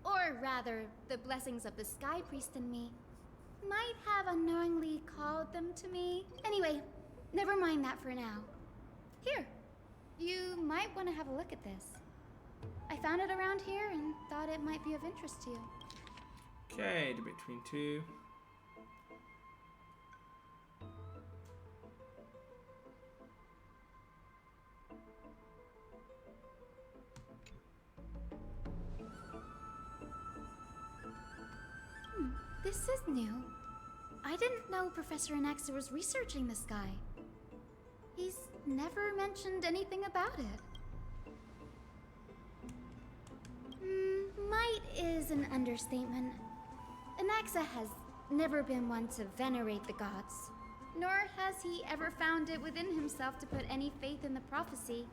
Or rather, the blessings of the Sky Priest in me, might have unknowingly called them to me. Anyway, never mind that for now. Here, you might want to have a look at this. I found it around here and thought it might be of interest to you. Okay, debate between two. This is new. I didn't know Professor Anaxa was researching this guy. He's never mentioned anything about it. Might is an understatement. Anaxa has never been one to venerate the gods, nor has he ever found it within himself to put any faith in the prophecy.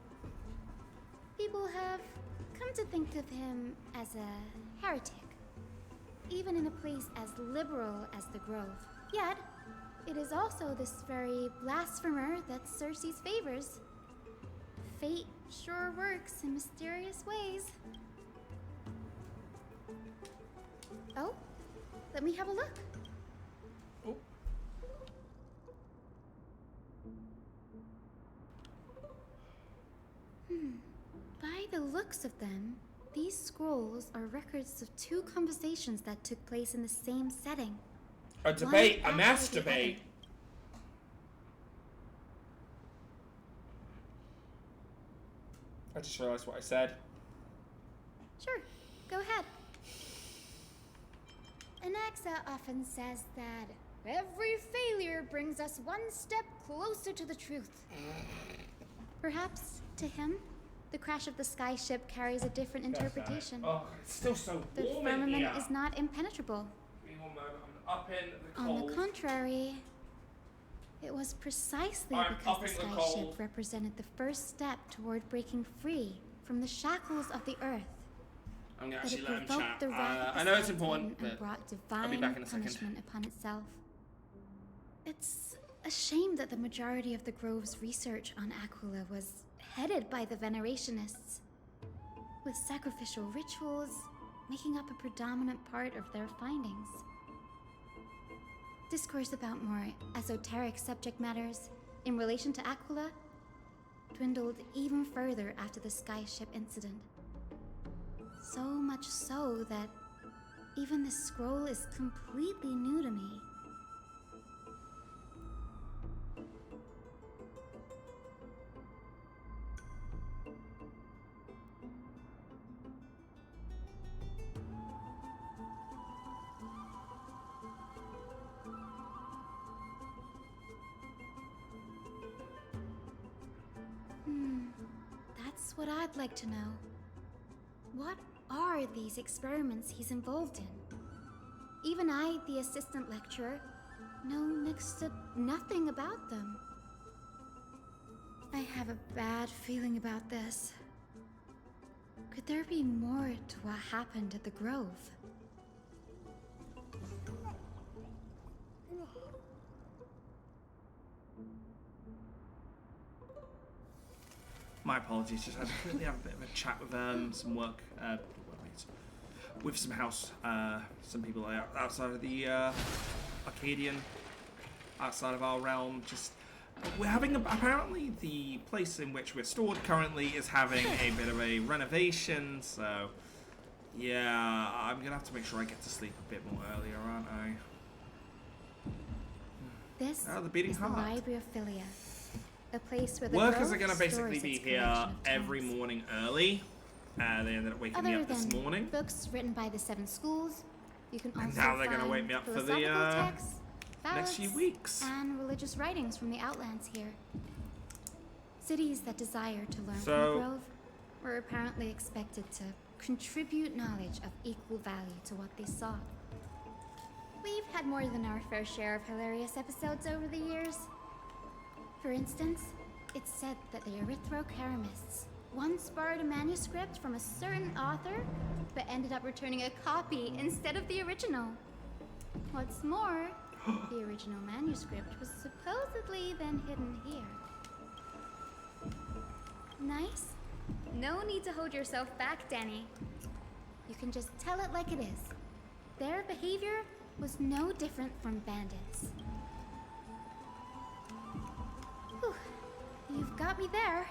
People have come to think of him as a heretic, even in a place as liberal as the Grove. Yet, it is also this very blasphemer that Cersei favors. Fate sure works in mysterious ways. Oh, let me have a look. Oh. By the looks of them, these scrolls are records of two conversations that took place in the same setting. A debate, One a mass after the debate. other. I just realized what I said. Sure, go ahead. Anaxa often says that every failure brings us one step closer to the truth. Perhaps, to him, the crash of the sky ship carries a different interpretation. Oh, it's still so The warm in firmament here. is not impenetrable. Give me one moment, I'm up in the cold. On the contrary, it was precisely I'm because up the in the sky cold. ship represented the first step toward breaking free from the shackles of the earth. I'm gonna That actually it let him provoked chat. the wrath of I the know it's Sky important, Titan and but brought I'll be divine back in a second. punishment upon itself. It's a shame that the majority of the Grove's research on Aquila was headed by the Venerationists, with sacrificial rituals making up a predominant part of their findings. Discourse about more esoteric subject matters in relation to Aquila dwindled even further after the skyship incident. So much so that even this scroll is completely new to me. That's what I'd like to know. What are these experiments he's involved in? Even I, the assistant lecturer, know next to nothing about them. I have a bad feeling about this. Could there be more to what happened at the Grove? My apologies, just had to quickly have a bit of a chat with some work, with some house, some people outside of the Arcadian, outside of our realm. Just we're having apparently the place in which we're stored currently is having a bit of a renovation. So yeah, I'm gonna have to make sure I get to sleep a bit more earlier, aren't I? This the beating is heart. the Library of Philia. A place where the Workers Grove are going to basically stores be its here collection of every tomes. morning early. They ended up waking me Other up this than morning. books written by the 7 schools, you can And also now they're gonna find wake me up for the, philosophical texts, next few ballads, weeks. and religious writings from the Outlands here. Cities that desire to learn from So- the Grove were apparently expected to contribute knowledge of equal value to what they sought. We've had more than our fair share of hilarious episodes over the years. For instance, it's said that the Erythrocheramists once borrowed a manuscript from a certain author, but ended up returning a copy instead of the original. What's more, the original manuscript was supposedly then hidden here. Nice? No need to hold yourself back, Danny. You can just tell it like it is. Their behavior was no different from bandits. Whew. You've got me there.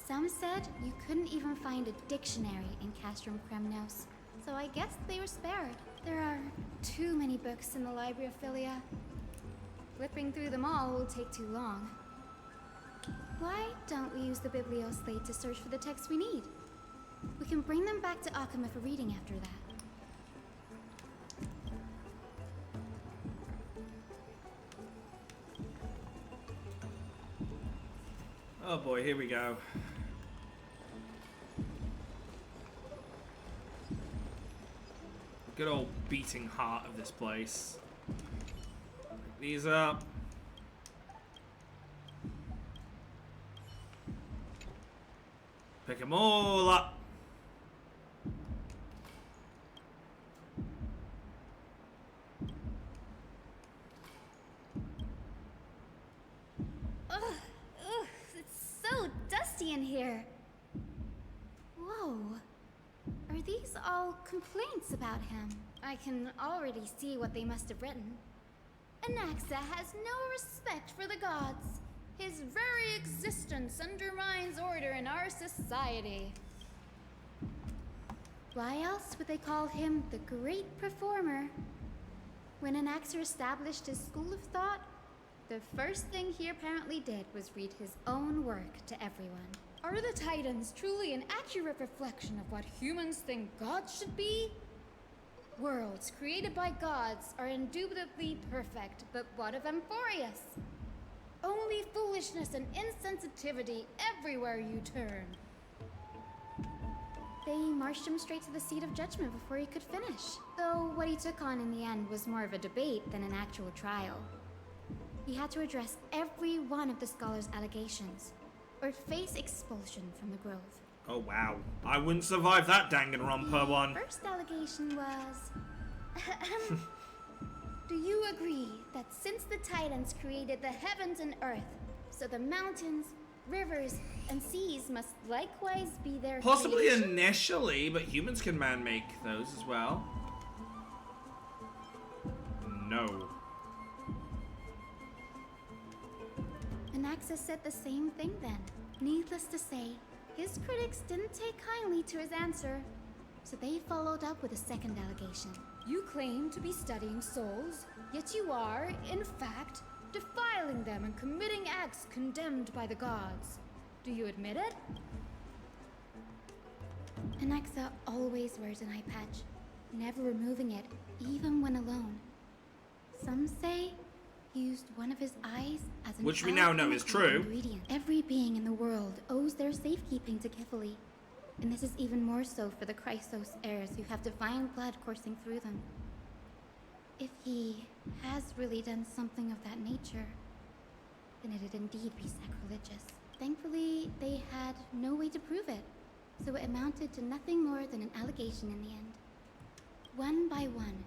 Some said you couldn't even find a dictionary in Castrum Kremnos, so I guess they were spared. There are too many books in the Library of Philia. Flipping through them all will take too long. Why don't we use the Biblioslate to search for the texts we need? We can bring them back to Akama for reading after that. Oh boy, here we go. Good old beating heart of this place. Pick these up. Pick them all up. Ugh, it's so dusty in here. Whoa. Are these all complaints about him? I can already see what they must have written. Anaxa has no respect for the gods. His very existence undermines order in our society. Why else would they call him the Great Performer? When Anaxa established his school of thought, the first thing he apparently did was read his own work to everyone. Are the Titans truly an accurate reflection of what humans think gods should be? Worlds created by gods are indubitably perfect, but what of Amphorius? Only foolishness and insensitivity everywhere you turn. They marched him straight to the seat of judgment before he could finish. Though what he took on in the end was more of a debate than an actual trial. He had to address every one of the scholar's allegations, or face expulsion from the grove. Oh wow, I wouldn't survive that Danganronpa one. First allegation was... Do you agree that since the Titans created the heavens and earth, so the mountains, rivers, and seas must likewise be their Possibly creation? initially, but humans can man-make those as well. No. Anaxa said the same thing then. Needless to say, his critics didn't take kindly to his answer, so they followed up with a second allegation. You claim to be studying souls, yet you are, in fact, defiling them and committing acts condemned by the gods. Do you admit it? Anaxa always wears an eye patch, never removing it, even when alone. Some say he used one of his eyes as an which we now know is true. ingredient. Every being in the world owes their safekeeping to Kifili, and this is even more so for the Chrysos heirs who have divine blood coursing through them. If he has really done something of that nature, then it'd indeed be sacrilegious. Thankfully, they had no way to prove it, so it amounted to nothing more than an allegation in the end. One by one,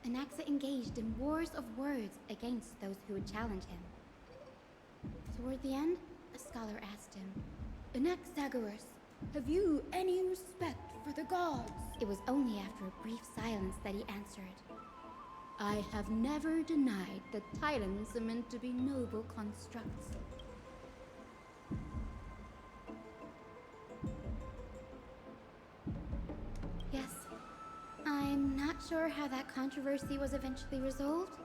Anaxa engaged in wars of words against those who would challenge him. Toward the end, a scholar asked him, Anaxagoras, have you any respect for the gods? It was only after a brief silence that he answered, I have never denied that Titans are meant to be noble constructs. Yes, I'm not sure how that controversy was eventually resolved,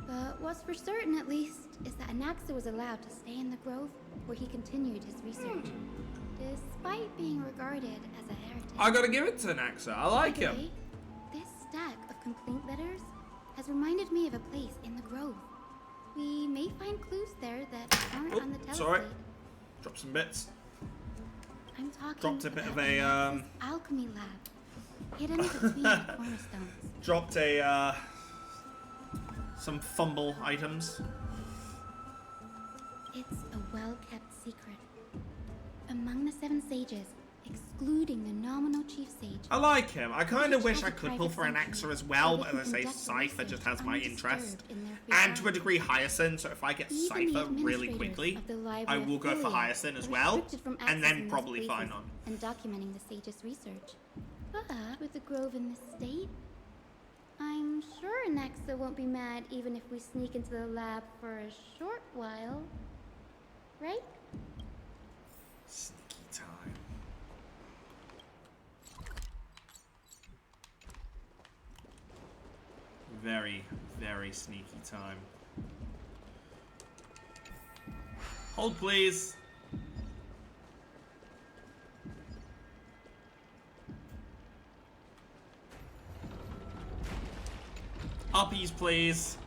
but what's for certain at least is that Anaxa was allowed to stay in the grove where he continued his research, despite being regarded as a heretic. I gotta give it to Anaxa, I like him. Today, this stack of complaint letters has reminded me of a place in the grove. We may find clues there that aren't on the telestate. Sorry, drop some bits. I'm talking Dropped a bit of about a Anaxa's alchemy lab, hidden between the cornerstones. Dropped a some fumble items. It's a well-kept secret. Among the 7 sages, excluding the nominal chief sage. I like him. I kind of wish I could pull for Anaxa as well, but as I say, Cypher just has my interest. And to a degree, Hyacinth, so if I get Cypher really quickly, I will go for Hyacinth as well, and then probably Fanart. And documenting the sage's research. But with the grove in this state, I'm sure Anaxa won't be mad even if we sneak into the lab for a short while. Right? Sneaky time. Very, very sneaky time. Hold, please. Uppies, please.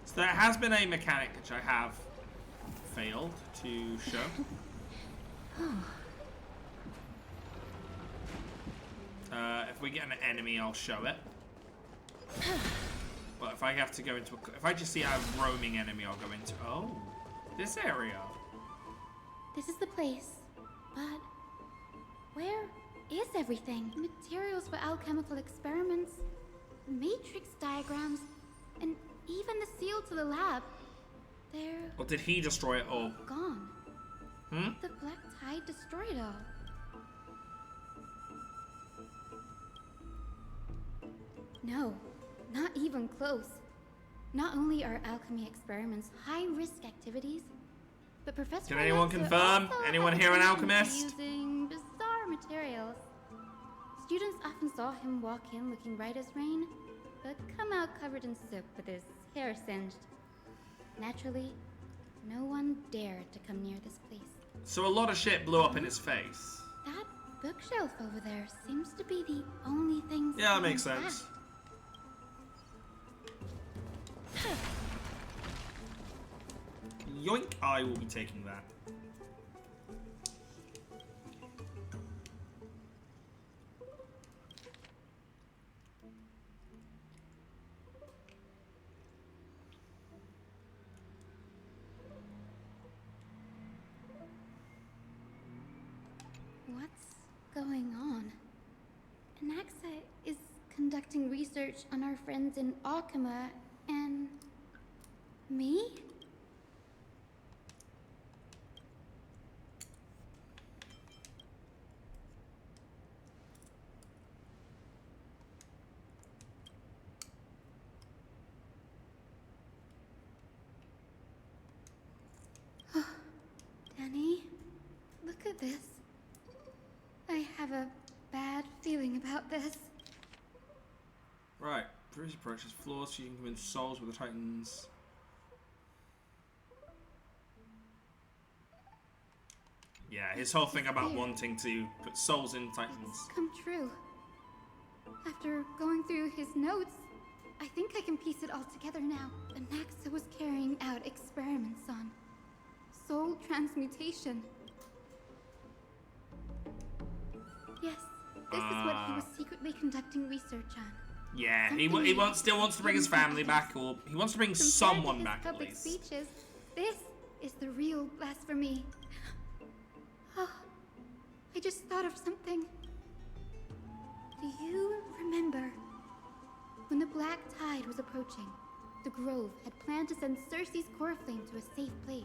So there has been a mechanic which I have failed to show. If we get an enemy, I'll show it. But if I have to go into if I just see a roaming enemy, I'll go into, oh, this area. This is the place, but where is everything? Materials for alchemical experiments, matrix diagrams, and even the seal to the lab. They're Or did he destroy it all? gone. Hmm? The Black Tide destroyed it all. No, not even close. Not only are alchemy experiments high-risk activities, but Professor Can anyone Anaxa confirm? also Anyone had here an a alchemist? using bizarre materials. Students often saw him walk in looking bright as rain, but come out covered in soot with his hair singed. Naturally, no one dared to come near this place. So a lot of shit blew up in his face. That bookshelf over there seems to be the only thing. Yeah, that makes sense. Yoink, I will be taking that. What's going on? Anaxa is conducting research on our friends in Alchema and me? Danny, look at this. I have a bad feeling about this. Right, Bruce approaches flaws so you can convince souls with the Titans. Yeah, his whole thing about wanting to put souls in Titans. It's come true. After going through his notes, I think I can piece it all together now. Anaxa was carrying out experiments on soul transmutation. Yes, this is what he was secretly conducting research on. Yeah, he still wants to bring his family back, or he wants to bring someone back at Public least. speeches. This is the real blasphemy. Oh, I just thought of something. Do you remember when the Black Tide was approaching? The Grove had planned to send Cersei's core flame to a safe place.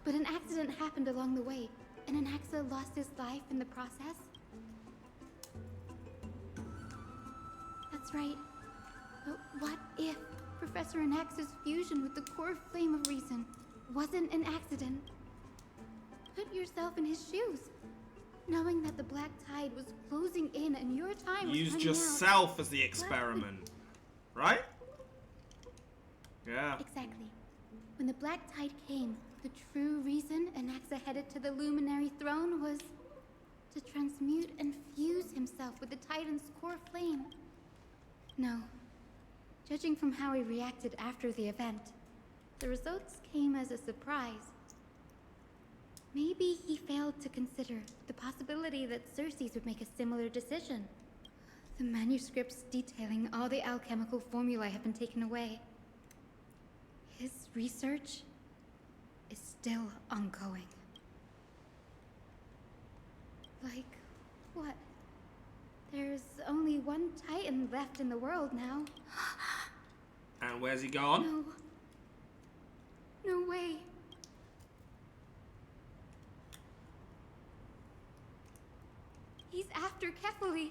But an accident happened along the way, and Anaxa lost his life in the process. That's right. But what if Professor Anaxa's fusion with the core flame of reason wasn't an accident? Put yourself in his shoes, knowing that the Black Tide was closing in and your time was Use running yourself out. as the experiment, right? Yeah. Exactly. When the Black Tide came, the true reason Anaxa headed to the Luminary Throne was to transmute and fuse himself with the Titan's core flame. No. Judging from how he reacted after the event, the results came as a surprise. Maybe he failed to consider the possibility that Cersei's would make a similar decision. The manuscripts detailing all the alchemical formulae have been taken away. His research is still ongoing. Like, what? There's only one Titan left in the world now. And where's he gone? No way. after Kefali.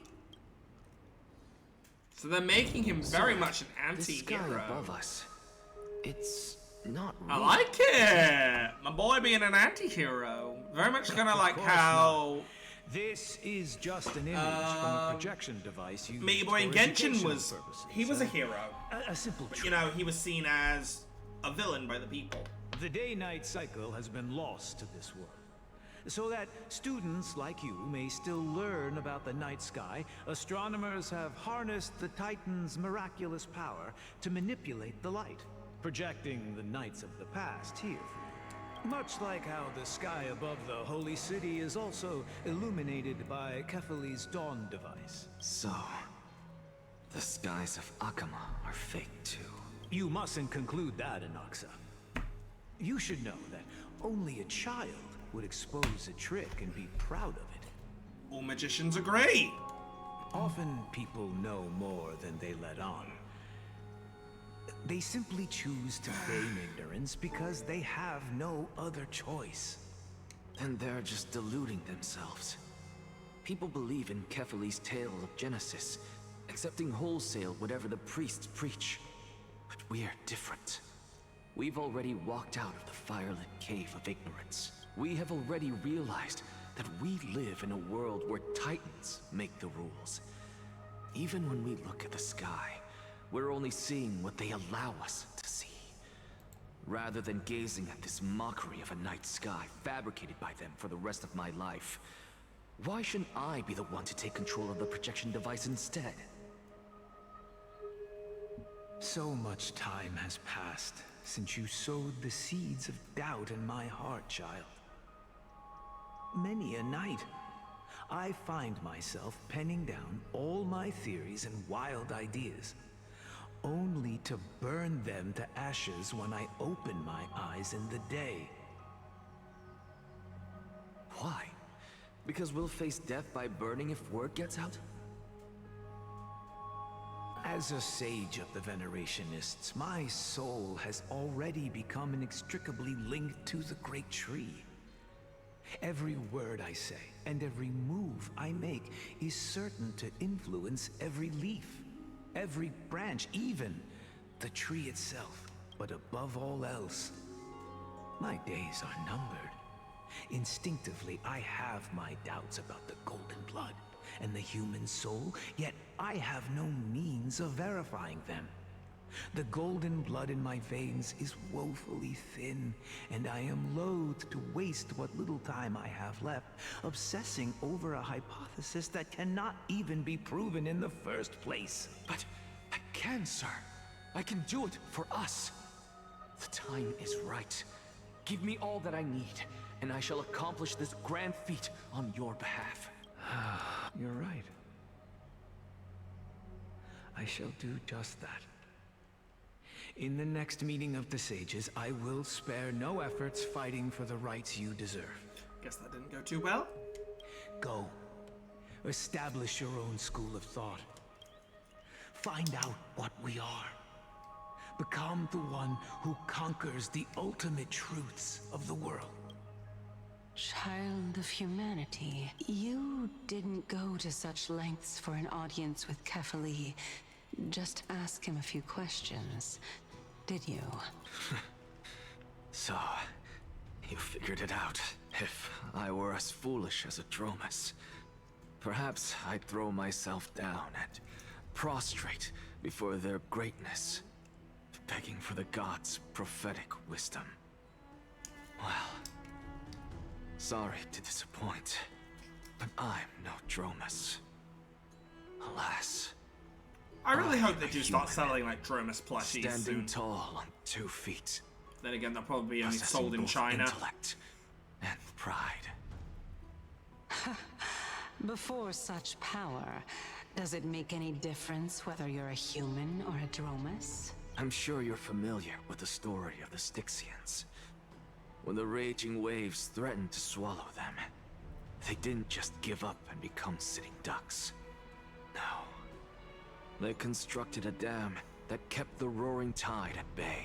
So they're making him very much an The sky anti-hero. above us. It's not real. I like it! My boy being an anti-hero. Very much kind of like how... This is just an image from a projection device used Meaty Boy in for Genshin educational was... purposes. He was a hero. A simple But, you know, he was seen as a villain by the people. The day-night cycle has been lost to this world. So that students like you may still learn about the night sky, astronomers have harnessed the Titan's miraculous power to manipulate the light, projecting the nights of the past here for you. Much like how the sky above the holy city is also illuminated by Kefali's dawn device. So, the skies of Akama are fake too. You mustn't conclude that, Inoxa. You should know that only a child would expose a trick and be proud of it. All magicians agree. Often people know more than they let on. They simply choose to feign ignorance because they have no other choice. Then they're just deluding themselves. People believe in Kefali's tale of Genesis, accepting wholesale whatever the priests preach. But we're different. We've already walked out of the firelit cave of ignorance. We have already realized that we live in a world where Titans make the rules. Even when we look at the sky, we're only seeing what they allow us to see. Rather than gazing at this mockery of a night sky fabricated by them for the rest of my life, why shouldn't I be the one to take control of the projection device instead? So much time has passed since you sowed the seeds of doubt in my heart, child. Many a night, I find myself penning down all my theories and wild ideas, only to burn them to ashes when I open my eyes in the day. Why? Because we'll face death by burning if word gets out? As a sage of the Venerationists, my soul has already become inextricably linked to the great tree. Every word I say and every move I make is certain to influence every leaf, every branch, even the tree itself. But above all else, my days are numbered. Instinctively, I have my doubts about the golden blood and the human soul, yet I have no means of verifying them. The golden blood in my veins is woefully thin, and I am loath to waste what little time I have left obsessing over a hypothesis that cannot even be proven in the first place. But I can, sir. I can do it for us. The time is right. Give me all that I need, and I shall accomplish this grand feat on your behalf. You're right. I shall do just that. In the next meeting of the sages, I will spare no efforts fighting for the rights you deserve. Guess that didn't go too well. Go. Establish your own school of thought. Find out what we are. Become the one who conquers the ultimate truths of the world. Child of humanity, you didn't go to such lengths for an audience with Kefali. Just ask him a few questions, did you? So, you figured it out. If I were as foolish as a Dromus, perhaps I'd throw myself down and prostrate before their greatness, begging for the gods' prophetic wisdom. Well, sorry to disappoint, but I'm no Dromus. Alas. I really hope they do start selling like Dromus plushies Standing soon. tall on 2 feet. Then again, they'll probably be only Possessing sold in both China. Intellect and pride. Before such power, does it make any difference whether you're a human or a Dromus? I'm sure you're familiar with the story of the Stixians. When the raging waves threatened to swallow them, they didn't just give up and become sitting ducks. No. They constructed a dam that kept the roaring tide at bay,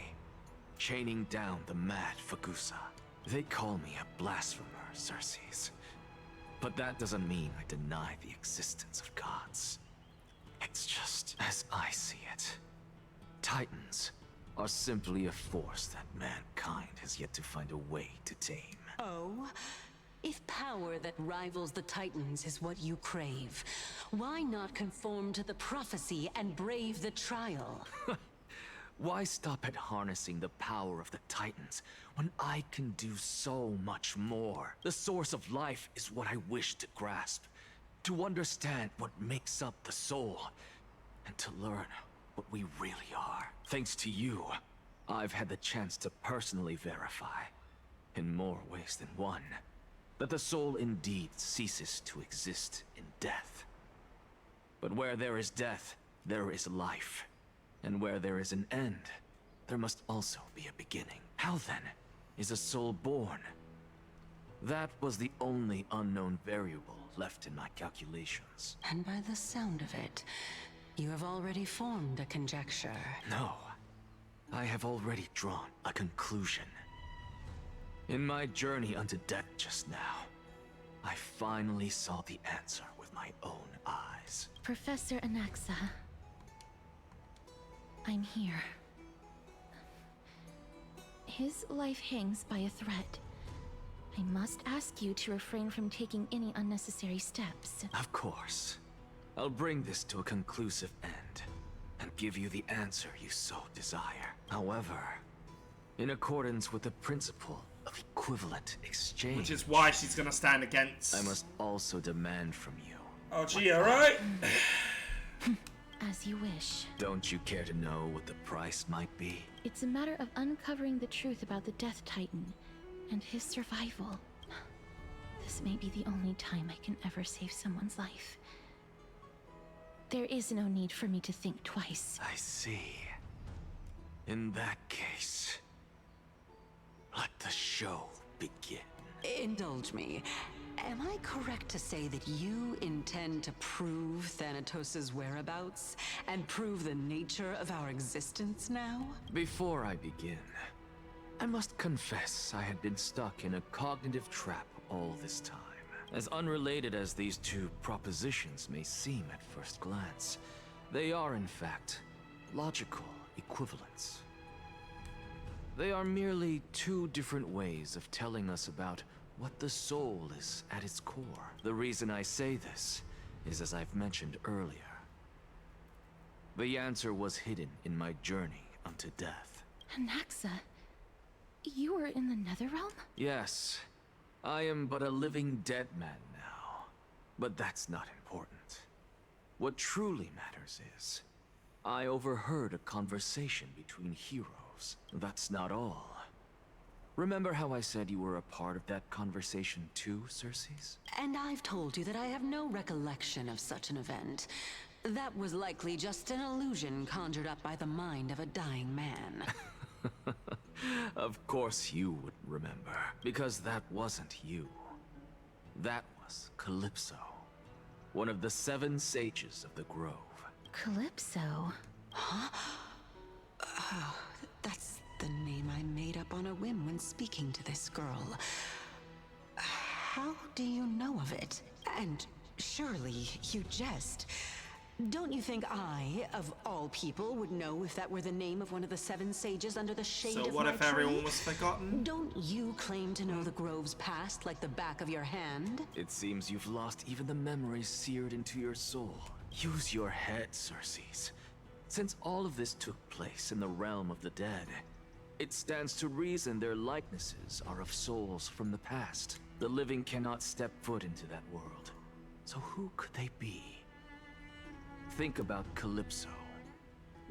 chaining down the mad Fagusa. They call me a blasphemer, Xerxes. But that doesn't mean I deny the existence of gods. It's just as I see it. Titans are simply a force that mankind has yet to find a way to tame. Oh? If power that rivals the Titans is what you crave, why not conform to the prophecy and brave the trial? Why stop at harnessing the power of the Titans when I can do so much more? The source of life is what I wish to grasp, to understand what makes up the soul, and to learn what we really are. Thanks to you, I've had the chance to personally verify, in more ways than one, that the soul indeed ceases to exist in death. But where there is death, there is life. And where there is an end, there must also be a beginning. How then is a soul born? That was the only unknown variable left in my calculations. And by the sound of it, you have already formed a conjecture. No, I have already drawn a conclusion. In my journey unto death just now, I finally saw the answer with my own eyes. Professor Anaxa, I'm here. His life hangs by a thread. I must ask you to refrain from taking any unnecessary steps. Of course. I'll bring this to a conclusive end, and give you the answer you so desire. However, in accordance with the principle of equivalent exchange... Which is why she's gonna stand against... I must also demand from you... Oh gee, alright? As you wish. Don't you care to know what the price might be? It's a matter of uncovering the truth about the Death Titan and his survival. This may be the only time I can ever save someone's life. There is no need for me to think twice. I see. In that case, let the show begin. Indulge me. Am I correct to say that you intend to prove Thanatos' whereabouts and prove the nature of our existence now? Before I begin, I must confess I had been stuck in a cognitive trap all this time. As unrelated as these two propositions may seem at first glance, they are in fact logical equivalents. They are merely two different ways of telling us about what the soul is at its core. The reason I say this is as I've mentioned earlier. The answer was hidden in my journey unto death. Anaxa, you were in the Netherrealm? Yes, I am but a living dead man now. But that's not important. What truly matters is, I overheard a conversation between heroes. That's not all. Remember how I said you were a part of that conversation too, Circes? And I've told you that I have no recollection of such an event. That was likely just an illusion conjured up by the mind of a dying man. Of course you would remember, because that wasn't you. That was Calypso, one of the 7 sages of the Grove. Calypso? Huh? Oh, that's the name I made up on a whim when speaking to this girl. How do you know of it? And surely you jest. Don't you think I, of all people, would know if that were the name of one of the 7 sages under the shade of my tree? So what if everyone was forgotten? Don't you claim to know the Grove's past like the back of your hand? It seems you've lost even the memories seared into your soul. Use your head, Circes. Since all of this took place in the realm of the dead, it stands to reason their likenesses are of souls from the past. The living cannot step foot into that world. So who could they be? Think about Calypso.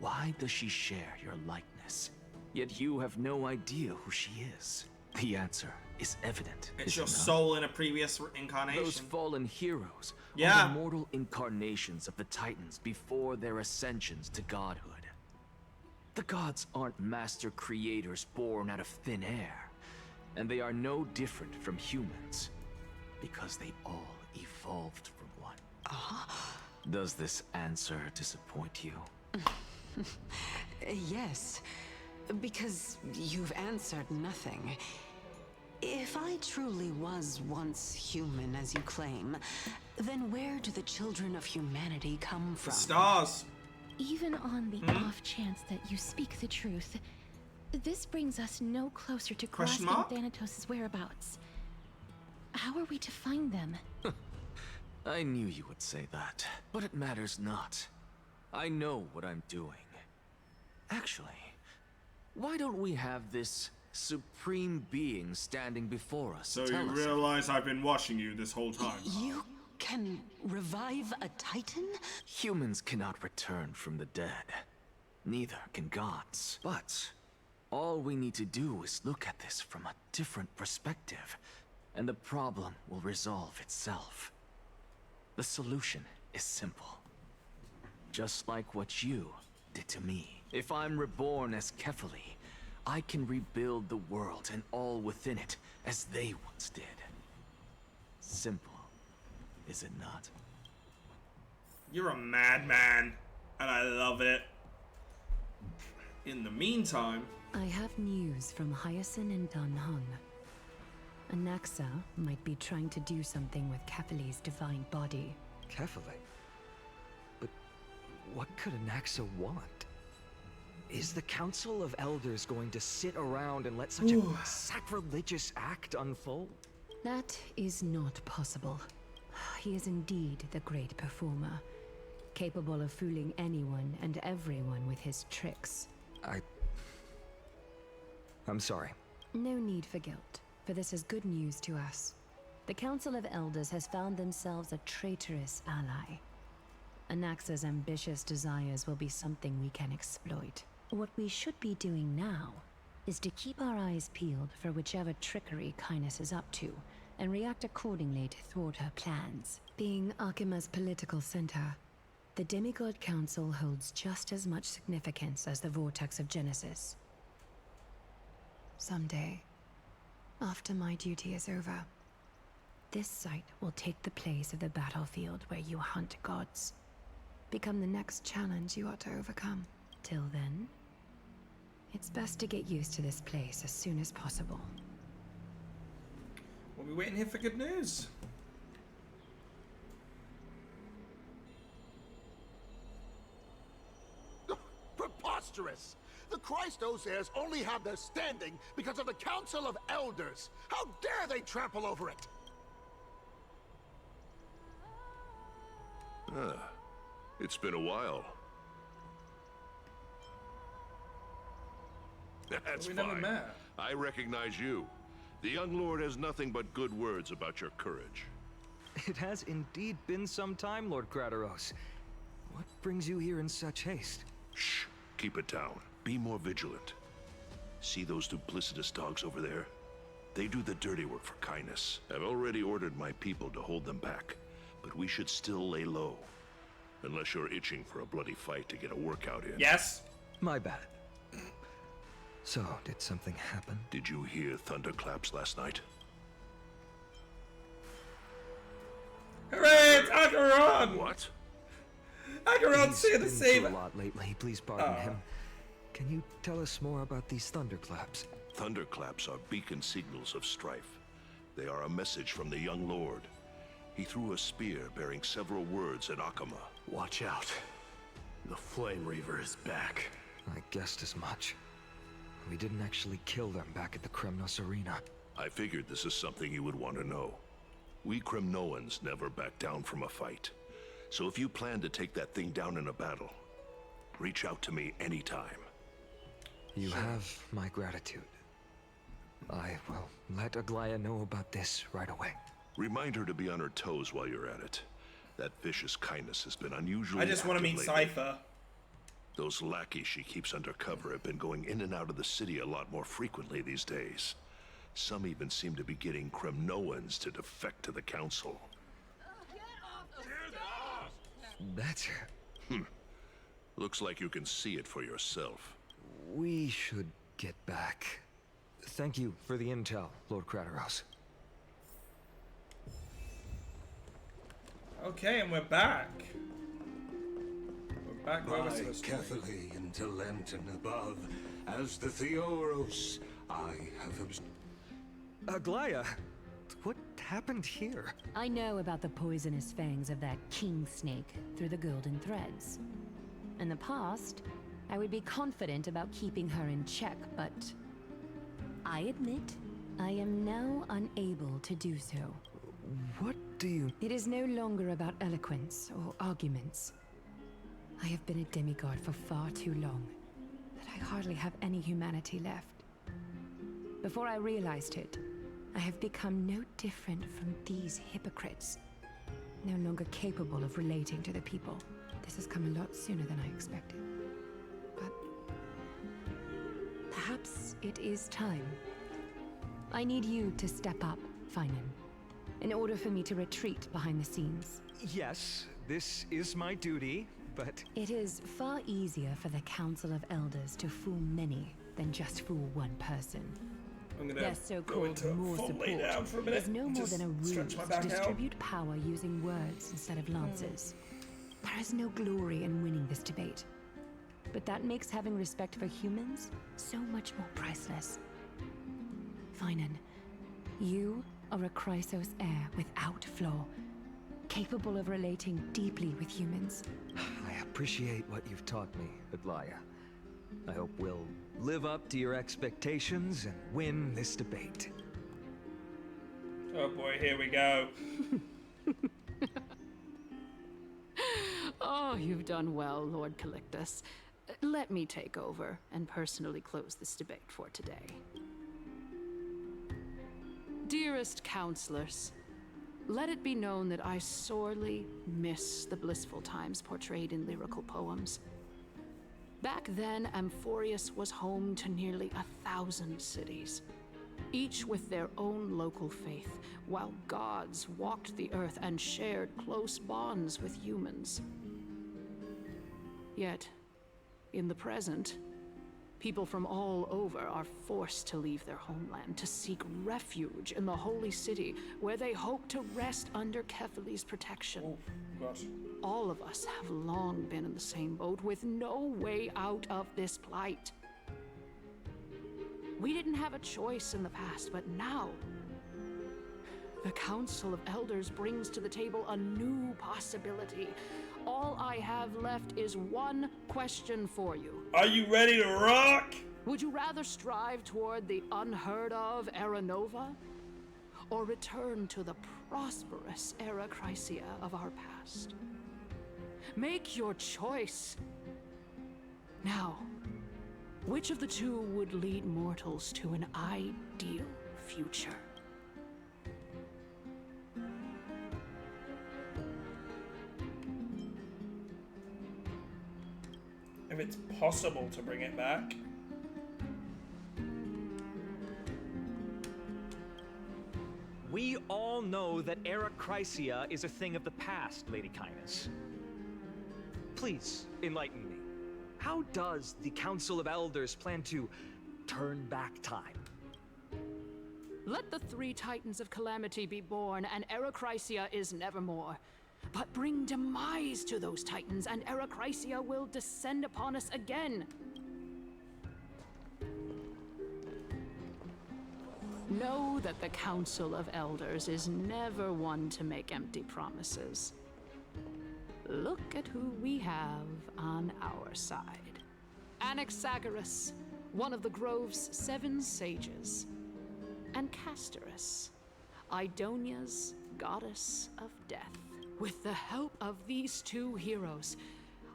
Why does she share your likeness? Yet you have no idea who she is. The answer is evident. It's your soul in a previous incarnation. Those fallen heroes are the mortal incarnations of the Titans before their ascensions to godhood. The gods aren't master creators born out of thin air, and they are no different from humans, because they all evolved from one. Does this answer disappoint you? Yes, because you've answered nothing. If I truly was once human, as you claim, then where do the children of humanity come from? The stars. Even on the off chance that you speak the truth, this brings us no closer to Question grasping mark? Thanatos' whereabouts. How are we to find them? I knew you would say that, but it matters not. I know what I'm doing. Actually, why don't we have this supreme being standing before us? So tell you us. realize I've been watching you this whole time. You can revive a titan? Humans cannot return from the dead. Neither can gods. But all we need to do is look at this from a different perspective, and the problem will resolve itself. The solution is simple. Just like what you did to me. If I'm reborn as Kefali, I can rebuild the world and all within it as they once did. Simple, is it not? You're a madman, and I love it. In the meantime, I have news from Hyacinth and Dan Heng. Anaxa might be trying to do something with Kefali's divine body. Kefali? But what could Anaxa want? Is the Council of Elders going to sit around and let such a sacrilegious act unfold? That is not possible. He is indeed the great performer, capable of fooling anyone and everyone with his tricks. I'm sorry. No need for guilt, for this is good news to us. The Council of Elders has found themselves a traitorous ally. Anaxa's ambitious desires will be something we can exploit. What we should be doing now is to keep our eyes peeled for whichever trickery Kynus is up to, and react accordingly to thwart her plans. Being Akima's political center, the Demigod Council holds just as much significance as the Vortex of Genesis. Someday, after my duty is over, this site will take the place of the battlefield where you hunt gods. Become the next challenge you ought to overcome. Till then, it's best to get used to this place as soon as possible. we'll be waiting here for good news. Preposterous! The Christos only have their standing because of the Council of Elders. How dare they trample over it? It's been a while. That's We never fine. met. I recognize you. The young lord has nothing but good words about your courage. It has indeed been some time, Lord Krateros. What brings you here in such haste? Shh. Keep it down. Be more vigilant. See those duplicitous dogs over there? They do the dirty work for Kynus. I've already ordered my people to hold them back, but we should still lay low. Unless you're itching for a bloody fight to get a workout in. Yes. My bad. So, did something happen? Did you hear thunderclaps last night? Hooray, it's Acheron! What? Acheron's He's here to been save through a lot lately, please pardon him. Can you tell us more about these thunderclaps? Thunderclaps are beacon signals of strife. They are a message from the young lord. He threw a spear bearing several words at Akama. Watch out. The Flame Reaver is back. I guessed as much. We didn't actually kill them back at the Kremnos Arena. I figured this is something you would want to know. We Kremnoans never back down from a fight. So if you plan to take that thing down in a battle, reach out to me anytime. You have my gratitude. I will let Aglaya know about this right away. Remind her to be on her toes while you're at it. That vicious Kynus has been unusually I just want to meet lately. Cypher. Those lackeys she keeps under cover have been going in and out of the city a lot more frequently these days. Some even seem to be getting Kremnoans to defect to the council. That's... Looks like you can see it for yourself. We should get back. Thank you for the intel, Lord Krateros. Okay, and we're back. We're back where we're By supposed to be. Kefali and Talent and above, as the Theoros, I have Aglaya, what happened here? I know about the poisonous fangs of that king snake through the golden threads. In the past, I would be confident about keeping her in check, but I admit I am now unable to do so. What do you... It is no longer about eloquence or arguments. I have been a demigod for far too long that I hardly have any humanity left. Before I realized it, I have become no different from these hypocrites, no longer capable of relating to the people. This has come a lot sooner than I expected. But perhaps it is time. I need you to step up, Finan, in order for me to retreat behind the scenes. Yes, this is my duty, but... It is far easier for the Council of Elders to fool many than just fool one person. Their so-called more support is no more than a ruse to distribute power using words instead of lances. There is no glory in winning this debate, but that makes having respect for humans so much more priceless. Finan, you are a Chrysos heir without flaw, capable of relating deeply with humans. I appreciate what you've taught me, Aglaya. I hope we'll live up to your expectations and win this debate. Oh boy, here we go. Oh, you've done well, Lord Calictus. Let me take over and personally close this debate for today. Dearest counselors, let it be known that I sorely miss the blissful times portrayed in lyrical poems. Back then, Amphorius was home to nearly 1,000 cities, each with their own local faith, while gods walked the earth and shared close bonds with humans. Yet, in the present, people from all over are forced to leave their homeland to seek refuge in the holy city, where they hope to rest under Kefali's protection. Oh, gosh. All of us have long been in the same boat, with no way out of this plight. We didn't have a choice in the past, but now, the Council of Elders brings to the table a new possibility. All I have left is one question for you. Are you ready to rock? Would you rather strive toward the unheard of Era Nova, or return to the prosperous Era Chrysia of our past? Make your choice. Now, which of the two would lead mortals to an ideal future? If it's possible to bring it back. We all know that Era Chrysia is a thing of the past, Lady Kindness. Please, enlighten me. How does the Council of Elders plan to turn back time? Let the three Titans of Calamity be born, and Era Chrysia is nevermore. But bring demise to those Titans, and Era Chrysia will descend upon us again. Know that the Council of Elders is never one to make empty promises. Look at who we have on our side. Anaxagoras, one of the Grove's 7 sages, and Castorus, Idonia's goddess of death. With the help of these two heroes,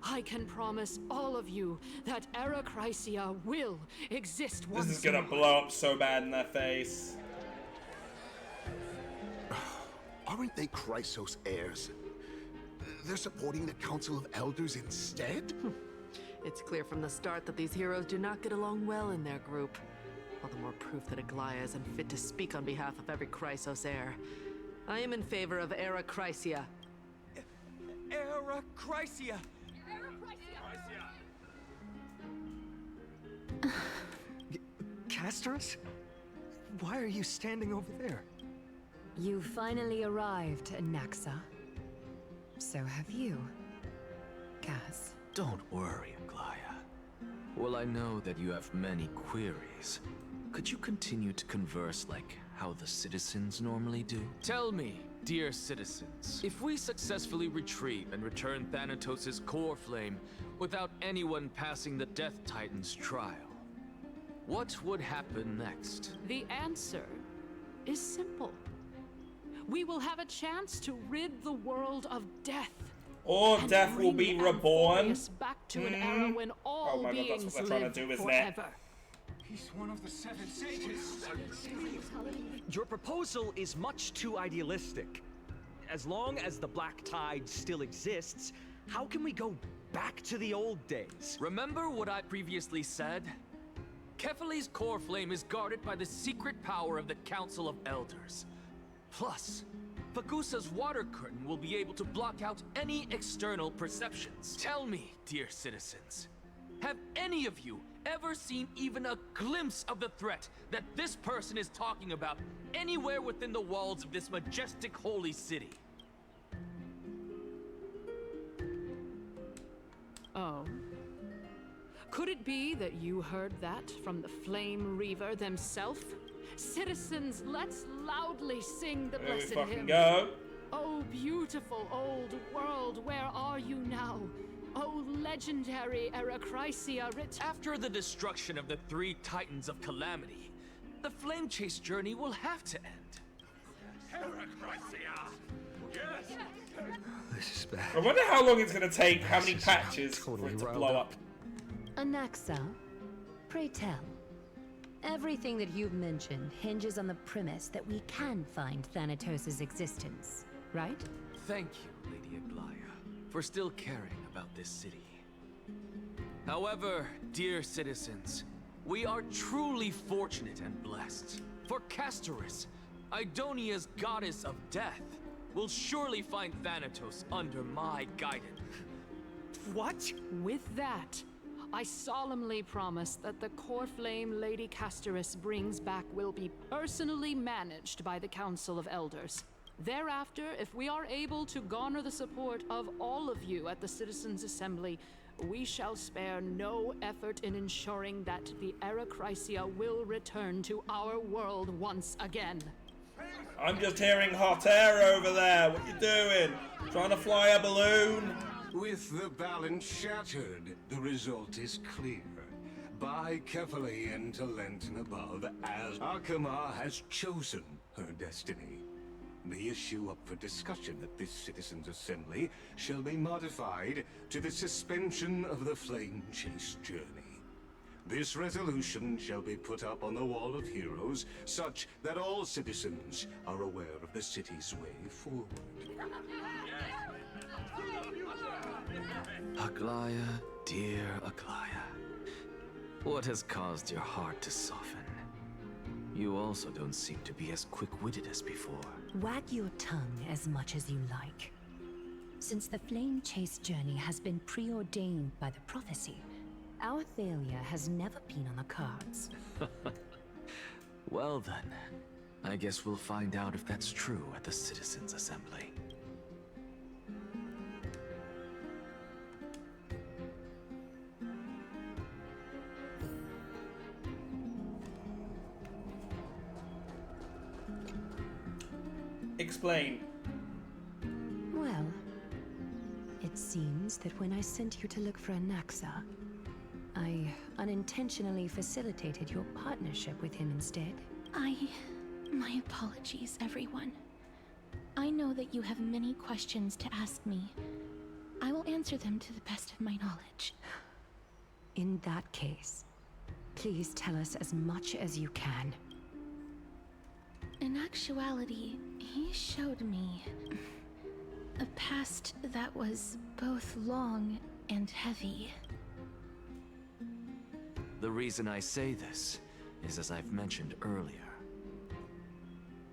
I can promise all of you that Era Chrysia will exist once more. This is gonna blow up so bad in their face. Aren't they Chrysos heirs? They're supporting the Council of Elders instead? It's clear from the start that these heroes do not get along well in their group. All the more proof that Aglaya is unfit to speak on behalf of every Chrysos heir. I am in favor of Era Chrysia. Era Chrysia! Castorus? Why are you standing over there? You finally arrived, Naxa. So have you, Kaz. Don't worry, Aglaya. Well, I know that you have many queries. could you continue to converse like how the citizens normally do? Tell me, dear citizens, if we successfully retreat and return Thanatos' core flame without anyone passing the Death Titan's trial, what would happen next? The answer is simple. We will have a chance to rid the world of death. Or death will be reborn. Back to an era when all God, beings that's what they're trying to do, live isn't it? forever. He's one of the 7 sages. Your proposal is much too idealistic. As long as the Black Tide still exists, how can we go back to the old days? Remember what I previously said? Kefali's core flame is guarded by the secret power of the Council of Elders. Plus, Fagusa's water curtain will be able to block out any external perceptions. Tell me, dear citizens, have any of you ever seen even a glimpse of the threat that this person is talking about anywhere within the walls of this majestic holy city? Oh. Could it be that you heard that from the Flame Reaver themselves? Citizens, let's loudly sing the blessed hymn. Go. Oh, beautiful old world, where are you now? Oh, legendary Eracrysia After the destruction of the 3 Titans of Calamity, the Flame Chase journey will have to end. Eracrysia! Yes! This is bad. I wonder how long it's going to take, how many patches totally for it to riled blow up. up. Anaxa, pray tell. Everything that you've mentioned hinges on the premise that we can find Thanatos' existence, right? Thank you, Lady Aglaya, for still caring about this city. However, dear citizens, we are truly fortunate and blessed. For Castoris, Idonia's goddess of death, will surely find Thanatos under my guidance. What? With that, I solemnly promise that the core flame Lady Castoris brings back will be personally managed by the Council of Elders. Thereafter, if we are able to garner the support of all of you at the Citizens' Assembly, we shall spare no effort in ensuring that the Eracrysia will return to our world once again. I'm just hearing hot air over there. What you doing? Trying to fly a balloon? With the balance shattered, the result is clear. By Kefali and Talenton above, as Akama has chosen her destiny. The issue up for discussion at this Citizens' Assembly shall be modified to the suspension of the Flame Chase journey. This resolution shall be put up on the Wall of Heroes, such that all citizens are aware of the city's way forward. Aglaya, dear Aglaya, what has caused your heart to soften? You also don't seem to be as quick-witted as before. Wag your tongue as much as you like. Since the Flame Chase journey has been preordained by the prophecy, our failure has never been on the cards. Well then, I guess we'll find out if that's true at the Citizens' Assembly. Explain. Well, it seems that when I sent you to look for Anaxa, I unintentionally facilitated your partnership with him instead. My apologies, everyone. I know that you have many questions to ask me. I will answer them to the best of my knowledge. In that case, please tell us as much as you can. In actuality, he showed me a past that was both long and heavy. The reason I say this is as I've mentioned earlier.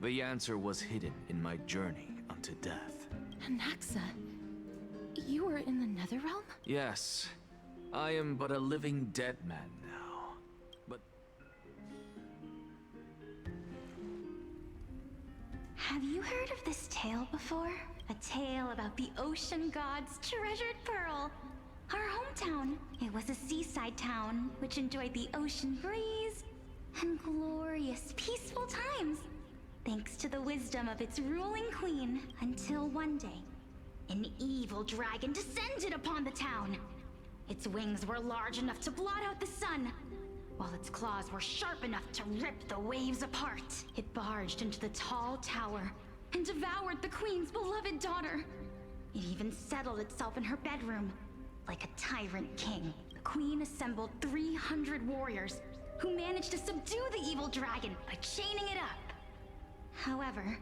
The answer was hidden in my journey unto death. Anaxa, you were in the Netherrealm? Yes, I am but a living dead man now. But Have you heard of this tale before? A tale about the ocean god's treasured pearl. Our hometown. It was a seaside town, which enjoyed the ocean breeze and glorious, peaceful times, thanks to the wisdom of its ruling queen, until one day, an evil dragon descended upon the town. Its wings were large enough to blot out the sun, while its claws were sharp enough to rip the waves apart. It barged into the tall tower and devoured the queen's beloved daughter. It even settled itself in her bedroom. Like a tyrant king, the queen assembled 300 warriors who managed to subdue the evil dragon by chaining it up. However,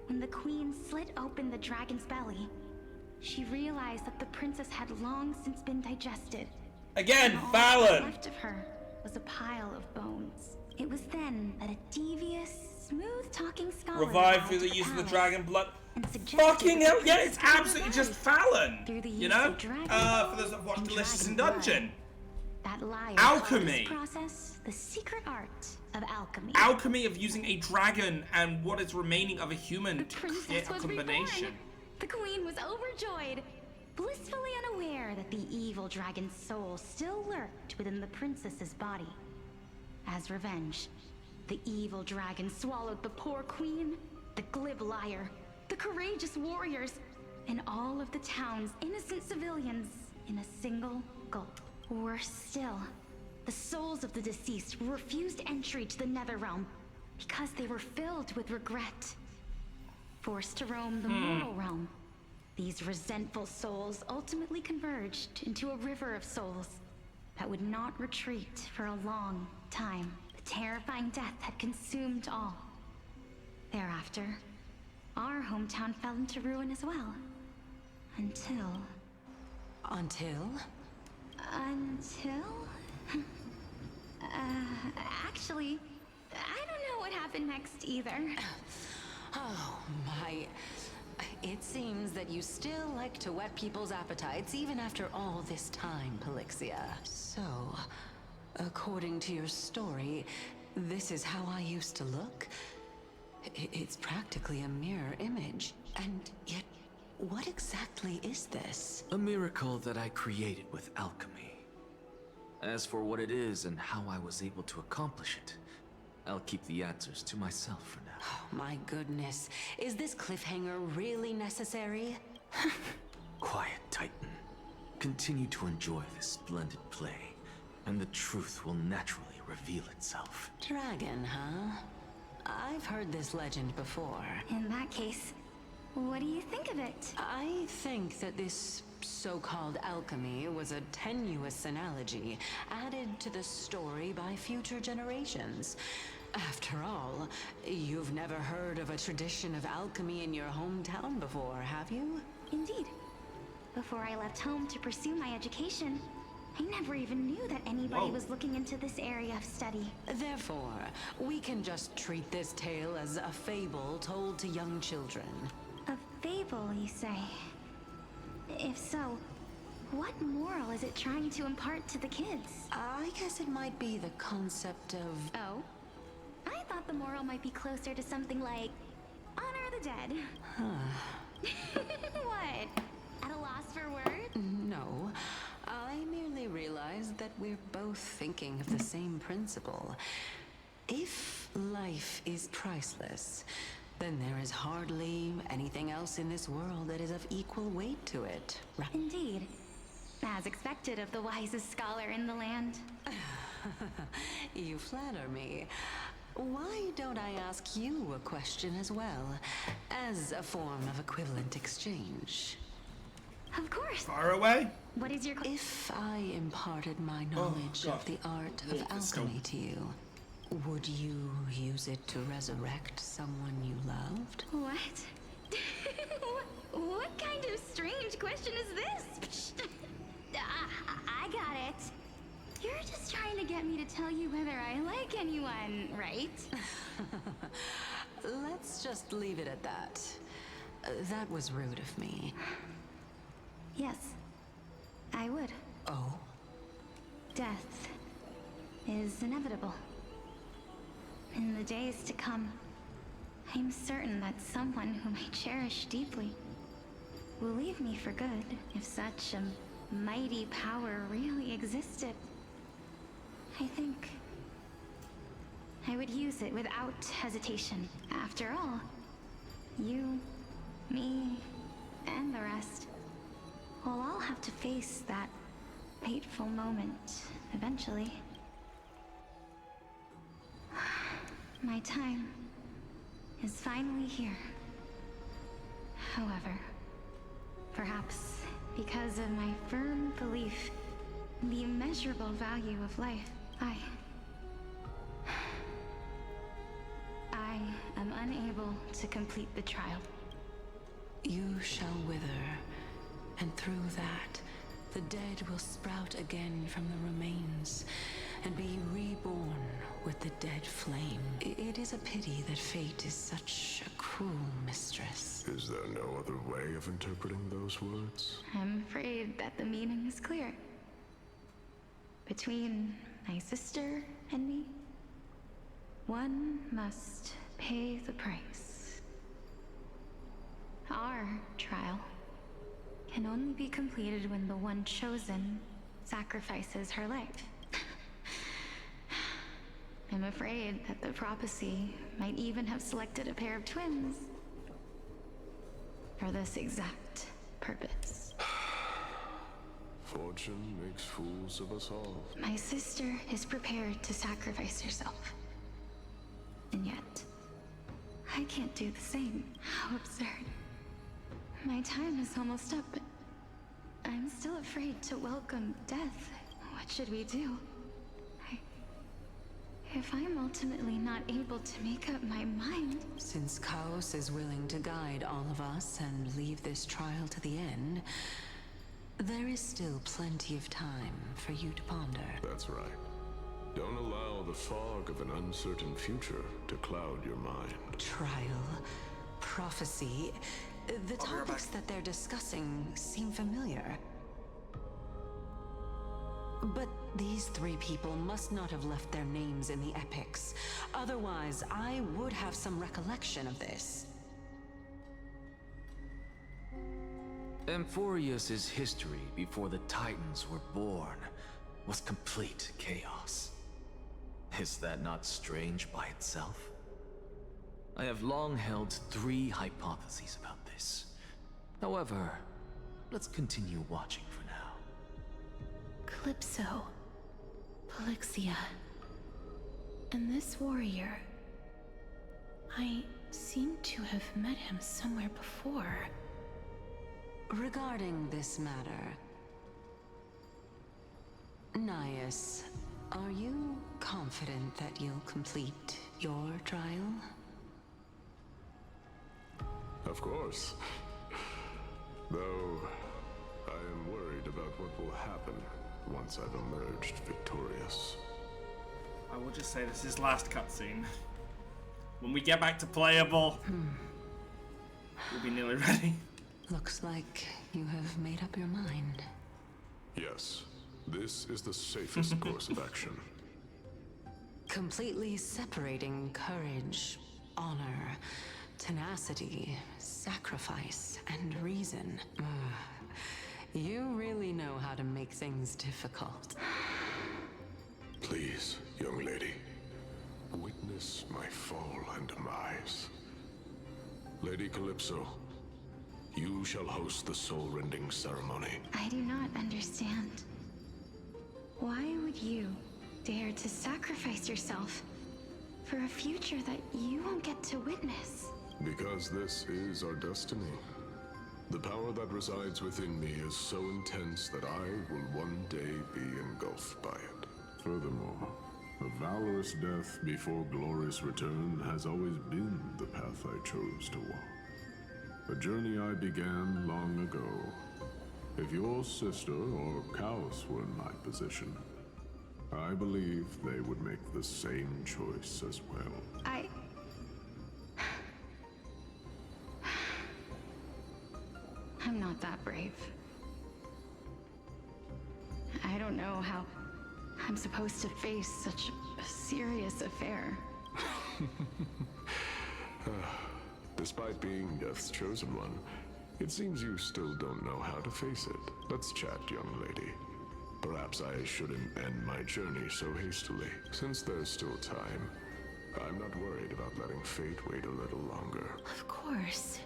when the queen slit open the dragon's belly, she realized that the princess had long since been digested. Again, All Fallon! left of her was a pile of bones. It was then that a devious, smooth-talking scholar Revived through arrived the at use of the palace dragon blood. and suggested Fucking that hell, the yeah, princess it's be absolutely just revived Fallon. through the You use know? of dragon For those that have watched and Delicious in dragon Dungeon. That liar Alchemy. called this process the secret art of alchemy. Alchemy of using a dragon and what is remaining of a human to create Princess a was combination. reborn. The queen was overjoyed, blissfully unaware that the evil dragon's soul still lurked within the princess's body. As revenge, the evil dragon swallowed the poor queen, the glib liar, the courageous warriors, and all of the town's innocent civilians in a single gulp. Worse still, the souls of the deceased were refused entry to the Netherrealm because they were filled with regret. Forced to roam the mortal realm, these resentful souls ultimately converged into a river of souls that would not retreat for a long time. The terrifying death had consumed all. Thereafter, our hometown fell into ruin as well. Until... Until? Actually, I don't know what happened next either. Oh, my... It seems that you still like to whet people's appetites even after all this time, Pelixia. So, according to your story, this is how I used to look? It's practically a mirror image. And yet, what exactly is this? A miracle that I created with alchemy. As for what it is and how I was able to accomplish it, I'll keep the answers to myself for now. Oh, my goodness. Is this cliffhanger really necessary? Quiet, Titan. Continue to enjoy this splendid play, and the truth will naturally reveal itself. Dragon, huh? I've heard this legend before. In that case, what do you think of it? I think that this so-called alchemy was a tenuous analogy added to the story by future generations. After all, you've never heard of a tradition of alchemy in your hometown before, have you? Indeed. Before I left home to pursue my education, I never even knew that anybody was looking into this area of study. Therefore, we can just treat this tale as a fable told to young children. A fable, you say? If so, what moral is it trying to impart to the kids? I guess it might be the concept of... Oh? I thought the moral might be closer to something like honor the dead. What? At a loss for words? No. I merely realized that we're both thinking of the same principle. If life is priceless, then there is hardly anything else in this world that is of equal weight to it. Indeed. As expected of the wisest scholar in the land. You flatter me. Why don't I ask you a question as well, as a form of equivalent exchange? Of course. Far away. What is your... If I imparted my knowledge of the art of alchemy to you, would you use it to resurrect someone you loved? What? What kind of strange question is this? I got it. You're just trying to get me to tell you whether I like anyone, right? Let's just leave it at that. That was rude of me. Yes, I would. Oh? Death is inevitable. In the days to come, I'm certain that someone whom I cherish deeply will leave me for good if such a mighty power really existed. I think I would use it without hesitation. After all, you, me, and the rest will all have to face that fateful moment eventually. My time is finally here. However, perhaps because of my firm belief in the immeasurable value of life, I am unable to complete the trial. You shall wither, and through that, the dead will sprout again from the remains, and be reborn with the dead flame. It is a pity that fate is such a cruel mistress. Is there no other way of interpreting those words? I'm afraid that the meaning is clear. Between my sister and me, one must pay the price. Our trial can only be completed when the one chosen sacrifices her life. I'm afraid that the prophecy might even have selected a pair of twins for this exact purpose. Fortune makes fools of us all. My sister is prepared to sacrifice herself. And yet, I can't do the same. How absurd. My time is almost up, but I'm still afraid to welcome death. What should we do? If I'm ultimately not able to make up my mind... Since Chaos is willing to guide all of us and leave this trial to the end, there is still plenty of time for you to ponder. That's right. Don't allow the fog of an uncertain future to cloud your mind. Trial, prophecy, the topics that they're discussing seem familiar. But these three people must not have left their names in the epics. Otherwise, I would have some recollection of this. Amphorius's history before the Titans were born was complete chaos. Is that not strange by itself? I have long held three hypotheses about this. However, let's continue watching for now. Calypso, Polixia, and this warrior. I seem to have met him somewhere before. Regarding this matter, Nias, are you confident that you'll complete your trial? Of course. Though, I am worried about what will happen once I've emerged victorious. I will just say this is last cutscene. When we get back to playable, we'll be nearly ready. Looks like you have made up your mind. Yes, this is the safest course of action. Completely separating courage, honor, tenacity, sacrifice, and reason. You really know how to make things difficult. Please, young lady, witness my fall and demise. Lady Calypso, you shall host the soul-rending ceremony. I do not understand. Why would you dare to sacrifice yourself for a future that you won't get to witness? Because this is our destiny. The power that resides within me is so intense that I will one day be engulfed by it. Furthermore, a valorous death before glorious return has always been the path I chose to walk. A journey I began long ago. If your sister or Chaos were in my position, I believe they would make the same choice as well. I'm not that brave. I don't know how I'm supposed to face such a serious affair. Despite being Death's chosen one, it seems you still don't know how to face it. Let's chat, young lady. Perhaps I shouldn't end my journey so hastily. Since there's still time, I'm not worried about letting fate wait a little longer. Of course.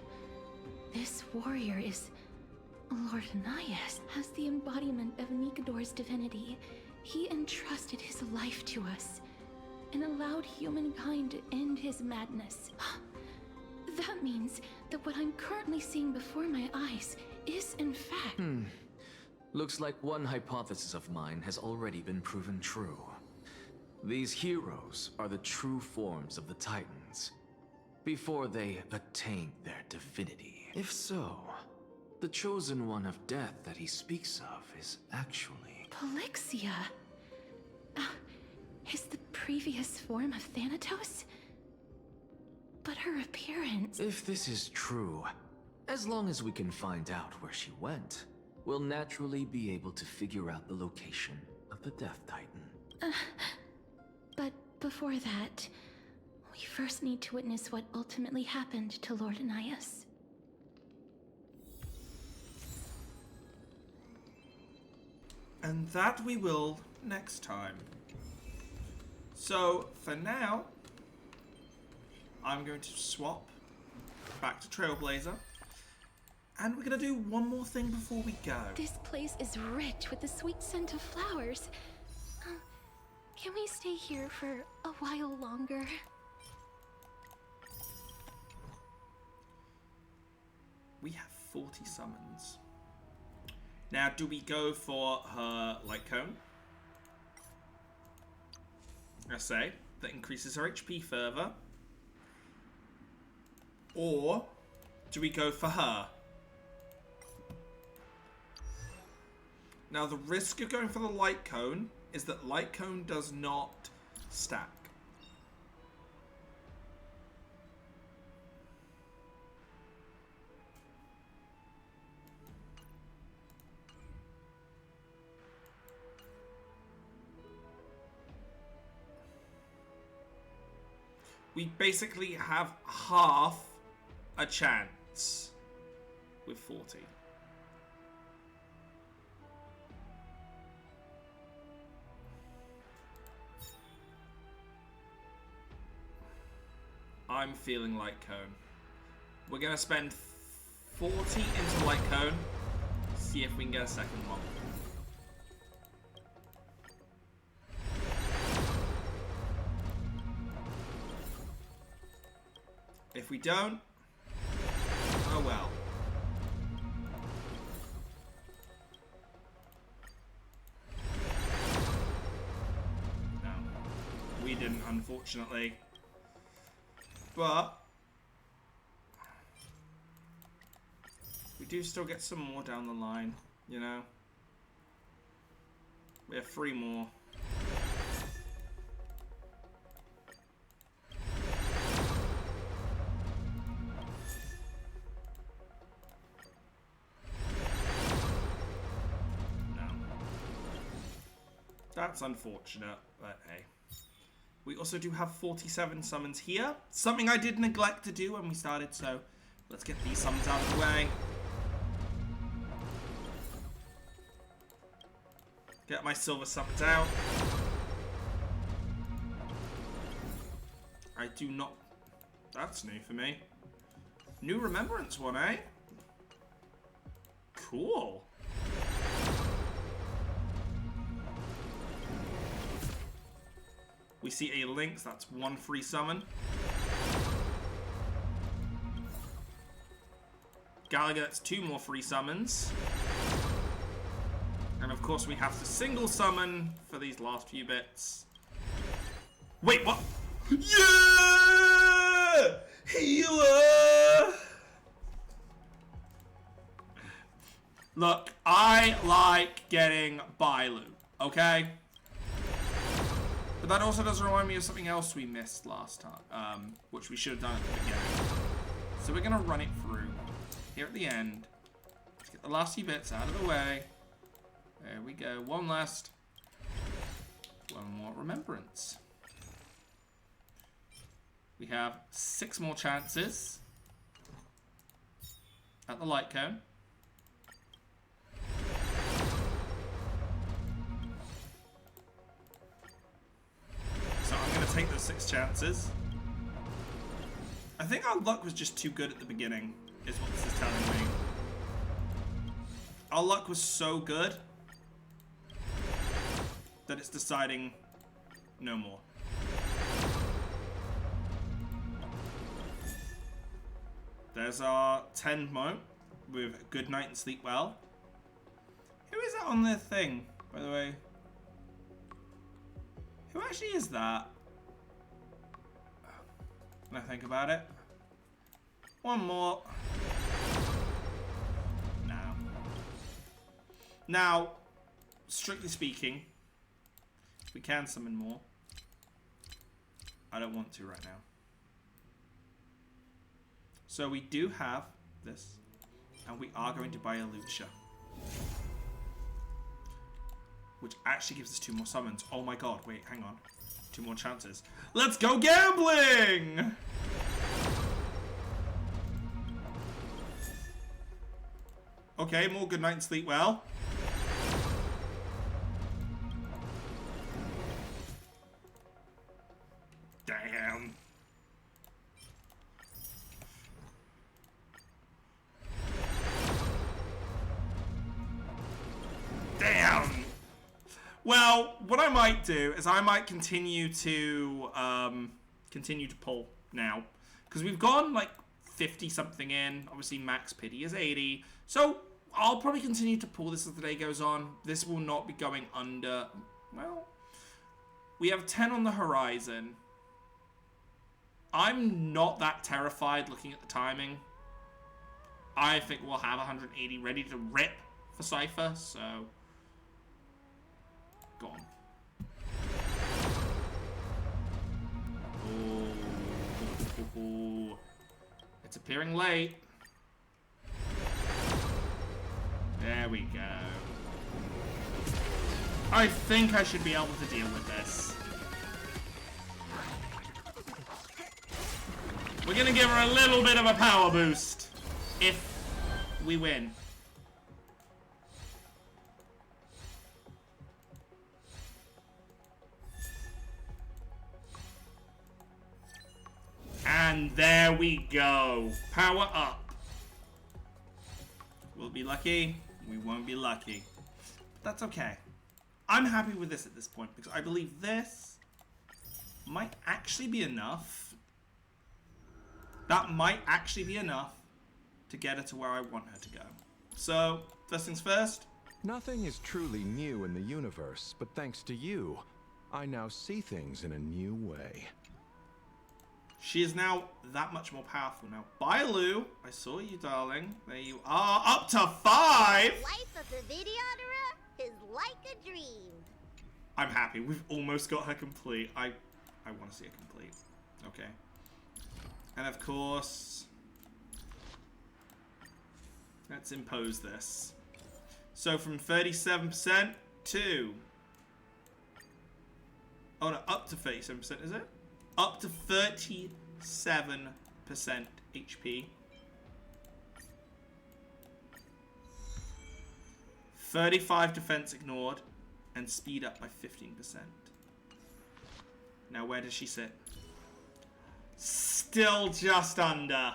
This warrior is Lord Anaias. As the embodiment of Nikador's divinity, he entrusted his life to us and allowed humankind to end his madness. That means that what I'm currently seeing before my eyes is in fact... Looks like one hypothesis of mine has already been proven true. These heroes are the true forms of the Titans, before they attain their divinity. If so, the chosen one of death that he speaks of is actually... Polixia! Is the previous form of Thanatos? But her appearance... If this is true, as long as we can find out where she went, we'll naturally be able to figure out the location of the Death Titan. But before that, we first need to witness what ultimately happened to Lord Anaias. And that we will next time. So, for now, I'm going to swap back to Trailblazer. And we're going to do one more thing before we go. This place is rich with the sweet scent of flowers. Can we stay here for a while longer? We have 40 summons. Now, do we go for her light cone? I say that increases her HP further. Or do we go for her? Now, the risk of going for the light cone is that light cone does not stack. We basically have half a chance with 40. I'm feeling light cone. We're gonna spend 40 into light cone. See if we can get a second one. If we don't, oh well. No, we didn't, unfortunately. But we do still get some more down the line, you know? We have 3 more. No. That's unfortunate, but hey. We also do have 47 summons here. Something I did neglect to do when we started, so let's get these summons out of the way. Get my silver summons out. I do not... That's new for me. New Remembrance one, eh? Cool. We see a Lynx, that's 1 free summon. Gallagher, that's 2 more free summons. And of course we have to single summon for these last few bits. Wait, what? Yeah! Healer! Look, I like getting buy loot, okay? But that also does remind me of something else we missed last time, which we should have done at the beginning. So we're going to run it through here at the end. Let's get the last few bits out of the way. There we go. One last. One more remembrance. We have 6 more chances at the light cone. So I'm going to take this 6 chances. I think our luck was just too good at the beginning, is what this is telling me. Our luck was so good that it's deciding no more. There's our 10 mo with good night and sleep well. Who is that on their thing, by the way? Who actually is that? When I think about it. One more. Now. Now, strictly speaking, we can summon more. I don't want to right now. So we do have this, and we are going to buy a Lucha, which actually gives us 2 more summons. Oh my god, wait, hang on. 2 more chances. Let's go gambling! Okay, more good night and sleep well. Damn. Damn. Well, what I might do is I might continue to pull now, because we've gone like 50 something in. Obviously, max pity is 80, so I'll probably continue to pull this as the day goes on. This will not be going under. Well, we have 10 on the horizon. I'm not that terrified looking at the timing. I think we'll have 180 ready to rip for Cypher, so go on. Oh, it's appearing late. There we go. I think I should be able to deal with this. We're gonna give her a little bit of a power boost if we win. And there we go. Power up. We'll be lucky. We won't be lucky. But that's okay. I'm happy with this at this point because I believe this might actually be enough. That might actually be enough to get her to where I want her to go. So, first things first. Nothing is truly new in the universe, but thanks to you, I now see things in a new way. She is now that much more powerful now. Bye, Lou. I saw you, darling. There you are. Up to 5! Life of the videoterer is like a dream. I'm happy. We've almost got her complete. I want to see it complete. Okay. And of course, let's impose this. So from 37% to... Oh no, up to 37%, is it? Up to 37% HP. 35 defense ignored, and speed up by 15%. Now where does she sit? Still just under.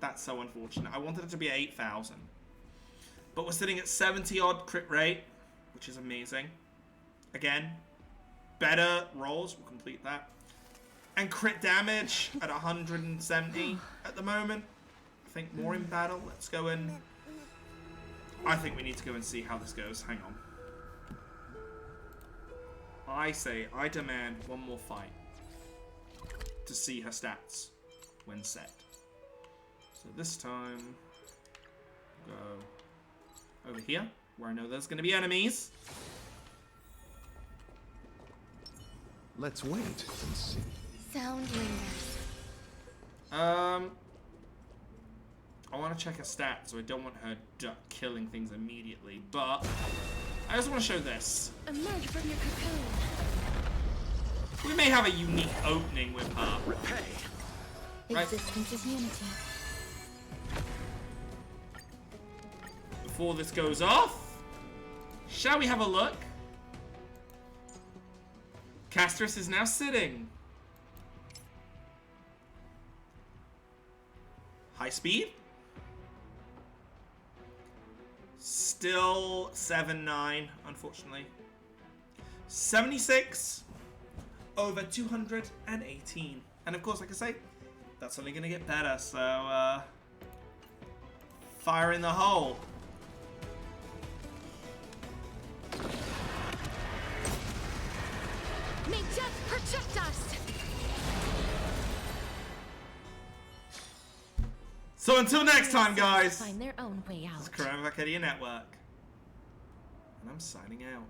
That's so unfortunate. I wanted it to be 8,000. But we're sitting at 70 odd crit rate, which is amazing. Again, better rolls will complete that. And crit damage at 170 at the moment. I think more in battle. Let's go in. I think we need to go and see how this goes. Hang on. I demand one more fight to see her stats when set. So this time, go over here, where I know there's going to be enemies. Let's wait and see. Sound lingers. I want to check her stats, so I don't want her killing things immediately, but I just want to show this. Emerge from your cocoon. We may have a unique opening with her. Repay. Right. Existence is unity. Before this goes off, shall we have a look? Castris is now sitting. High speed. Still 7-9, unfortunately. 76 over 218. And of course, like I say, that's only going to get better. So, fire in the hole. May death protect us! So until next time, guys. Find their own way out. This is Corona Arcadia Network. And I'm signing out.